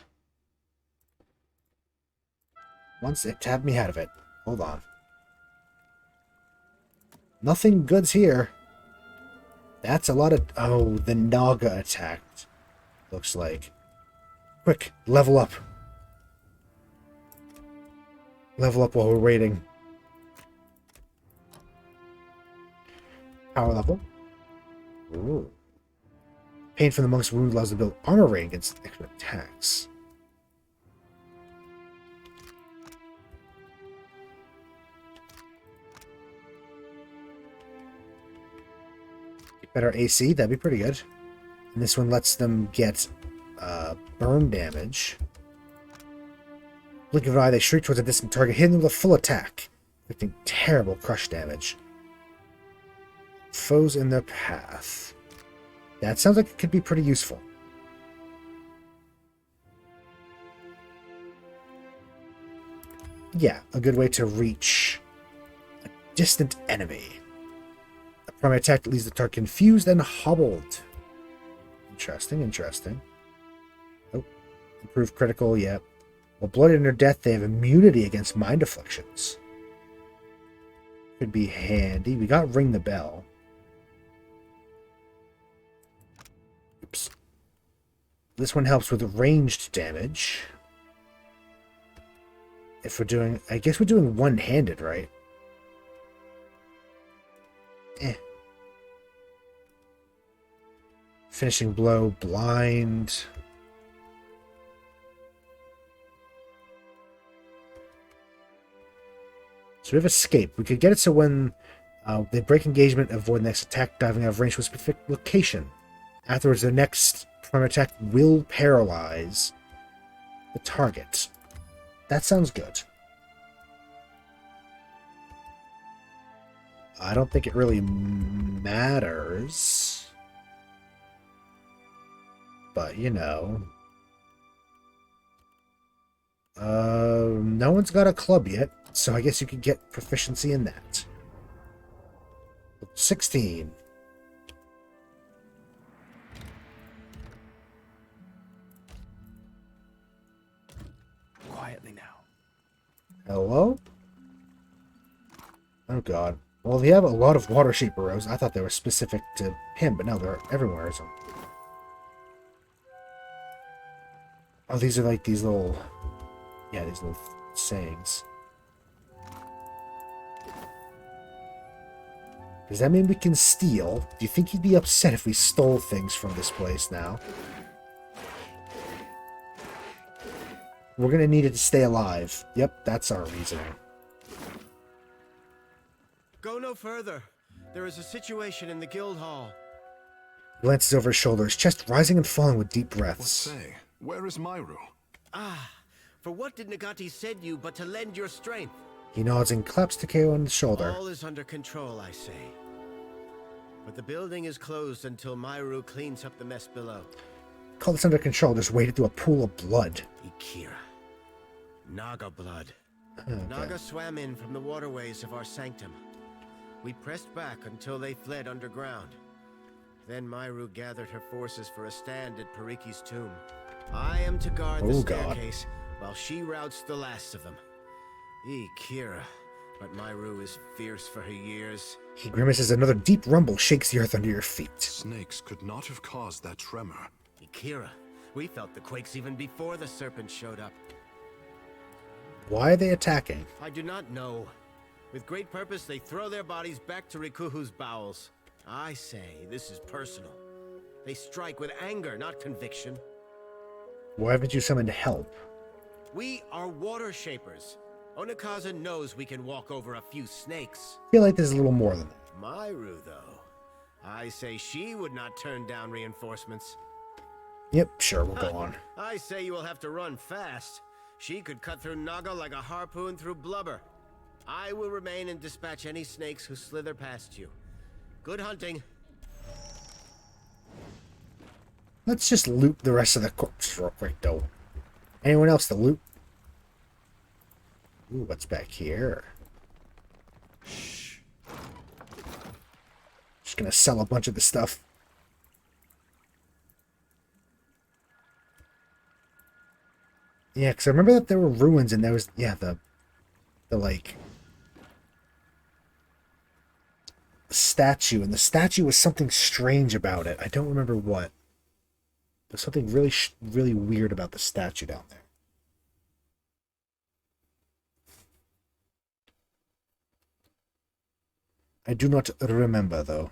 Once it tabbed me out of it. Hold on. Nothing good's here. That's a lot of... Oh, the Naga attacked. Looks like. Quick, level up. Level up while we're waiting. Power level. Ooh. Pain from the monk's wound allows to build armor rating against extra attacks. Better AC, that'd be pretty good. And this one lets them get burn damage. Blink of an eye, they shriek towards a distant target, hitting them with a full attack, inflicting terrible crush damage. Foes in their path. That sounds like it could be pretty useful. Yeah, a good way to reach a distant enemy. A primary attack that leaves the target confused and hobbled. Interesting, interesting. Oh, improved critical, yeah. While blooded in their death, they have immunity against mind afflictions. Could be handy. We got Ring the Bell. Oops. This one helps with ranged damage. If we're doing... I guess we're doing one-handed, right? Finishing blow, blind. So we have escape. We could get it so when they break engagement, avoid the next attack, diving out of range to a specific location. Afterwards, the next primary attack will paralyze the target. That sounds good. I don't think it really matters. But, you know. No one's got a club yet, so I guess you could get proficiency in that. 16. Quietly now. Hello? Oh god. Well, we have a lot of Watershaper rows. I thought they were specific to him, but no, they're everywhere. So. Oh, these are like these little... Yeah, these little sayings. Does that mean we can steal? Do you think he'd be upset if we stole things from this place now? We're gonna need it to stay alive. Yep, that's our reasoning. Go no further. There is a situation in the guild hall. He glances over his shoulder, his chest rising and falling with deep breaths. What say? Where is Myru? Ah, for what did Nagati send you but to lend your strength? He nods and claps Takeo on the shoulder. All is under control, I say. But the building is closed until Myru cleans up the mess below. Call this under control, just waded through a pool of blood. Ikira. Naga blood. Okay. Naga swam in from the waterways of our sanctum. We pressed back until they fled underground. Then Myru gathered her forces for a stand at Pariki's tomb. I am to guard the staircase while she routs the last of them. Ikira. But Myru is fierce for her years. He grimaces. Another deep rumble shakes the earth under your feet. Snakes could not have caused that tremor. Ikira, we felt the quakes even before the serpent showed up. Why are they attacking? I do not know. With great purpose, they throw their bodies back to Rikuhu's bowels. I say this is personal. They strike with anger, not conviction. Why haven't you summoned help? We are Watershapers. Onikaza knows we can walk over a few snakes. I feel like there's a little more than that. Myru, though. I say she would not turn down reinforcements. Yep, sure, we'll go on. I say you will have to run fast. She could cut through Naga like a harpoon through blubber. I will remain and dispatch any snakes who slither past you. Good hunting. Let's just loot the rest of the corpse real quick, though. Anyone else to loot? Ooh, what's back here? Shh. Just gonna sell a bunch of the stuff. Yeah, because I remember that there were ruins and there was, yeah, the like, statue. And the statue was something strange about it. I don't remember what. There's something really, really weird about the statue down there. I do not remember, though.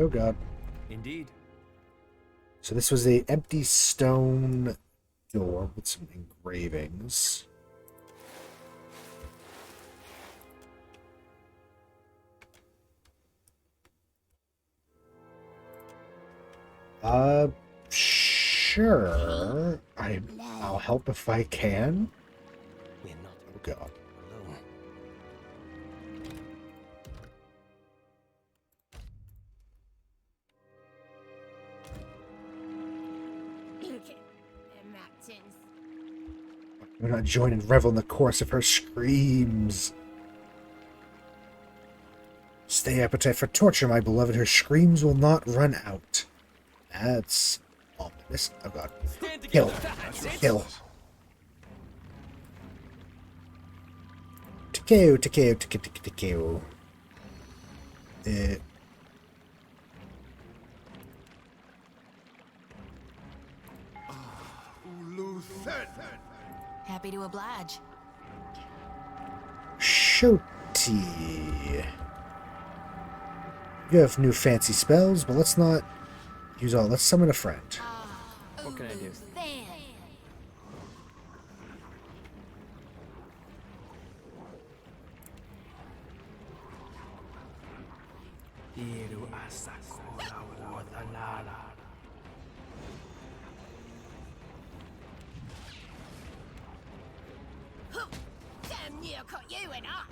Oh god. Indeed. So this was a empty stone door with some engravings. Sure. I'll help if I can. We're not Oh god. alone. Look at the mountains. Do not join and revel in the chorus of her screams. Stay appetite for torture, my beloved. Her screams will not run out. That's ominous. Oh god. Kill. Kill. Takeo, Takeo, Takeo. Happy to oblige. Shoti. You have new fancy spells, but let's not use all. Let's summon a friend. What can I do?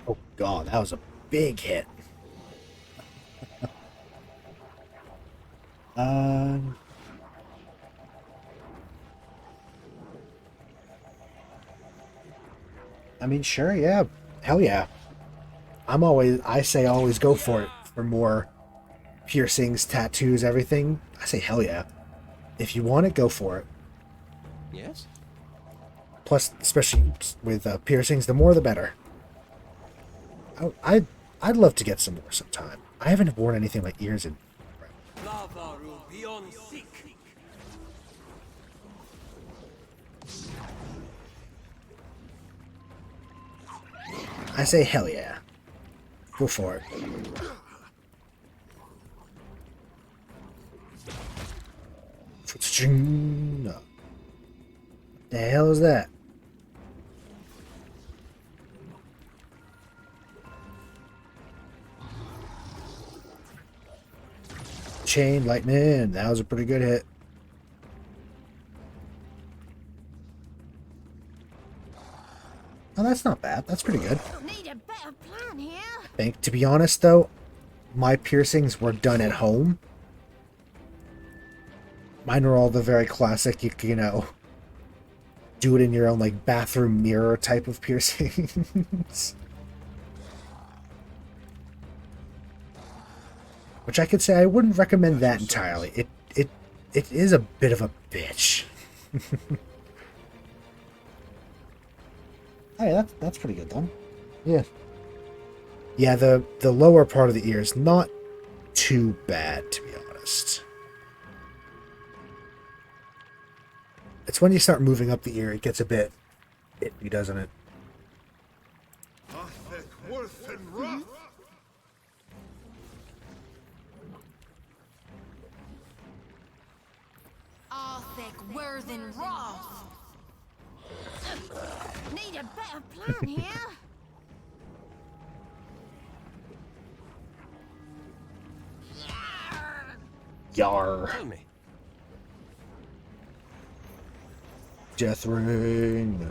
Oh god, that was a big hit. I mean, sure, yeah. Hell yeah. I say always go for it. For more piercings, tattoos, everything. I say hell yeah. If you want it, go for it. Yes? Plus, especially with piercings, the more the better. I'd love to get some more sometime. I haven't worn anything in my ears in... I say hell yeah. Go for it. No. What the hell is that? Chain lightning. That was a pretty good hit. Oh, that's not bad. That's pretty good. Need a better plan here. To be honest, though, my piercings were done at home. Mine were all the very classic, you know, do it in your own, like, bathroom mirror type of piercings. Which I could say I wouldn't recommend that entirely. It is a bit of a bitch. Hey, that's pretty good, though. Yeah. Yeah, the lower part of the ear is not too bad, to be honest. It's when you start moving up the ear, it gets a bit iffy, doesn't it? Arthek Worthen Roth. Need a better plan here. Yar. Tell me. Death ring.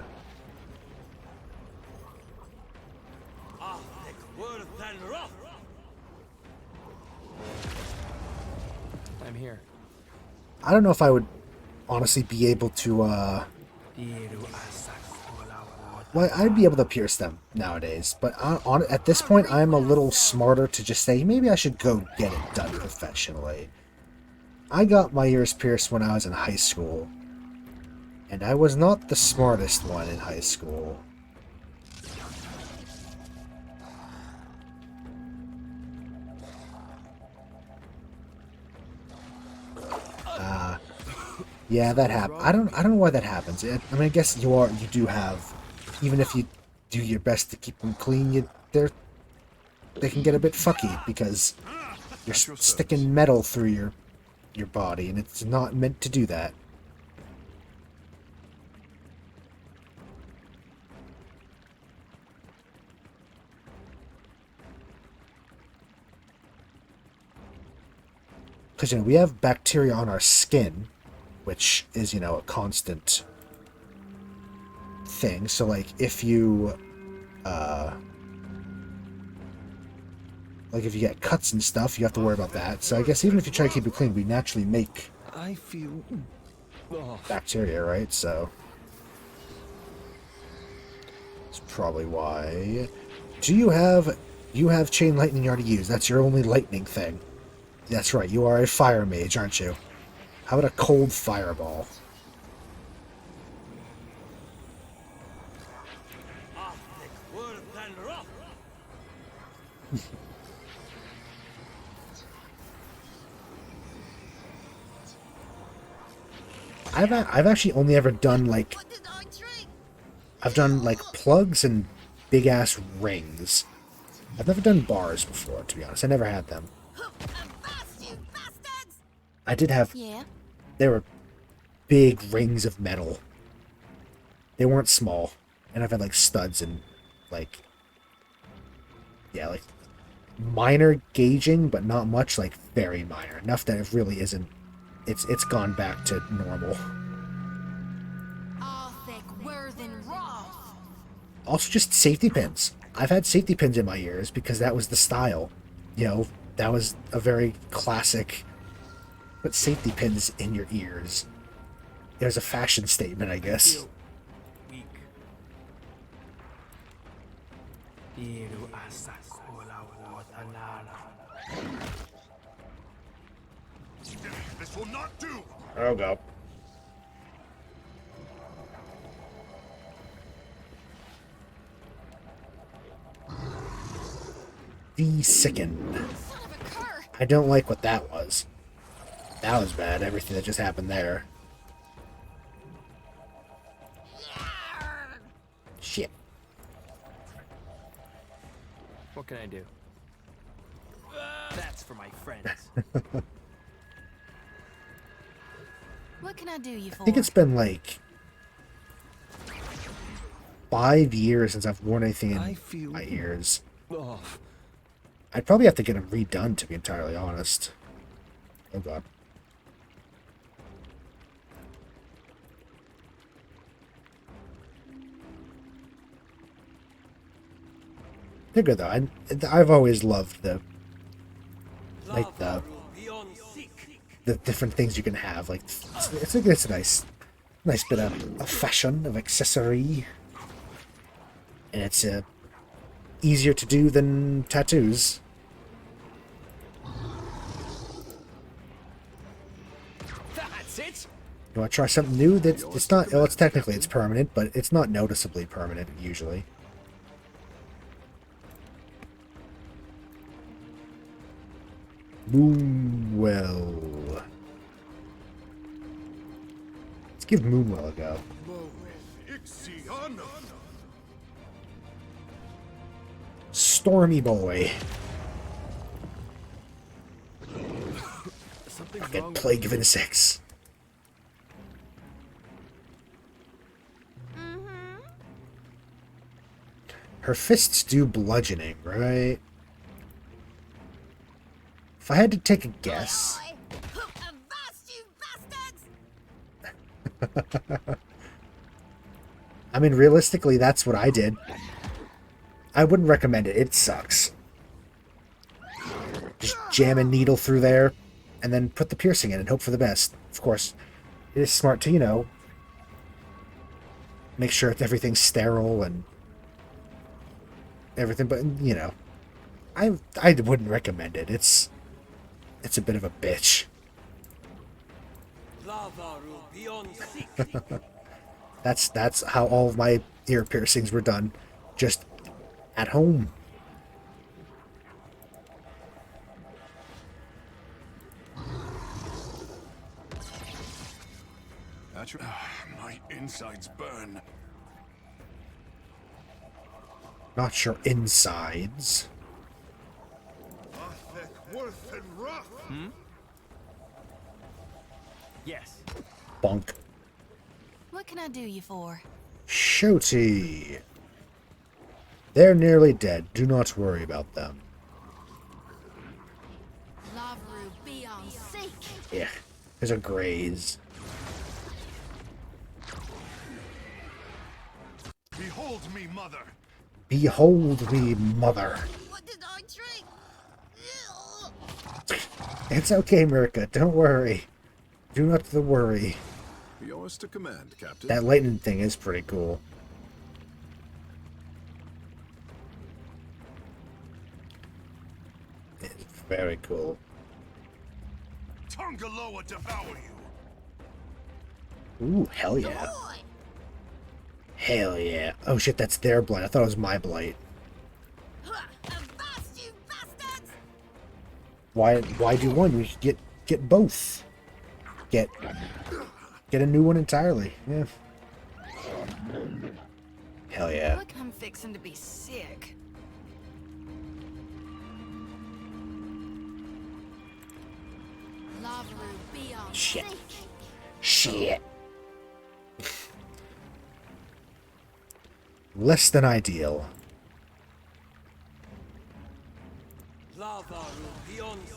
I'm here. I don't know if I would honestly be able to, well, I'd be able to pierce them nowadays, but at this point, I'm a little smarter to just say, maybe I should go get it done professionally. I got my ears pierced when I was in high school, and I was not the smartest one in high school. Yeah, that happened. I don't know why that happens. I mean, I guess you do have, even if you do your best to keep them clean, they can get a bit fucky because You're sticking metal through your body, and it's not meant to do that. Because, we have bacteria on our skin, which is, a constant thing. So, like, if you, if you get cuts and stuff, you have to worry about that. So I guess even if you try to keep it clean, we naturally make bacteria, right? So that's probably why. You have chain lightning you already use. That's your only lightning thing. That's right, you are a fire mage, aren't you? How about a cold fireball? I've actually only ever done I've done plugs and big ass rings. I've never done bars before, to be honest. I never had them. I did have... Yeah. They were big rings of metal. They weren't small. And I've had, studs and, minor gauging, but not much, very minor. Enough that it really isn't... It's gone back to normal. Also, just safety pins. I've had safety pins in my ears because that was the style. That was a very classic... Put safety pins in your ears. There's a fashion statement, I guess. This will not do. Oh god. De-sickened. I don't like what that was. That was bad, everything that just happened there. Shit. What can I do? That's for my friends. What can I do you for? I think it's been 5 years since I've worn anything in my ears. I'd probably have to get them redone, to be entirely honest. Oh god. They're good though. I've always loved the different things you can have. It's a nice bit of fashion, of accessory, and it's easier to do than tattoos. That's it. You want to try something new? It's not. Well, it's technically permanent, but it's not noticeably permanent usually. Moonwell. Let's give Moonwell a go. Stormy boy. Fucking plague of insects. Her fists do bludgeoning, right? If I had to take a guess... I mean, realistically, that's what I did. I wouldn't recommend it. It sucks. Just jam a needle through there, and then put the piercing in and hope for the best. Of course, it is smart to, make sure everything's sterile and everything, but, I wouldn't recommend it. It's a bit of a bitch. That's how all of my ear piercings were done. Just at home. My insides burn. Not your insides. worth and rough. Hmm? Yes. Bonk. What can I do you for? Shooty. They're nearly dead. Do not worry about them. Lavru be on seek. Yeah, there's a graze. Behold me, mother. Behold me, mother. What did I drink? It's okay, Mirka. Don't worry. Do not worry. Yours to command, Captain. That lightning thing is pretty cool. It's very cool. Tungaloa devour you. Ooh, hell yeah. Hell yeah. Oh shit, that's their blight. I thought it was my blight. Why do one? We could get both. Get a new one entirely. Yeah. Hell yeah. Look, I'm fixing to be sick. Lavru be on Shit. seek. Shit. Less than ideal.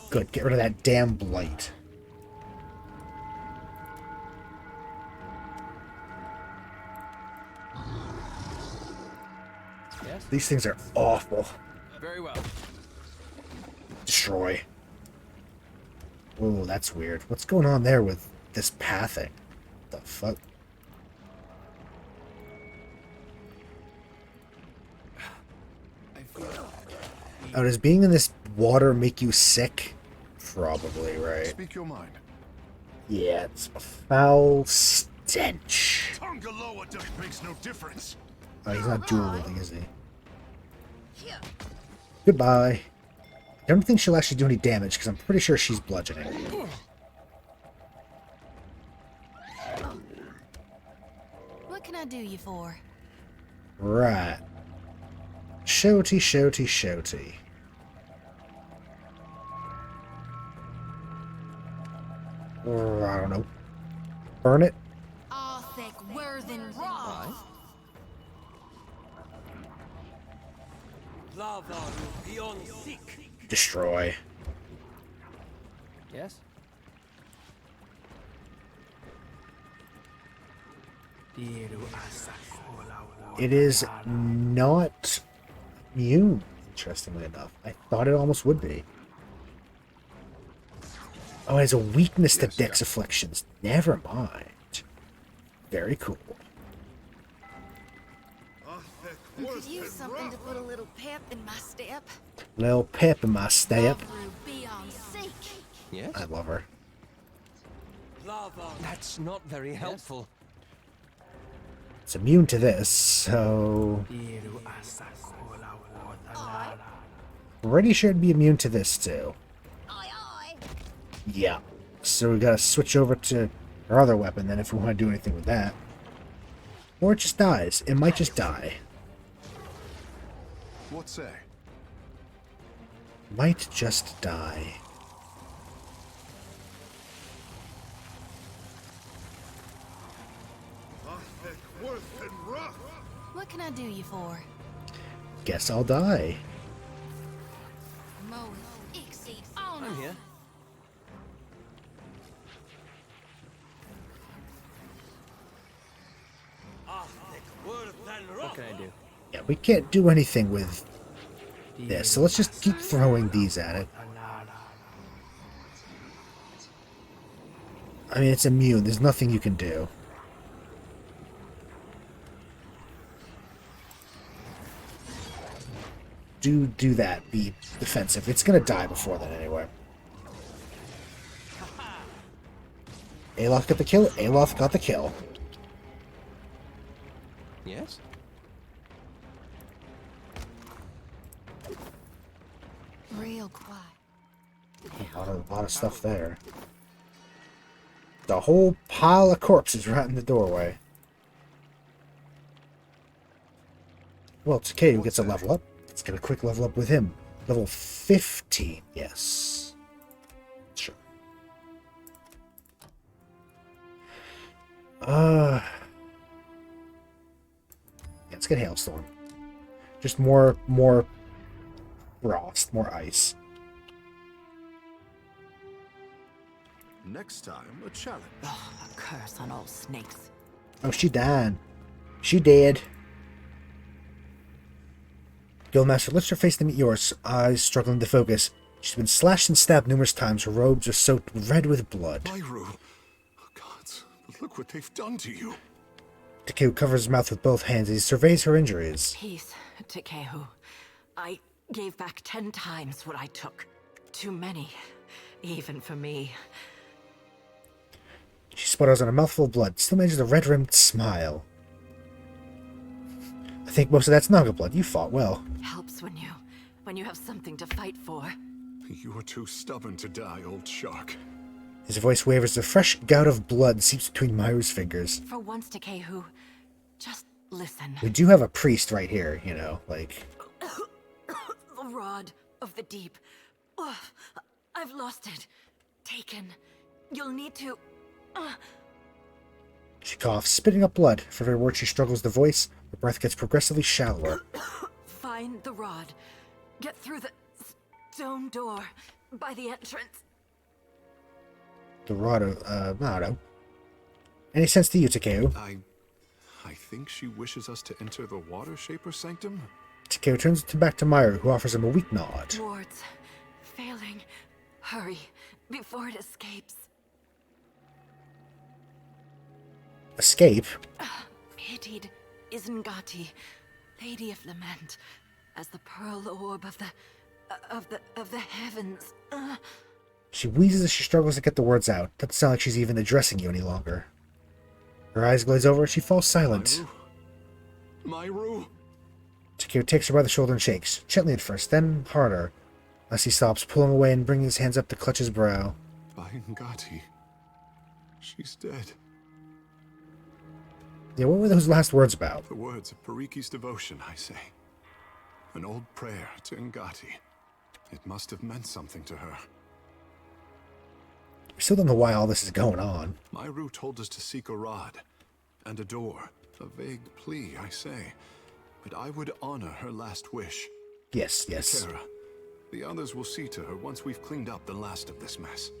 Good, get rid of that damn blight. Yes. These things are awful. Very well. Destroy. Whoa, that's weird. What's going on there with this pathing? The fuck? Oh, does being in this water make you sick? Probably, right? Speak your mind. Yeah, it's a foul stench. Tungaloa makes no difference. Oh, he's not dual wielding, is he? Goodbye. I don't think she'll actually do any damage, because I'm pretty sure she's bludgeoning. What can I do you for? Right. Shouty, shouty, shouty. Or, I don't know. Burn it? Arthek Worthen Raw. Destroy. Yes. It is not immune, interestingly enough. I thought it almost would be. Oh, it has a weakness to Dex afflictions. Never mind. Very cool. Could use something to put a little pep in my step. Little pep in my step. Be on seek. Yes. I love her. That's not very helpful. It's immune to this, so... Pretty sure it'd be immune to this, too. Yeah. So we gotta switch over to our other weapon, then, if we want to do anything with that. Or it just dies. It might just die. What say? Might just die. What can I do you for? Guess I'll die. I'm here. What can I do? Yeah, we can't do anything with this, so let's just keep throwing these at it. I mean, it's immune. There's nothing you can do. Do that. Be defensive. It's gonna die before then anyway. Aloth got the kill. Aloth got the kill. Yes. Real quiet. A lot of stuff there. The whole pile of corpses right in the doorway. Well, it's okay who gets a level up. Let's get a quick level up with him. Level 15, yes. Let's get Hailstorm. Just more frost, more ice. Next time, a challenge. Oh, a curse on all snakes. Oh, she died. She dead. Guildmaster lifts her face to meet yours, eyes struggling to focus. She's been slashed and stabbed numerous times. Her robes are soaked red with blood. Myru. Oh, gods, look what they've done to you. Takehu covers his mouth with both hands as he surveys her injuries. Peace, Takehu. I gave back 10 times what I took. Too many, even for me. She sputters on a mouthful of blood, still manages a red-rimmed smile. I think most of that's Naga blood. You fought well. Helps when you have something to fight for. You're too stubborn to die, old shark. His voice wavers. A fresh gout of blood seeps between Myru's fingers. For once, Takehu, just listen. We do have a priest right here, you know, like... The rod of the deep. Oh, I've lost it. Taken. You'll need to... She coughs, spitting up blood. For every word she struggles to voice, her breath gets progressively shallower. Find the rod. Get through the stone door by the entrance. The rod of, I don't know. Any sense to you, Takehu? I think she wishes us to enter the Watershaper sanctum? Takehu turns back to Myru, who offers him a weak nod. Wards. Failing. Hurry, before it escapes. Escape? Pitied Isengati, Lady of Lament, as the pearl orb of the heavens. She wheezes as she struggles to get the words out. Doesn't sound like she's even addressing you any longer. Her eyes glaze over and she falls silent. Myru? Takehu takes her by the shoulder and shakes, gently at first, then harder, as he stops, pulling away and bringing his hands up to clutch his brow. Ngati. She's dead. Yeah, what were those last words about? The words of Pariki's devotion, I say. An old prayer to Ngati. It must have meant something to her. We still don't know why all this is going on. Myru told us to seek a rod and a door. A vague plea, I say. But I would honor her last wish. Yes, yes. Kara, the others will see to her once we've cleaned up the last of this mess.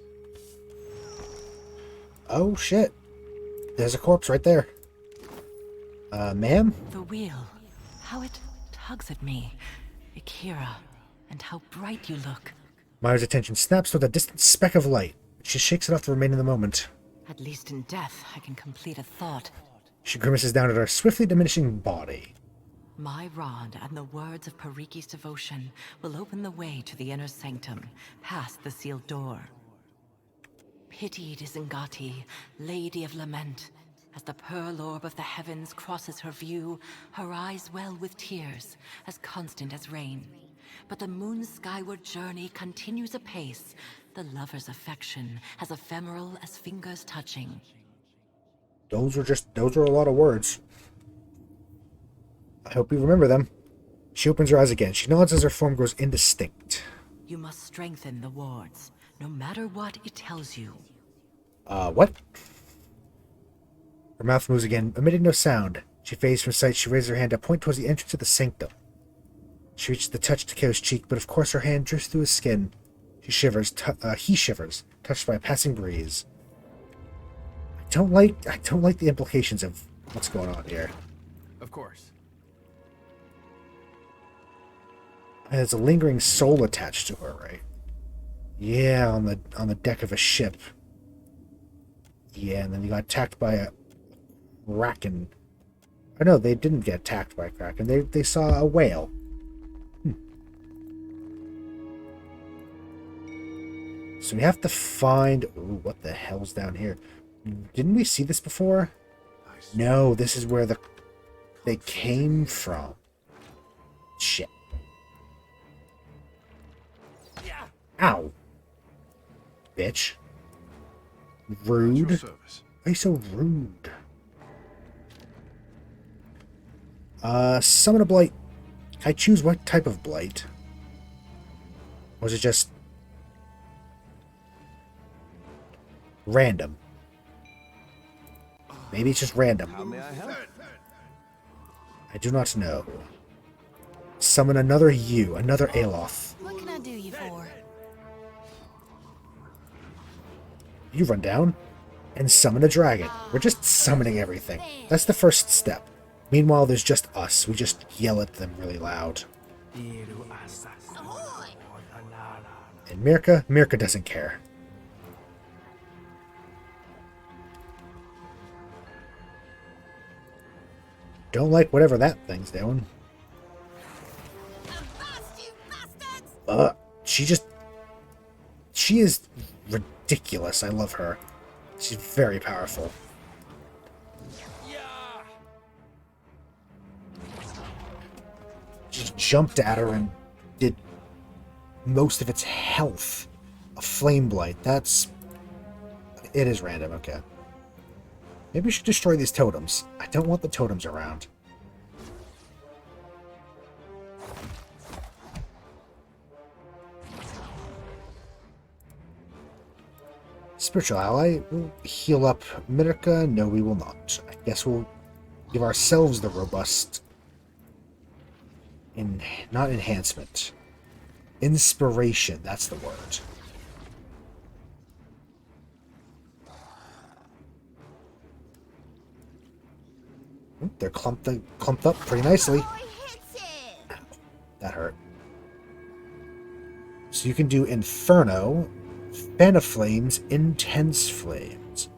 Oh, shit. There's a corpse right there. Ma'am? The wheel. How it tugs at me. Akira. And how bright you look. Myru's attention snaps with a distant speck of light. She shakes it off to remain in the moment. At least in death, I can complete a thought. She grimaces down at her swiftly diminishing body. My rod and the words of Pariki's devotion will open the way to the inner sanctum, past the sealed door. Pitied Isengati, Lady of Lament. As the pearl orb of the heavens crosses her view, her eyes well with tears, as constant as rain. But the moon's skyward journey continues apace, the lover's affection as ephemeral as fingers touching. Those are a lot of words. I hope you remember them. She opens her eyes again. She nods as her form grows indistinct. You must strengthen the wards, no matter what it tells you. What? Her mouth moves again, emitting no sound. She fades from sight. She raises her hand to point towards the entrance of the sanctum. She reaches to touch Takeo's cheek, but of course her hand drifts through his skin. She shivers. He shivers, touched by a passing breeze. I don't like the implications of what's going on here. Of course. There's a lingering soul attached to her, right? Yeah, on the deck of a ship. Yeah, and then he got attacked by a kraken. Oh no, they didn't get attacked by a kraken. They saw a whale. So we have to find... Ooh, what the hell's down here? Didn't we see this before? No, this is where they came from. Shit. Ow. Bitch. Rude. Why are you so rude? Summon a blight. Can I choose what type of blight? Or is it just... random? Maybe it's just random. How may I help? I do not know. Summon another you, another Aloth. What can I do you for? You run down and summon a dragon. We're just summoning everything. That's the first step. Meanwhile, there's just us. We just yell at them really loud. And Mirka doesn't care. Don't like whatever that thing's doing. She is ridiculous. I love her. She's very powerful. Just jumped at her and did most of its health. A flame blight. It is random, okay. Maybe we should destroy these totems. I don't want the totems around. Spiritual ally will heal up Mirka. No, we will not. I guess we'll give ourselves the robust... not enhancement. Inspiration, that's the word. They're clumped up pretty nicely. That hurt. So you can do Inferno, Fan of Flames, Intense Flames.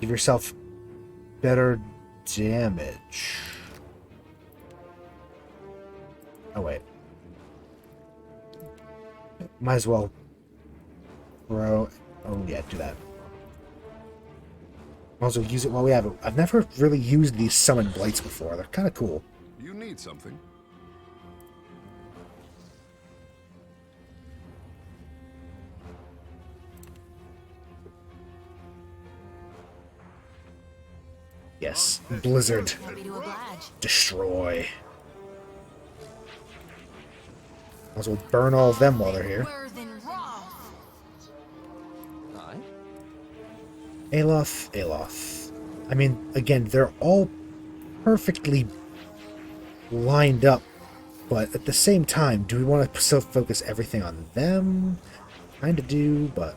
Give yourself better damage. Oh, wait. Might as well throw... Oh, yeah, do that. Might as well use it while we have it. I've never really used these summon blights before. They're kind of cool. You need something. Yes. Blizzard. Destroy. Might as well burn all of them while they're here. Aloth. I mean, again, they're all perfectly lined up, but at the same time, do we want to so focus everything on them? Kind of do, but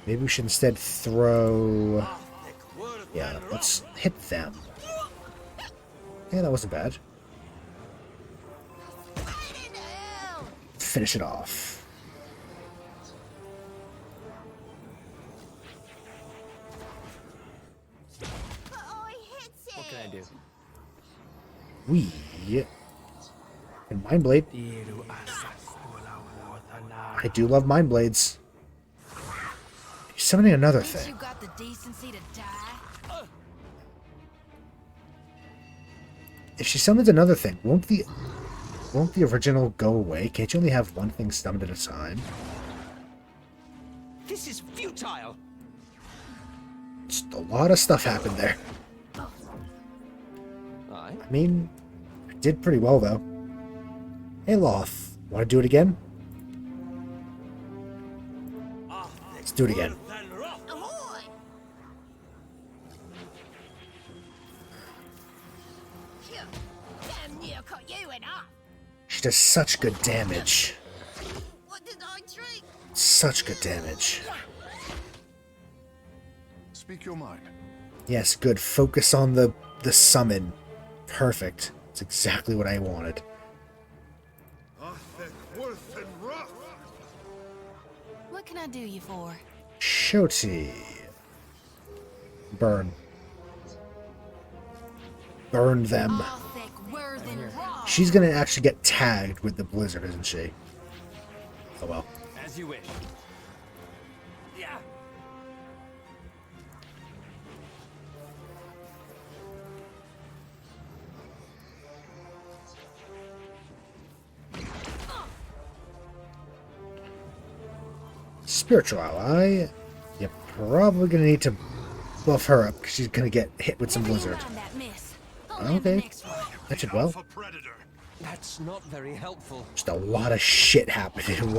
maybe we should instead throw... Yeah, let's hit them. Yeah, that wasn't bad. Finish it off. What can I do? We and Mind Blade. I do love Mind Blades. He's summoning another thing. You got the decency to die? If she summons another thing, won't the original go away? Can't you only have one thing summoned at a time? This is futile. Just a lot of stuff happened there. I mean, I did pretty well though. Aloth, want to do it again? Let's do it again. She does such good damage. Such good damage. Speak your mind. Yes, good. Focus on the summon. Perfect. It's exactly what I wanted. What can I do you for? Shoti. Burn. Burn them. She's gonna actually get tagged with the blizzard, isn't she? Oh well. As you wish. Yeah. Spiritual ally. You're probably gonna need to buff her up because she's gonna get hit with some blizzard. Okay. That should well. That's not very helpful. Just a lot of shit happened in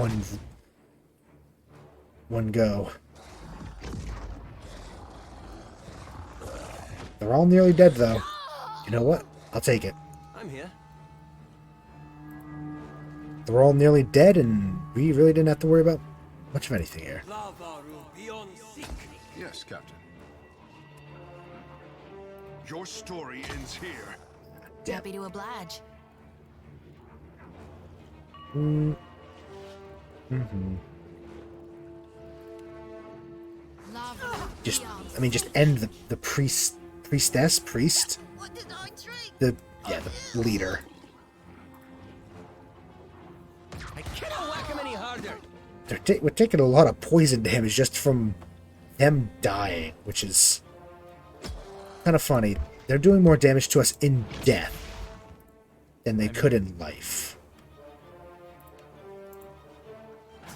one go. They're all nearly dead, though. You know what? I'll take it. I'm here. They're all nearly dead, and we really didn't have to worry about much of anything here. Yes, Captain. Your story ends here. Happy to oblige. Mm-hmm. Just end the priest, the leader. I cannot whack him any harder. We're taking a lot of poison damage just from them dying, which is kind of funny. They're doing more damage to us in death than they could in life.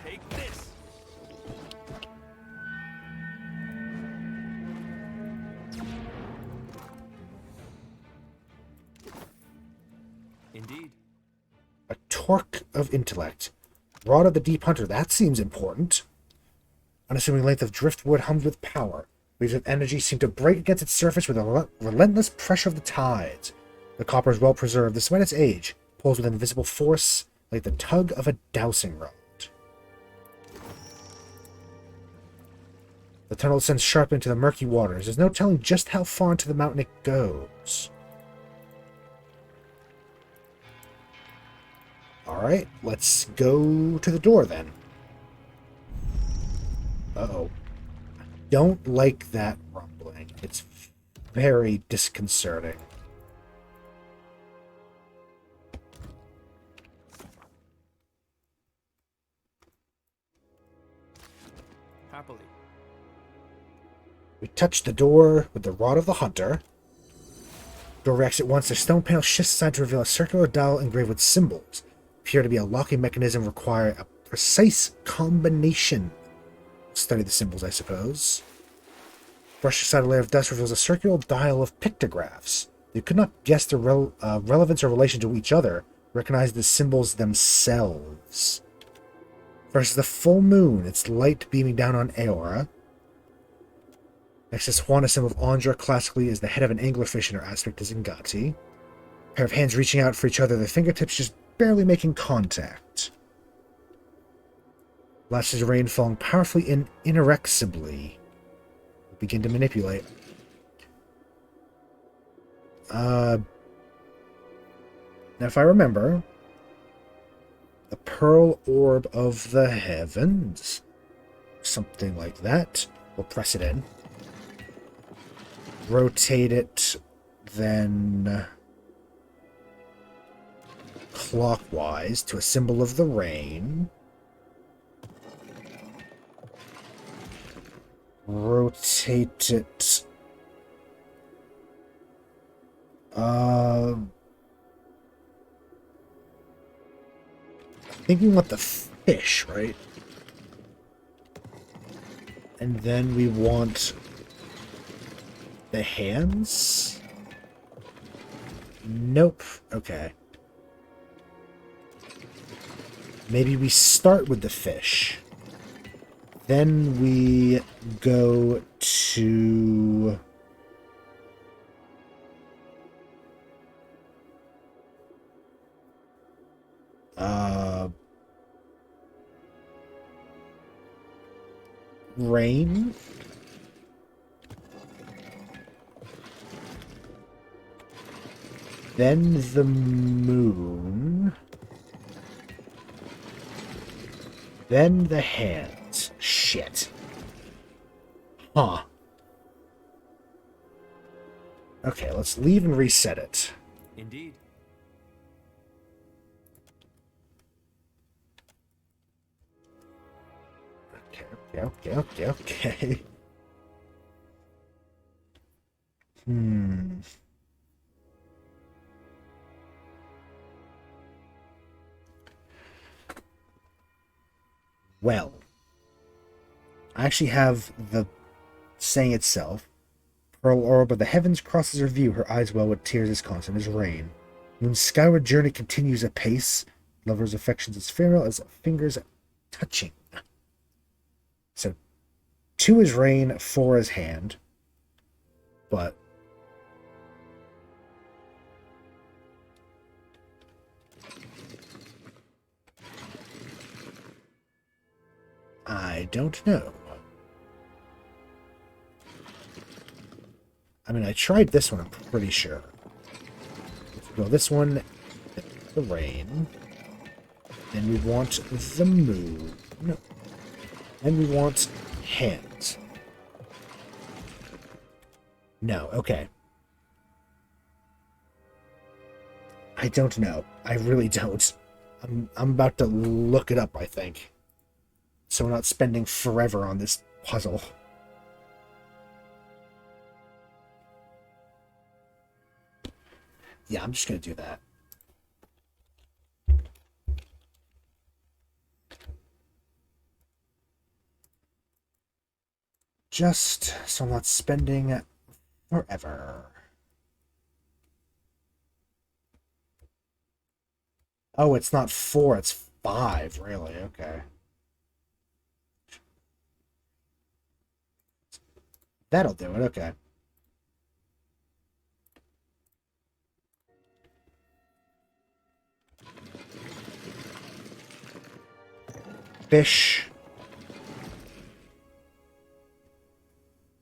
Take this. Indeed. A torque of intellect. Rod of the Deep Hunter. That seems important. Unassuming length of driftwood hummed with power. Waves of energy seem to break against its surface with a relentless pressure of the tides. The copper is well preserved, despite its age. Pulls with invisible force, like the tug of a dowsing rod. The tunnel descends sharply into the murky waters. There's no telling just how far into the mountain it goes. Alright, let's go to the door then. Uh-oh. Don't like that rumbling. It's very disconcerting. Happily. We touch the door with the Rod of the Hunter. Door reacts at once. The stone panel shifts aside to reveal a circular dial engraved with symbols. Appear to be a locking mechanism, require a precise combination. Study the symbols, I suppose. Brush aside a layer of dust reveals a circular dial of pictographs. You could not guess their relevance or relation to each other. Recognize the symbols themselves. First is the full moon, its light beaming down on Aora. Next is Juana, symbol of Andra, classically is the head of an anglerfish and her aspect is Ngati. A pair of hands reaching out for each other, their fingertips just barely making contact. Last is rain falling powerfully and inexorably. We begin to manipulate. Now if I remember, the Pearl Orb of the Heavens, something like that. We'll press it in. Rotate it, then clockwise to a symbol of the rain. Rotate it. I think we want the fish, right? And then we want the hands? Nope. Okay. Maybe we start with the fish. Then we go to... rain? Then the moon. Then the hands. Shit. Huh. Okay, let's leave and reset it. Indeed. Okay. Well, I actually have the saying itself. Pearl Orb of the Heavens crosses her view, her eyes well with tears as constant as rain. Moon's skyward journey continues apace, lover's affections as ephemeral as fingers touching. So 2 is rain, 4 is hand. But I don't know. I mean, I tried this one, I'm pretty sure. Well, this one, the rain. Then we want the moon. Then we want hands. No, okay. I don't know. I really don't. I'm about to look it up, I think. So we're not spending forever on this puzzle. Yeah, I'm just going to do that. Just so I'm not spending forever. Oh, it's not 4, it's 5, really. Okay. That'll do it, okay. Fish.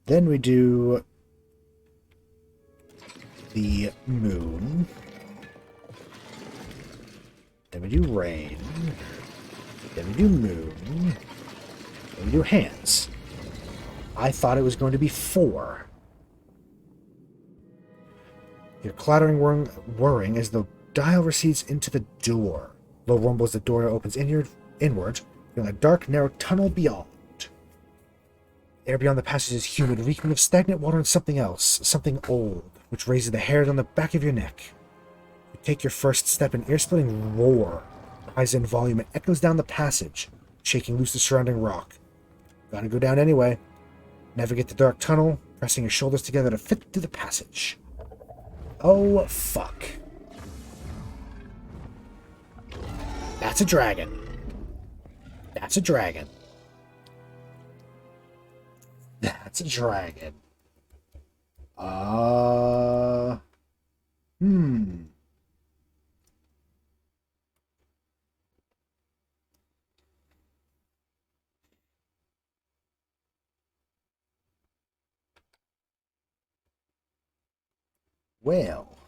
Then we do the moon. Then we do rain. Then we do moon. Then we do hands. I thought it was going to be 4. Your clattering whirring as the dial recedes into the door. Low rumble as the door opens inward, feeling a dark, narrow tunnel beyond. Air beyond the passage is humid, reeking of stagnant water and something else, something old, which raises the hairs on the back of your neck. You take your first step, an ear-splitting roar rises in volume and echoes down the passage, shaking loose the surrounding rock. Gotta go down anyway. Navigate the dark tunnel, pressing your shoulders together to fit through the passage. Oh, fuck. That's a dragon. That's a dragon. That's a dragon. Well.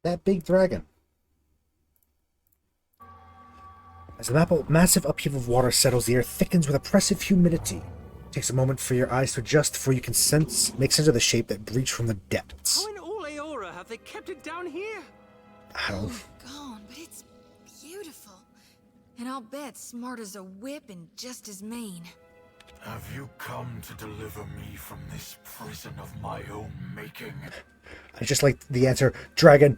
That big dragon. As the massive upheaval of water settles, the air thickens with oppressive humidity. It takes a moment for your eyes to adjust before you can make sense of the shape that breached from the depths. How in all Aora have they kept it down here? I don't... Gone, but it's beautiful. And I'll bet smart as a whip and just as mean. Have you come to deliver me from this prison of my own making? I just like the answer, dragon.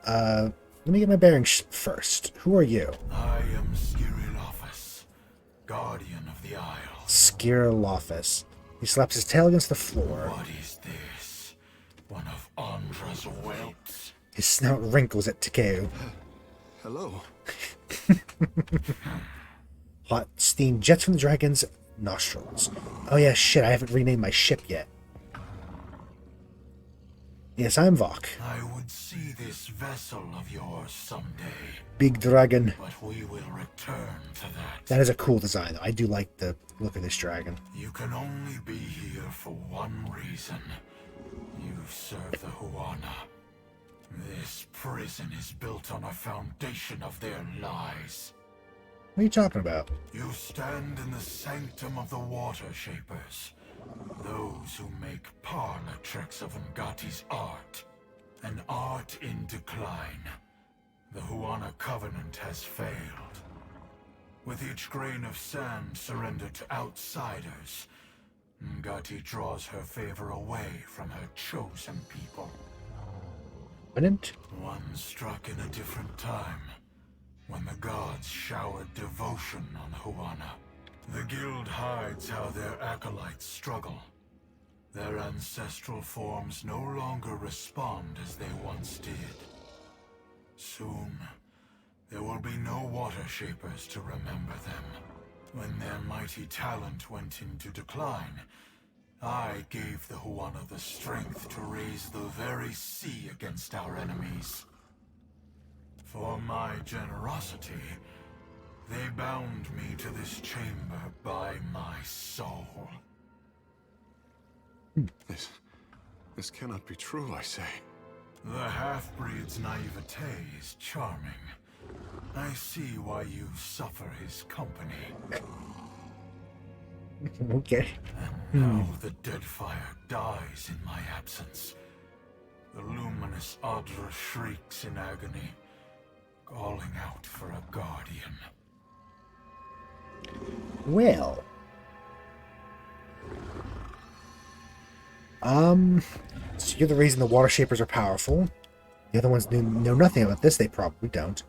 Let me get my bearings first. Who are you? I am Skirillofus, Guardian of the Isle. Skirillofus. He slaps his tail against the floor. What is this? One of Andra's whelps? His snout wrinkles at Takeo. Hello. Hot steam jets from the dragon's nostrils. Oh yeah, shit, I haven't renamed my ship yet. Yes, I'm Vok. I would see this vessel of yours someday. Big dragon. But we will return to that. That is a cool design, though. I do like the look of this dragon. You can only be here for one reason. You serve the Huana. This prison is built on a foundation of their lies. What are you talking about? You stand in the sanctum of the Watershapers. Those who make parlor tricks of Ngati's art. An art in decline. The Huana Covenant has failed. With each grain of sand surrendered to outsiders, Ngati draws her favor away from her chosen people. Covenant? One struck in a different time, when the gods showered devotion on Huana. The guild hides how their acolytes struggle. Their ancestral forms no longer respond as they once did. Soon, there will be no Watershapers to remember them. When their mighty talent went into decline, I I gave the Huana the strength to raise the very sea against our enemies. For my generosity, they bound me to this chamber by my soul. This cannot be true, I say. The half-breed's naivete is charming. I see why you suffer his company. Okay. And now the Deadfire dies in my absence. The luminous Adra shrieks in agony, calling out for a guardian. Well. So you're the reason the Watershapers are powerful. The other ones know nothing about this, they probably don't.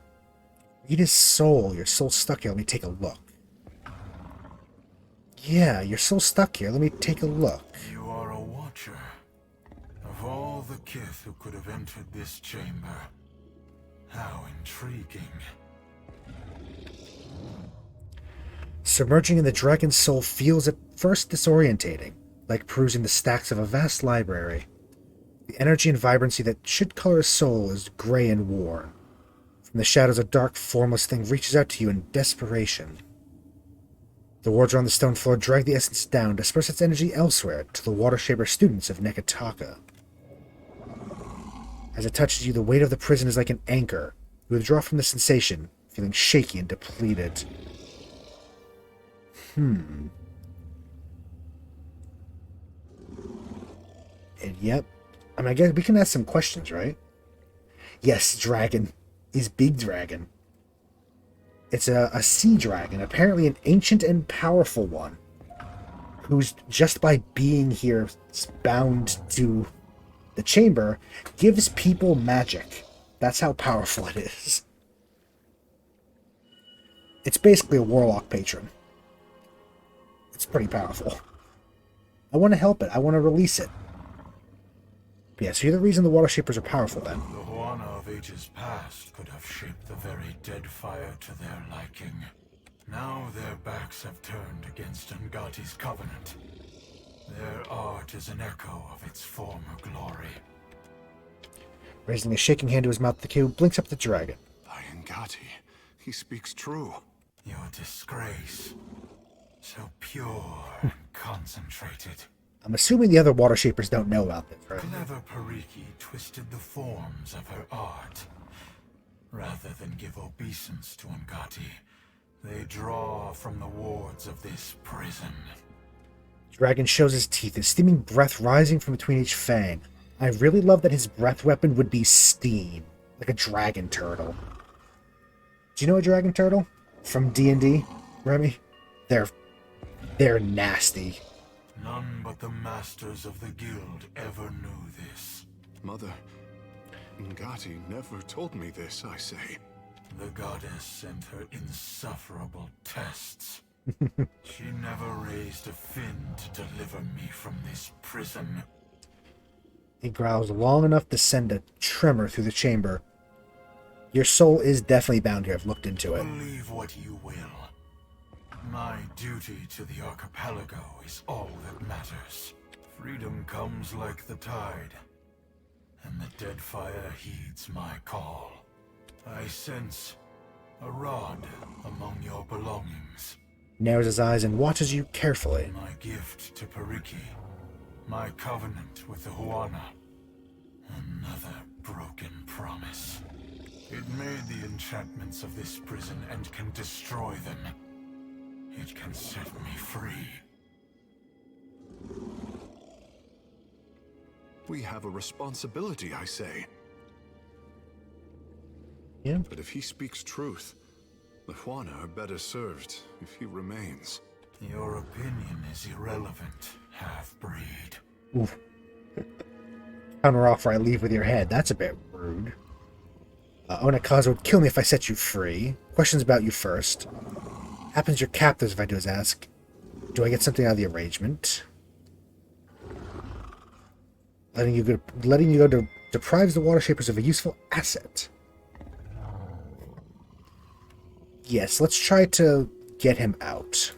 Read his soul. Your soul's stuck here. Let me take a look. Yeah, your soul's stuck here. Let me take a look. You are a watcher. Of all the kith who could have entered this chamber, how intriguing. Submerging in the dragon's soul feels at first disorientating, like perusing the stacks of a vast library. The energy and vibrancy that should color a soul is gray and worn. From the shadows, a dark, formless thing reaches out to you in desperation. The wards around the stone floor drag the essence down, disperse its energy elsewhere to the Watershaper students of Neketaka. As it touches you, the weight of the prison is like an anchor. You withdraw from the sensation, feeling shaky and depleted. And yep. I mean, I guess we can ask some questions, right? Yes, dragon. Is big dragon. It's a sea dragon, apparently an ancient and powerful one, who's just by being here bound to the chamber, gives people magic. That's how powerful it is. It's basically a warlock patron. It's pretty powerful. I want to help it. I want to release it. But yeah, so you're the reason the Watershapers are powerful then. The Huana of ages past could have shaped the very Deadfire to their liking. Now their backs have turned against Ngati's covenant. Their art is an echo of its former glory. Raising a shaking hand to his mouth, the cube blinks up at the dragon. By Ngati, he speaks true. Your disgrace. So pure and concentrated. I'm assuming the other Watershapers don't know about this, right? Clever Pariki twisted the forms of her art. Rather than give obeisance to Ngati, they draw from the wards of this prison. Dragon shows his teeth, his steaming breath rising from between each fang. I really love that his breath weapon would be steam, like a dragon turtle. Do you know a dragon turtle? From D&D, Remy? They're nasty. None but the masters of the guild ever knew this. Mother, Ngati never told me this, I say. The goddess sent her insufferable tests. She never raised a fin to deliver me from this prison. He growls long enough to send a tremor through the chamber. Your soul is definitely bound here. I've looked into it. Believe what you will. My duty to the archipelago is all that matters. Freedom comes like the tide, and the Deadfire heeds my call. I sense a rod among your belongings. Narrows his eyes and watches you carefully. My gift to Pariki. My covenant with the Huana. Another broken promise. It made the enchantments of this prison and can destroy them. It can set me free. We have a responsibility, I say. Yeah. But if he speaks truth, the Huana are better served if he remains. Your opinion is irrelevant, half-breed. Oof. Counter offer, I leave with your head. That's a bit rude. Onikaza would kill me if I set you free. Questions about you first. Happens to your captors if I do as ask. Do I get something out of the arrangement? Letting you go deprives the Watershapers of a useful asset. Yes, let's try to get him out.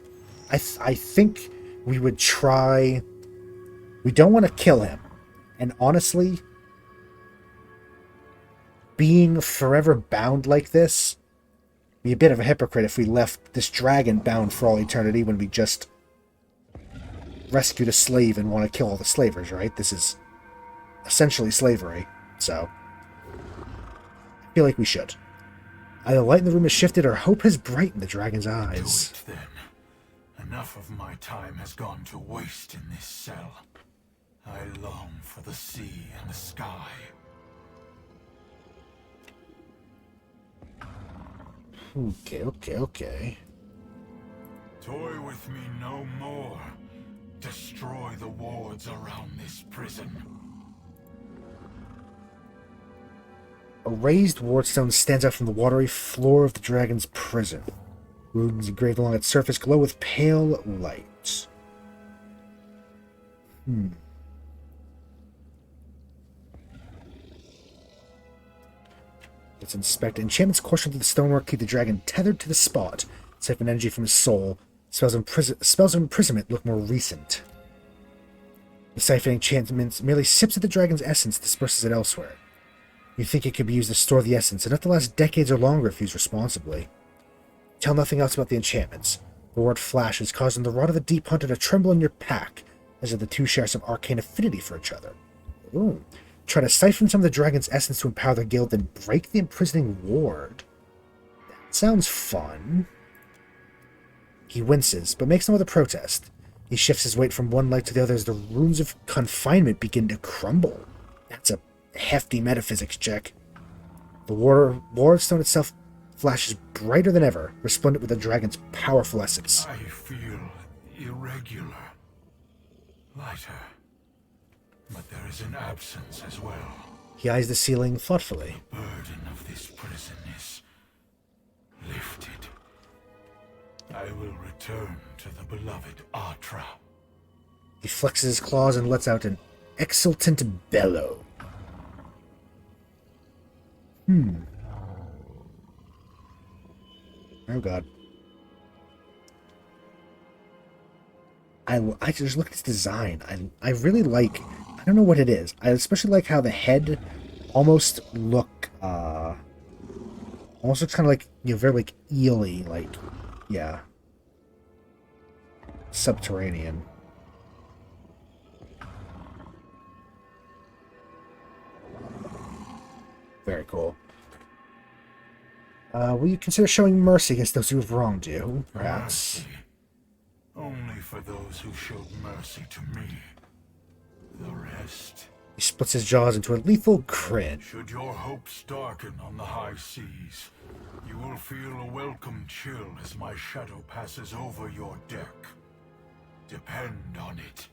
I think we We don't want to kill him. And honestly, being forever bound like this, be a bit of a hypocrite if we left this dragon bound for all eternity when we just rescued a slave and want to kill all the slavers, right? This is essentially slavery, so I feel like we should. Either light in the room has shifted or hope has brightened the dragon's eyes. Do it, then. Enough of my time has gone to waste in this cell. I long for the sea and the sky. Okay. Toy with me no more. Destroy the wards around this prison. A raised wardstone stands out from the watery floor of the dragon's prison. Runes engraved along its surface glow with pale light. Let's inspect. Enchantments coursing through the stonework keep the dragon tethered to the spot. Siphon energy from his soul. Spells of imprisonment look more recent. The siphoning enchantment merely sips at the dragon's essence and disperses it elsewhere. You think it could be used to store the essence, enough to last decades or longer if used responsibly. Tell nothing else about the enchantments. The word flashes, causing the rod of the deep hunter to tremble in your pack, as if the two share some arcane affinity for each other. Ooh. Try to siphon some of the dragon's essence to empower the guild, then break the imprisoning ward. That sounds fun. He winces, but makes no other protest. He shifts his weight from one leg to the other as the runes of confinement begin to crumble. That's a hefty metaphysics check. The wardstone itself flashes brighter than ever, resplendent with the dragon's powerful essence. I feel irregular. Lighter. But there is an absence as well. He eyes the ceiling thoughtfully. The burden of this prison is lifted. I will return to the beloved Atra. He flexes his claws and lets out an exultant bellow. Oh god. I just look at this design. I really like, I don't know what it is. I especially like how the head almost looks kind of like, you know, very like eel-y, like, yeah. Subterranean. Very cool. Will you consider showing mercy against those who have wronged you, perhaps? Mercy. Only for those who showed mercy to me. The rest... He splits his jaws into a lethal grin. Should your hopes darken on the high seas, you will feel a welcome chill as my shadow passes over your deck. Depend on it.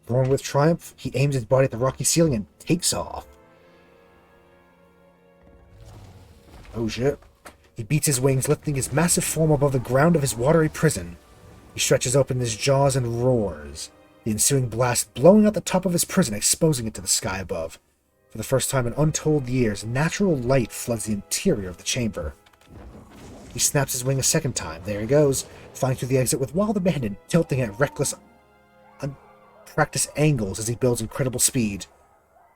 Roaring with triumph, he aims his body at the rocky ceiling and takes off. Oh shit. He beats his wings, lifting his massive form above the ground of his watery prison. He stretches open his jaws and roars, the ensuing blast blowing out the top of his prison, exposing it to the sky above. For the first time in untold years, natural light floods the interior of the chamber. He snaps his wing a second time. There he goes, flying through the exit with wild abandon, tilting at reckless, unpracticed angles as he builds incredible speed.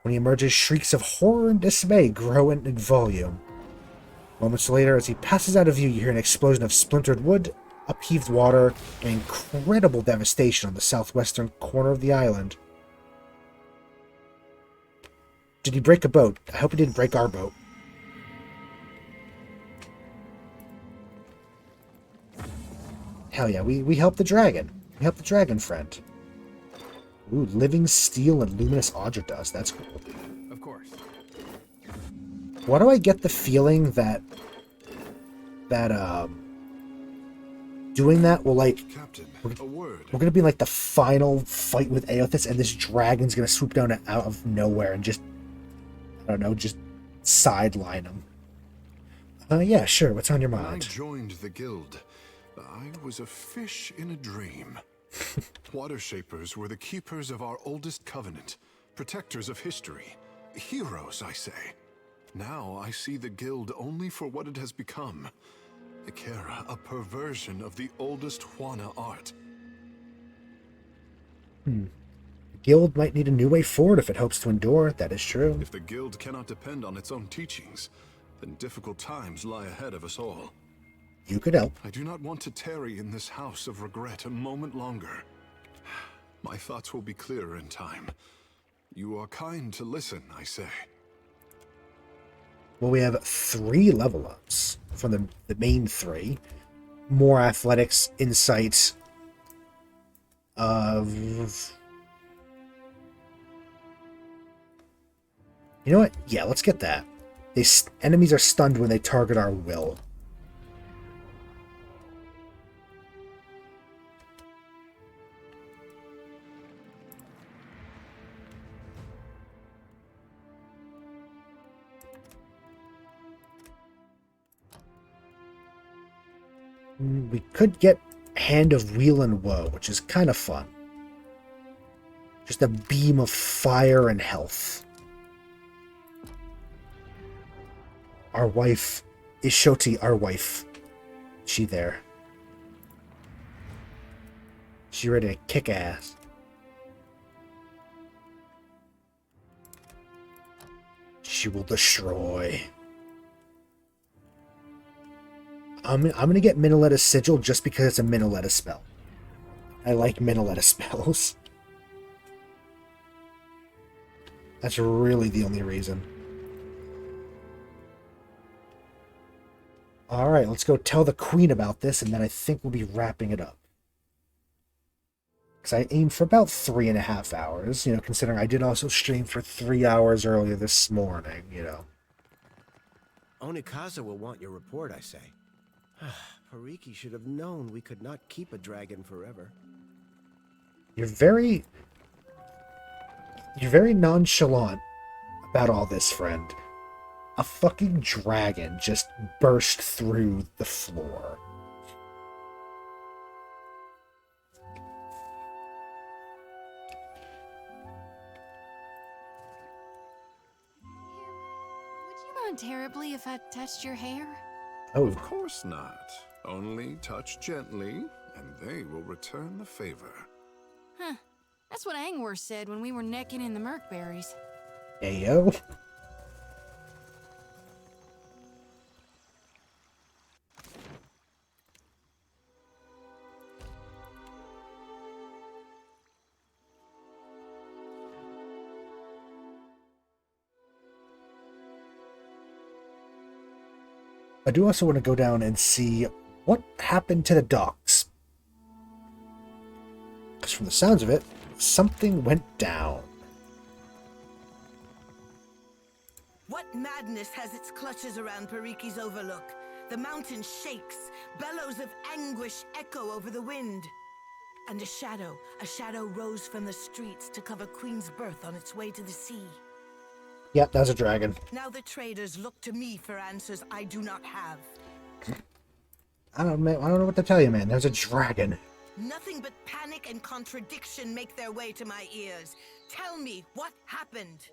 When he emerges, shrieks of horror and dismay grow in volume. Moments later, as he passes out of view, you hear an explosion of splintered wood, upheaved water, and incredible devastation on the southwestern corner of the island. Did he break a boat? I hope he didn't break our boat. Hell yeah, we helped the dragon. We helped the dragon friend. Ooh, living steel and luminous Audra dust. That's cool. Of course. Why do I get the feeling that doing that will, like, Captain, we're gonna be like the final fight with Aothis, and this dragon's gonna swoop down out of nowhere and just, I don't know, just sideline him. Yeah, sure. What's on your When I mind? joined the guild, I was a fish in a dream. Watershapers were the keepers of our oldest covenant, protectors of history, heroes, I say. Now I see the guild only for what it has become. Ikera, a perversion of the oldest Juana art. The guild might need a new way forward if it hopes to endure. That is true. If the guild cannot depend on its own teachings, then difficult times lie ahead of us all. You could help. I do not want to tarry in this house of regret a moment longer. My thoughts will be clearer in time. You are kind to listen, I say. Well, we have 3 level ups from the main 3. More athletics, insights. You know what? Yeah, let's get that. Enemies are stunned when they target our will. We could get Hand of Wheel and Woe, which is kind of fun. Just a beam of fire and health. Our wife, Ishoti, our wife. She there. She ready to kick ass. She will destroy. I'm gonna get Minoleta's Sigil just because it's a Minoleta spell. I like Minoleta spells. That's really the only reason. Alright, let's go tell the queen about this, and then I think we'll be wrapping it up. Because I aim for about 3.5 hours, you know, considering I did also stream for 3 hours earlier this morning, you know. Onikaza will want your report, I say. Pariki should have known we could not keep a dragon forever. You're very nonchalant about all this, friend. A fucking dragon just burst through the floor. Would you mind terribly if I touched your hair? Oh. Of course not. Only touch gently, and they will return the favor. Huh. That's what Angwer said when we were necking in the Merkberries. Ayo. I do also want to go down and see what happened to the docks. Because from the sounds of it, something went down. What madness has its clutches around Pariki's overlook? The mountain shakes, bellows of anguish echo over the wind. And a shadow rose from the streets to cover Queen's Birth on its way to the sea. Yep, that was a dragon. Now the traders look to me for answers I do not have. I don't know what to tell you, man. There's a dragon. Nothing but panic and contradiction make their way to my ears. Tell me what happened.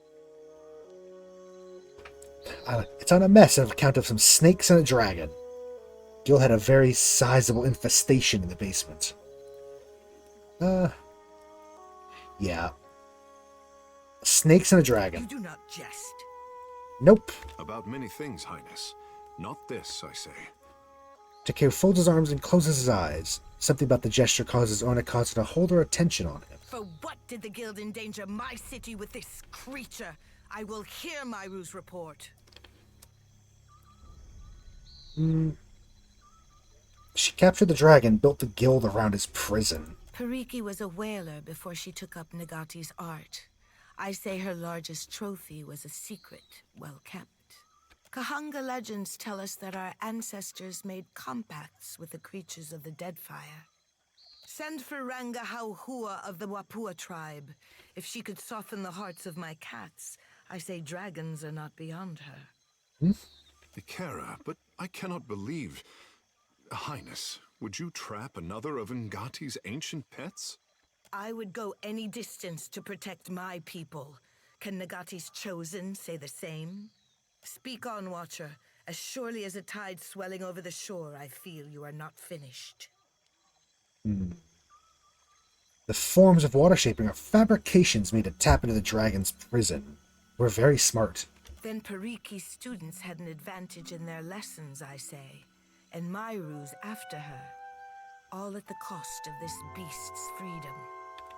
It's on a mess on account of some snakes and a dragon. Gil had a very sizable infestation in the basement. Yeah. Snakes and a dragon. You do not jest. Nope. About many things, Highness. Not this, I say. Takeo folds his arms and closes his eyes. Something about the gesture causes Onikaza to hold her attention on him. For what did the guild endanger my city with this creature? I will hear Myru's report. She captured the dragon, built the guild around his prison. Pariki was a whaler before she took up Negati's art. I say her largest trophy was a secret, well kept. Kahanga legends tell us that our ancestors made compacts with the creatures of the Deadfire. Send for Ranga Hauhua of the Wapua tribe. If she could soften the hearts of my cats, I say dragons are not beyond her. Ikera, but I cannot believe... Highness, would you trap another of Ngati's ancient pets? I would go any distance to protect my people. Can Negati's chosen say the same? Speak on, Watcher. As surely as a tide swelling over the shore, I feel you are not finished. The forms of water shaping are fabrications made to tap into the dragon's prison. We're very smart. Then Pariki's students had an advantage in their lessons, I say, and my ruse after her. All at the cost of this beast's freedom.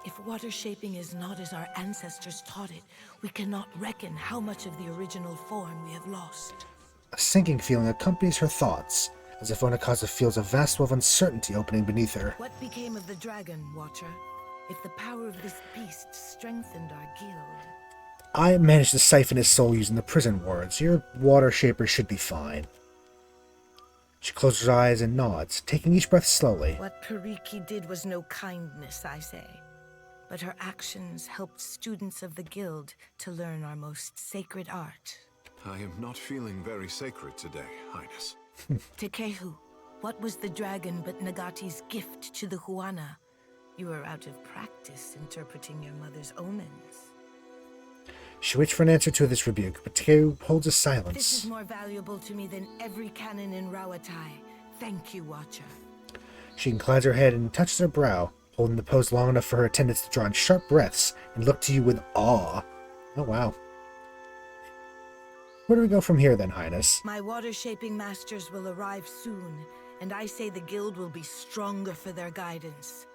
If water shaping is not as our ancestors taught it, we cannot reckon how much of the original form we have lost. A sinking feeling accompanies her thoughts, as if Onikaza feels a vast well of uncertainty opening beneath her. What became of the dragon, Watcher? If the power of this beast strengthened our guild... I managed to siphon his soul using the prison wards. Your water shaper should be fine. She closes her eyes and nods, taking each breath slowly. What Pariki did was no kindness, I say. But her actions helped students of the guild to learn our most sacred art. I am not feeling very sacred today, Highness. Tekehu, what was the dragon but Nagati's gift to the Huana? You are out of practice interpreting your mother's omens. She waits for an answer to this rebuke, but Tekehu holds a silence. This is more valuable to me than every cannon in Rawatai. Thank you, Watcher. She inclines her head and touches her brow, holding the pose long enough for her attendants to draw in sharp breaths and look to you with awe. Oh, wow. Where do we go from here, then, Highness? My water-shaping masters will arrive soon, and I say the guild will be stronger for their guidance.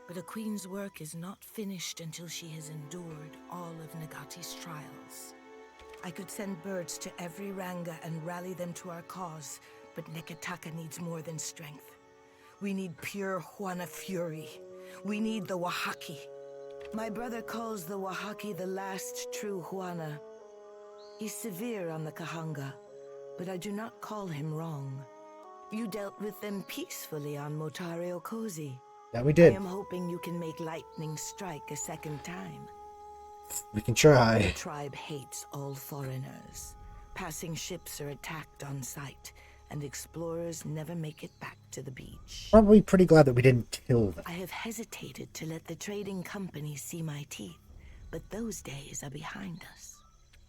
But a queen's work is not finished until she has endured all of Nagati's trials. I could send birds to every Ranga and rally them to our cause, but Neketaka needs more than strength. We need pure Huana fury. We need the Wahaki. My brother calls the Wahaki the last true Huana. He's severe on the Kahanga, but I do not call him wrong. You dealt with them peacefully on Motari Okozi. That we did. I am hoping you can make lightning strike a second time. We can try. The tribe hates all foreigners. Passing ships are attacked on sight, and explorers never make it back to the beach. Probably pretty glad that we didn't kill them. I have hesitated to let the trading companies see my teeth, but those days are behind us.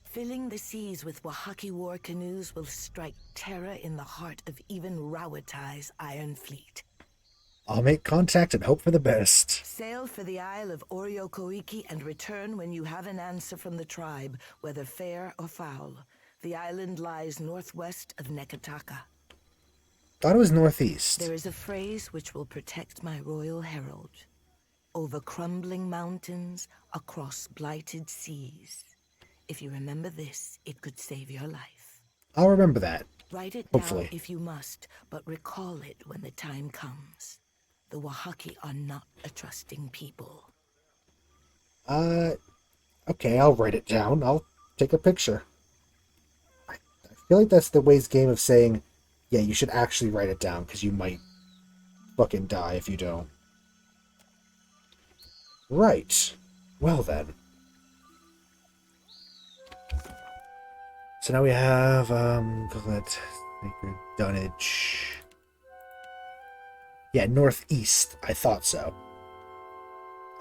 Filling the seas with Wahaki war canoes will strike terror in the heart of even Rawatai's Iron Fleet. I'll make contact and hope for the best. Sail for the Isle of Oryokoiki and return when you have an answer from the tribe, whether fair or foul. The island lies northwest of Neketaka. Thought it was northeast. There is a phrase which will protect my royal herald. Over crumbling mountains, across blighted seas. If you remember this, it could save your life. I'll remember that. Write it Hopefully. down if you must, but recall it when the time comes. The Wahaki are not a trusting people. Okay, I'll write it down. I'll take a picture. I feel like that's the Way's game of saying, yeah, you should actually write it down, because you might fucking die if you don't. Right. Well then. So now we have, Sacred Dunnage. Yeah, northeast. I thought so.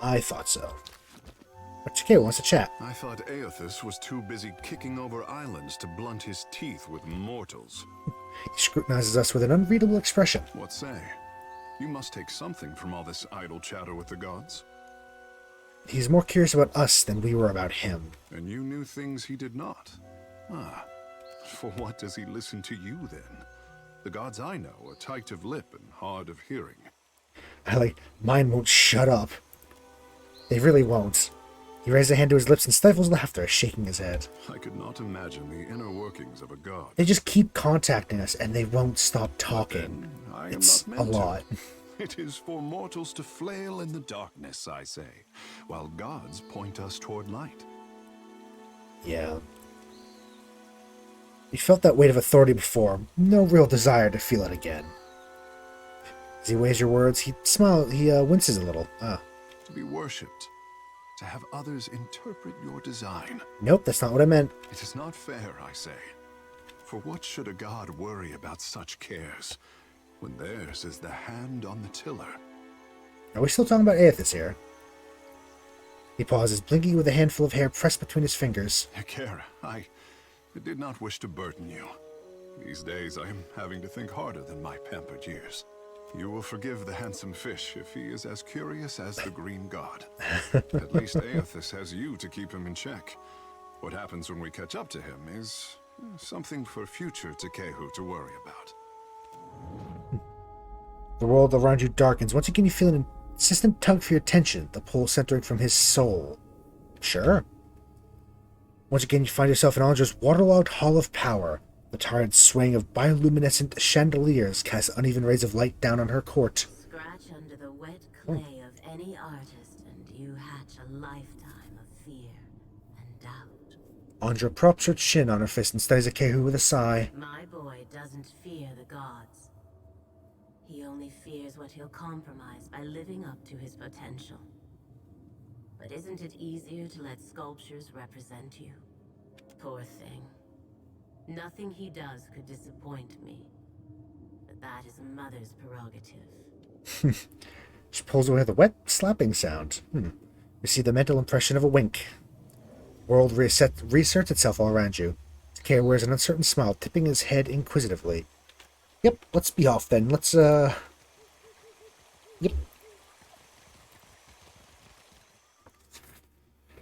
But Takeo wants to chat. I thought Aothus was too busy kicking over islands to blunt his teeth with mortals. He scrutinizes us with an unreadable expression. What say? You must take something from all this idle chatter with the gods. He's more curious about us than we were about him. And you knew things he did not. Ah, for what does he listen to you then? The gods I know are tight of lip and hard of hearing. Mine won't shut up. They really won't. He raises a hand to his lips and stifles laughter, shaking his head. I could not imagine the inner workings of a god. They just keep contacting us and they won't stop talking. It's a lot. It is for mortals to flail in the darkness, I say, while gods point us toward light. Yeah. He felt that weight of authority before, no real desire to feel it again. As he weighs your words, he winces a little. To be worshipped, to have others interpret your design. Nope, that's not what I meant. It is not fair, I say. For what should a god worry about such cares, when theirs is the hand on the tiller? Are we still talking about Aothus here? He pauses, blinking with a handful of hair pressed between his fingers. Nekera, I did not wish to burden you. These days I am having to think harder than my pampered years. You will forgive the handsome fish if he is as curious as the green god. At least Aethys has you to keep him in check. What happens when we catch up to him is something for future Tekehu to worry about. The world around you darkens. Once again, you feel an insistent tug for your attention, the pull centering from his soul. Sure. Once again, you find yourself in Andra's waterlogged hall of power. The tired swaying of bioluminescent chandeliers casts uneven rays of light down on her court. Scratch under the wet clay of any artist, and you hatch a lifetime of fear and doubt. Andra props her chin on her fist and studies Akehu with a sigh. My boy doesn't fear the gods. He only fears what he'll compromise by living up to his potential. But isn't it easier to let sculptures represent you? Poor thing. Nothing he does could disappoint me. But that is a mother's prerogative. She pulls away with a wet, slapping sound. You see the mental impression of a wink. World reasserts itself all around you. Takeo wears an uncertain smile, tipping his head inquisitively. Yep, let's be off then. Let's, Yep.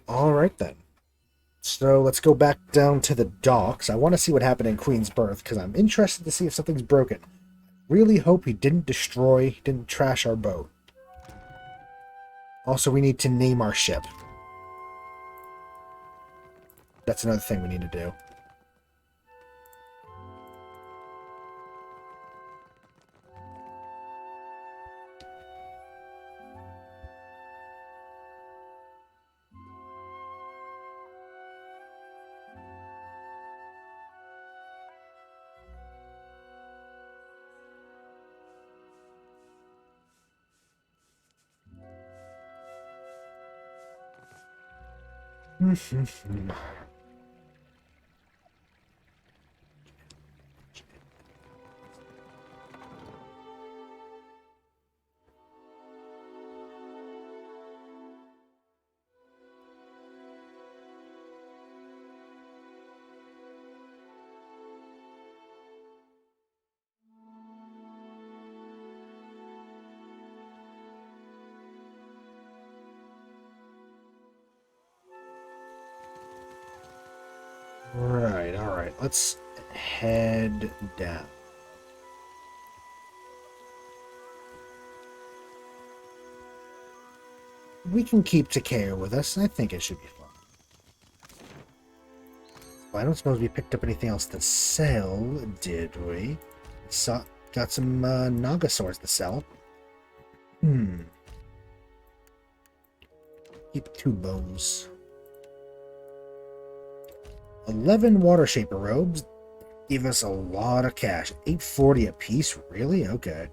Alright then. So let's go back down to the docks. I want to see what happened in Queen's Berth, because I'm interested to see if something's broken. Really hope he didn't didn't trash our boat. Also, we need to name our ship. That's another thing we need to do. Right, alright. Let's head down. We can keep Takeo with us. I think it should be fun. Well, I don't suppose we picked up anything else to sell, did we? Got some Naga swords to sell. Keep 2 bows. 11 Watershaper robes. Give us a lot of cash. 840 a piece? Really? Okay.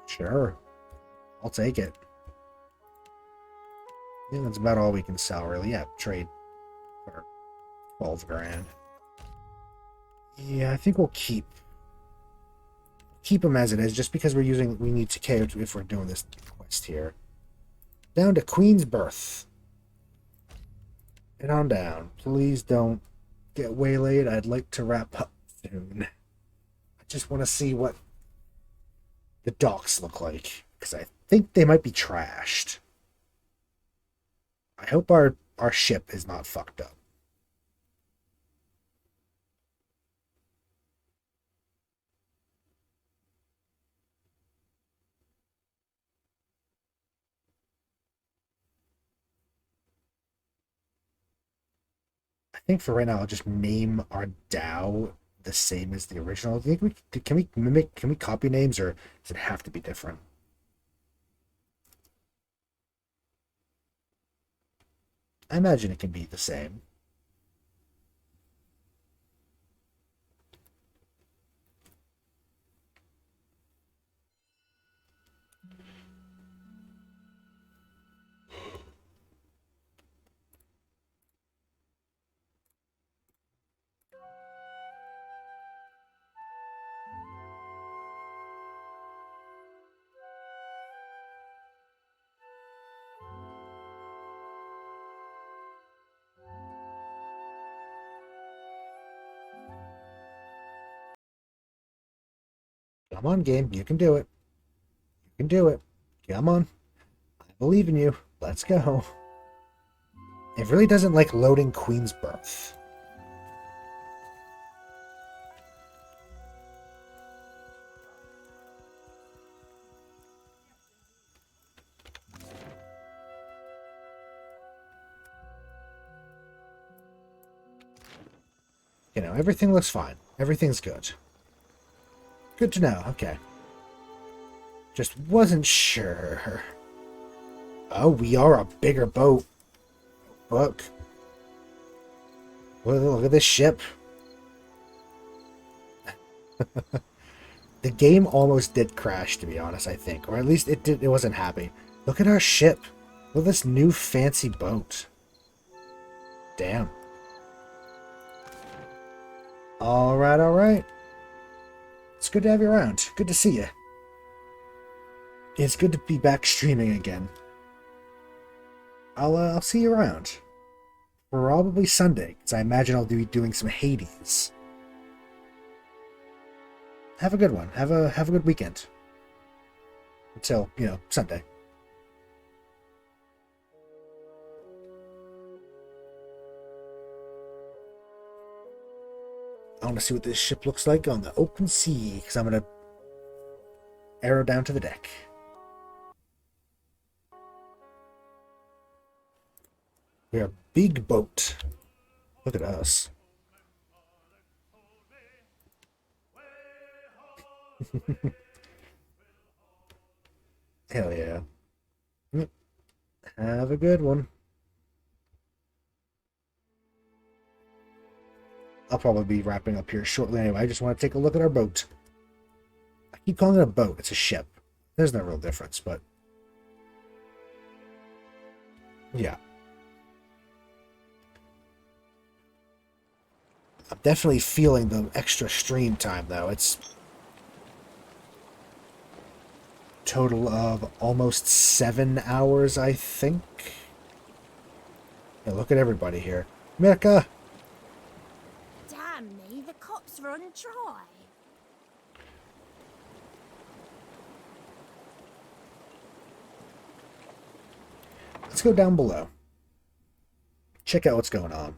Sure. I'll take it. Yeah, that's about all we can sell, really. Yeah, trade for 12 grand. Yeah, I think we'll keep them as it is, just because we need Takeo if we're doing this quest here. Down to Queen's Berth. And on down. Please don't get waylaid. I'd like to wrap up soon. I just want to see what the docks look like, because I think they might be trashed. I hope our ship is not fucked up. I think for right now, I'll just name our DAO the same as the original. Do you think can we copy names, or does it have to be different? I imagine it can be the same. Come on, game. You can do it. You can do it. Come on. I believe in you. Let's go. It really doesn't like loading Queen's Birth. You know, everything looks fine. Everything's good. Good to know. Okay. Just wasn't sure. Oh, we are a bigger boat. Look. Look at this ship. The game almost did crash, to be honest, I think. Or at least it did. It wasn't happy. Look at our ship. Look at this new fancy boat. Damn. Alright, alright. It's good to have you around. Good to see you. It's good to be back streaming again. I'll see you around. Probably Sunday, because I imagine I'll be doing some Hades. Have a good one. Have a good weekend. Until, you know, Sunday. I want to see what this ship looks like on the open sea, because I'm going to arrow down to the deck. We're a big boat. Look at us. Hell yeah. Have a good one. I'll probably be wrapping up here shortly anyway. I just want to take a look at our boat. I keep calling it a boat. It's a ship. There's no real difference, but... yeah. I'm definitely feeling the extra stream time, though. It's... total of almost 7 hours, I think. Yeah, look at everybody here. Mirka! Damn me, the cops run dry. Let's go down below. Check out what's going on.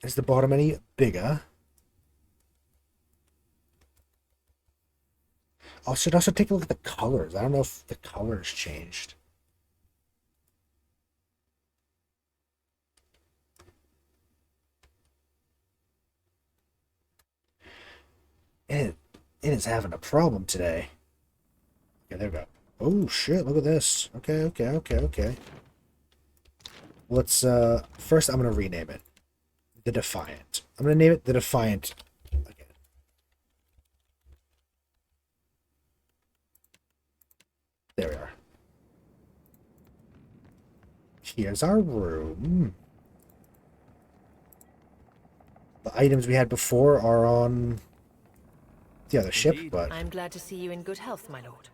Is the bottom any bigger? I should also take a look at the colors. I don't know if the colors changed. It is having a problem today. Okay, there we go. Oh shit, look at this. Okay. Let's first I'm gonna rename it. The Defiant. I'm gonna name it the Defiant again. There we are. Here's our room. The items we had before are on the other ship, but... I'm glad to see you in good health, my lord.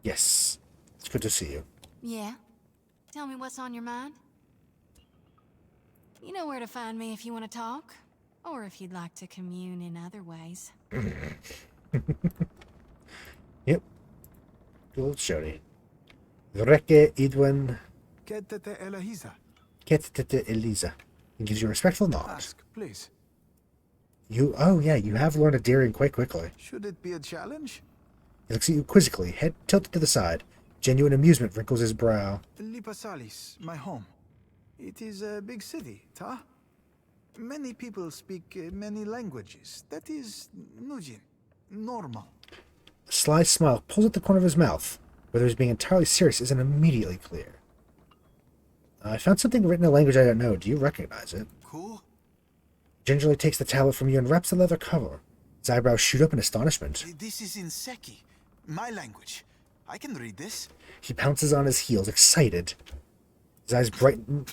yes, it's good to see you. Yeah? Tell me what's on your mind. You know where to find me if you want to talk. Or if you'd like to commune in other ways. Yep. Good old shouty. Vreke Idwen Ketete Eliza. Ketete Eliza. He gives you a respectful nod. Ask, please. Oh yeah, you have learned Adarian quite quickly. Should it be a challenge? He looks at you quizzically, head tilted to the side. Genuine amusement wrinkles his brow. Lipasalis, my home. It is a big city, ta? Many people speak many languages. That is Nujin. Normal. A sly smile pulls at the corner of his mouth. Whether he's being entirely serious isn't immediately clear. I found something written in a language I don't know. Do you recognize it? Cool. Gingerly takes the tablet from you and wraps the leather cover. His eyebrows shoot up in astonishment. This is in Seki, my language. I can read this. He pounces on his heels, excited. His eyes brighten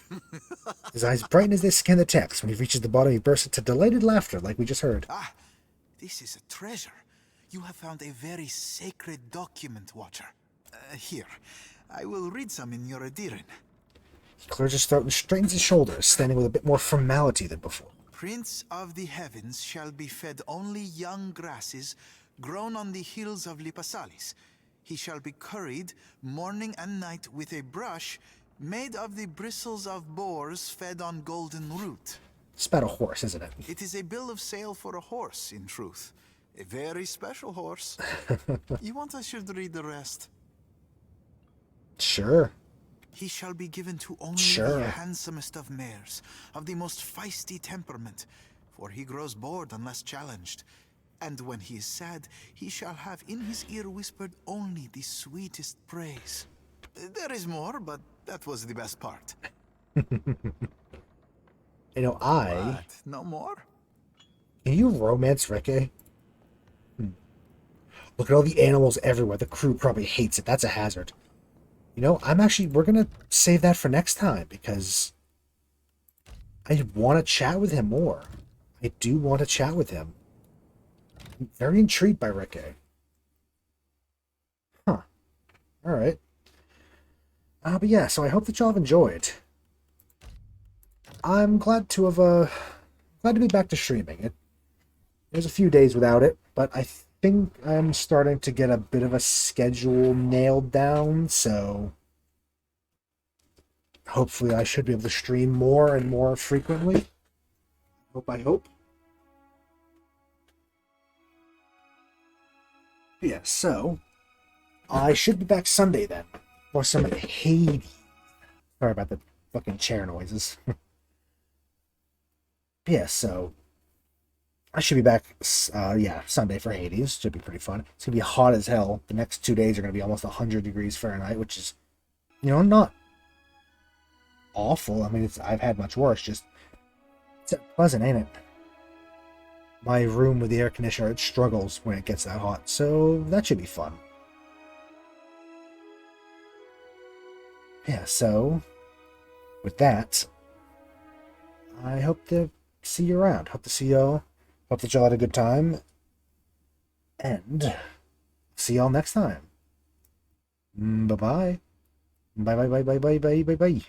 as they scan the text. When he reaches the bottom, he bursts into delighted laughter, like we just heard. Ah, this is a treasure. You have found a very sacred document, Watcher. Here, I will read some in your Adiran. He clears his throat and straightens his shoulders, standing with a bit more formality than before. Prince of the Heavens shall be fed only young grasses grown on the hills of Lipasalis. He shall be curried morning and night with a brush made of the bristles of boars fed on golden root. It's about a horse, isn't it? It is a bill of sale for a horse, in truth. A very special horse. You want I should read the rest? Sure. He shall be given to only Sure. the handsomest of mares, of the most feisty temperament, for he grows bored unless challenged. And when he is sad, he shall have in his ear whispered only the sweetest praise. There is more, but that was the best part. You know, What? No more? Can you romance Ricky? Look at all the animals everywhere. The crew probably hates it. That's a hazard. You know, we're going to save that for next time because I want to chat with him more. I do want to chat with him. I'm very intrigued by Ricky. Huh. Alright. But yeah, so I hope that y'all have enjoyed. I'm glad to have, glad to be back to streaming. There's a few days without it, but I think I'm starting to get a bit of a schedule nailed down, so hopefully I should be able to stream more and more frequently. I hope. Yeah, so I should be back Sunday then for some Hades. Sorry about the fucking chair noises. Yeah, so I should be back, Sunday for Hades. Should be pretty fun. It's going to be hot as hell. The next 2 days are going to be almost 100 degrees Fahrenheit, which is, not awful. I mean, I've had much worse. Just, it's pleasant, ain't it? My room with the air conditioner, it struggles when it gets that hot, so that should be fun. Yeah, so with that, I hope to see you around. Hope to see y'all. Hope that y'all had a good time. And see y'all next time. Bye-bye. Bye-bye, bye-bye, bye-bye, bye-bye.